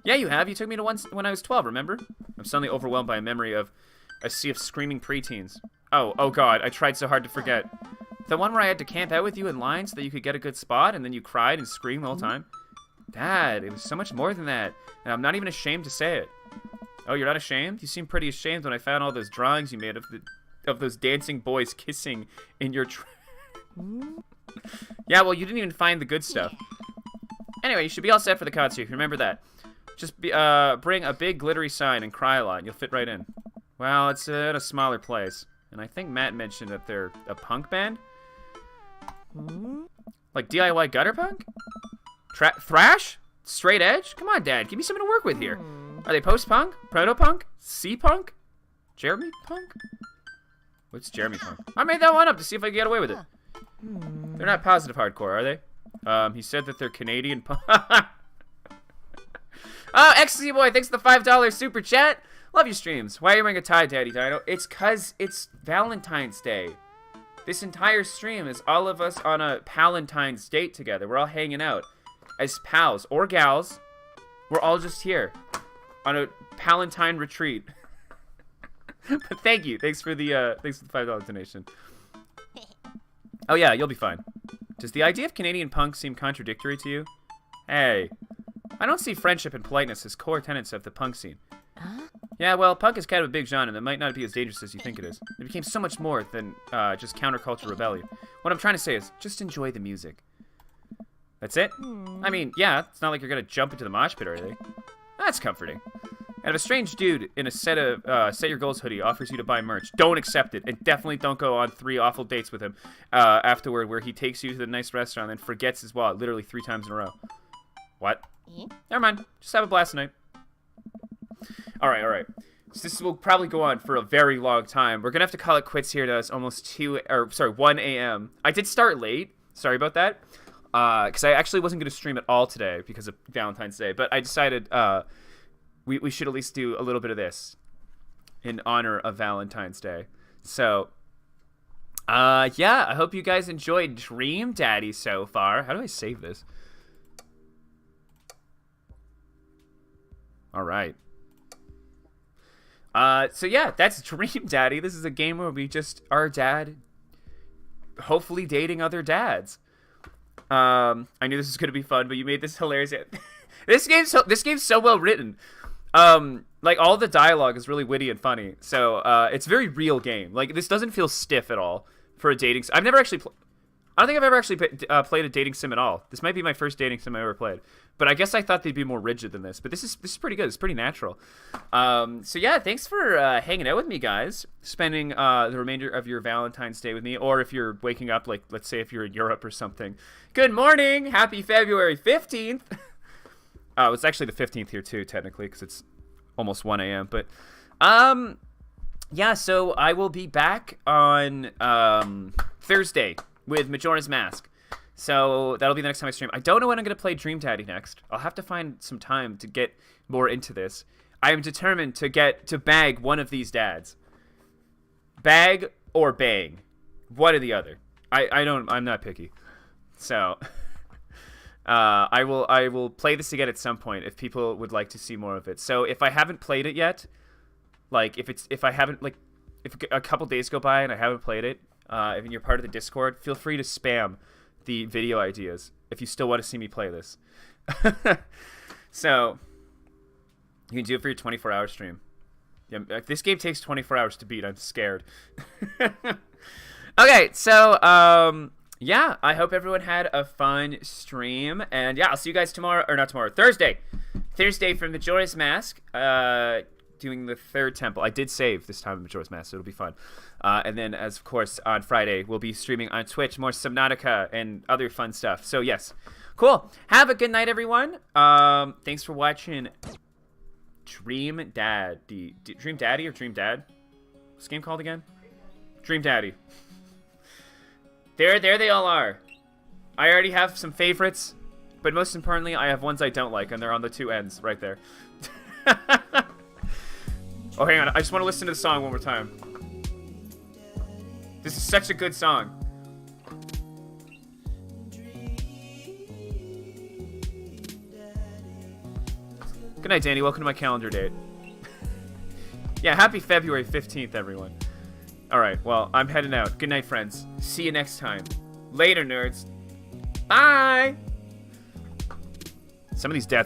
Yeah, you have. You took me to one when I was 12, remember? I'm suddenly overwhelmed by a memory of a sea of screaming preteens. Oh God, I tried so hard to forget. The one where I had to camp out with you in line so that you could get a good spot, and then you cried and screamed the whole time? Dad, it was so much more than that, and I'm not even ashamed to say it. Oh, you're not ashamed? You seemed pretty ashamed when I found all those drawings you made of those dancing boys kissing in your... Yeah, well, you didn't even find the good stuff. Anyway, you should be all set for the concert. Remember that. Just bring a big glittery sign and cry a lot, and you'll fit right in. Well, it's at a smaller place. And I think Matt mentioned that they're a punk band. Like DIY gutter punk? Thrash? Straight edge? Come on, Dad. Give me something to work with here. Are they post-punk? Proto-punk? C-punk? Jeremy punk? What's Jeremy punk? I made that one up to see if I can get away with it. They're not positive hardcore, are they? He said that they're Canadian punk. Oh, Ecstasy Boy, thanks for the $5 super chat. Love your streams. Why are you wearing a tie, Daddy Dino? It's 'cause it's Valentine's Day. This entire stream is all of us on a Palentine's date together. We're all hanging out as pals or gals. We're all just here on a Palentine retreat. But thank you. Thanks for the $5 donation. Oh yeah, you'll be fine. Does the idea of Canadian punk seem contradictory to you? Hey, I don't see friendship and politeness as core tenets of the punk scene. Yeah, well, punk is kind of a big genre that might not be as dangerous as you think it is. It became so much more than just counterculture rebellion. What I'm trying to say is, just enjoy the music. That's it? I mean, yeah, it's not like you're gonna jump into the mosh pit or anything. That's comforting. And if a strange dude in a set your goals hoodie offers you to buy merch, don't accept it, and definitely don't go on 3 awful dates with him afterward, where he takes you to the nice restaurant and then forgets his wallet literally 3 times in a row. What? Never mind. Just have a blast tonight. All right. So this will probably go on for a very long time. We're gonna have to call it quits here. It's almost 1 a.m. I did start late. Sorry about that. Because I actually wasn't gonna stream at all today because of Valentine's Day. But I decided we should at least do a little bit of this in honor of Valentine's Day. So, yeah. I hope you guys enjoyed Dream Daddy so far. How do I save this? All right. So yeah, that's Dream Daddy. This is a game where we just are dad, hopefully dating other dads. I knew this was gonna be fun, but you made this hilarious. This game's so well written. Like all the dialogue is really witty and funny. So it's a very real game. Like this doesn't feel stiff at all for a dating. I've never actually. I don't think I've ever actually played a dating sim at all. This might be my first dating sim I ever played. But I guess I thought they'd be more rigid than this. But this is pretty good. It's pretty natural. So yeah, thanks for hanging out with me, guys. Spending the remainder of your Valentine's Day with me. Or if you're waking up, like, let's say if you're in Europe or something. Good morning! Happy February 15th! It's actually the 15th here, too, technically, because it's almost 1 a.m. But, yeah, so I will be back on Thursday with Majora's Mask. So that'll be the next time I stream. I don't know when I'm going to play Dream Daddy next. I'll have to find some time to get more into this. I am determined to bag one of these dads. Bag or bang. One or the other. I'm not picky. So I will play this again at some point if people would like to see more of it. So if I haven't played it yet, like if a couple days go by and I haven't played it, if you're part of the Discord, feel free to spam the video ideas if you still want to see me play this. So you can do it for your 24-hour stream. Yeah, if this game takes 24 hours to beat, I'm scared. Okay, so yeah, I hope everyone had a fun stream, and yeah, I'll see you guys tomorrow, or not tomorrow, Thursday from Majora's Mask, doing the 3rd temple. I did save this time in Majora's Mask, so it'll be fun. And then, as of course, on Friday, we'll be streaming on Twitch more Subnautica and other fun stuff. So, yes. Cool. Have a good night, everyone. Thanks for watching Dream Daddy. Dream Daddy or Dream Dad? What's this game called again? Dream Daddy. There they all are. I already have some favorites, but most importantly, I have ones I don't like, and they're on the 2 ends right there. Oh, hang on. I just want to listen to the song one more time. This is such a good song. Good night, Danny. Welcome to my calendar date. Yeah, happy February 15th, everyone. All right, well, I'm heading out. Good night, friends. See you next time. Later, nerds. Bye! Some of these dads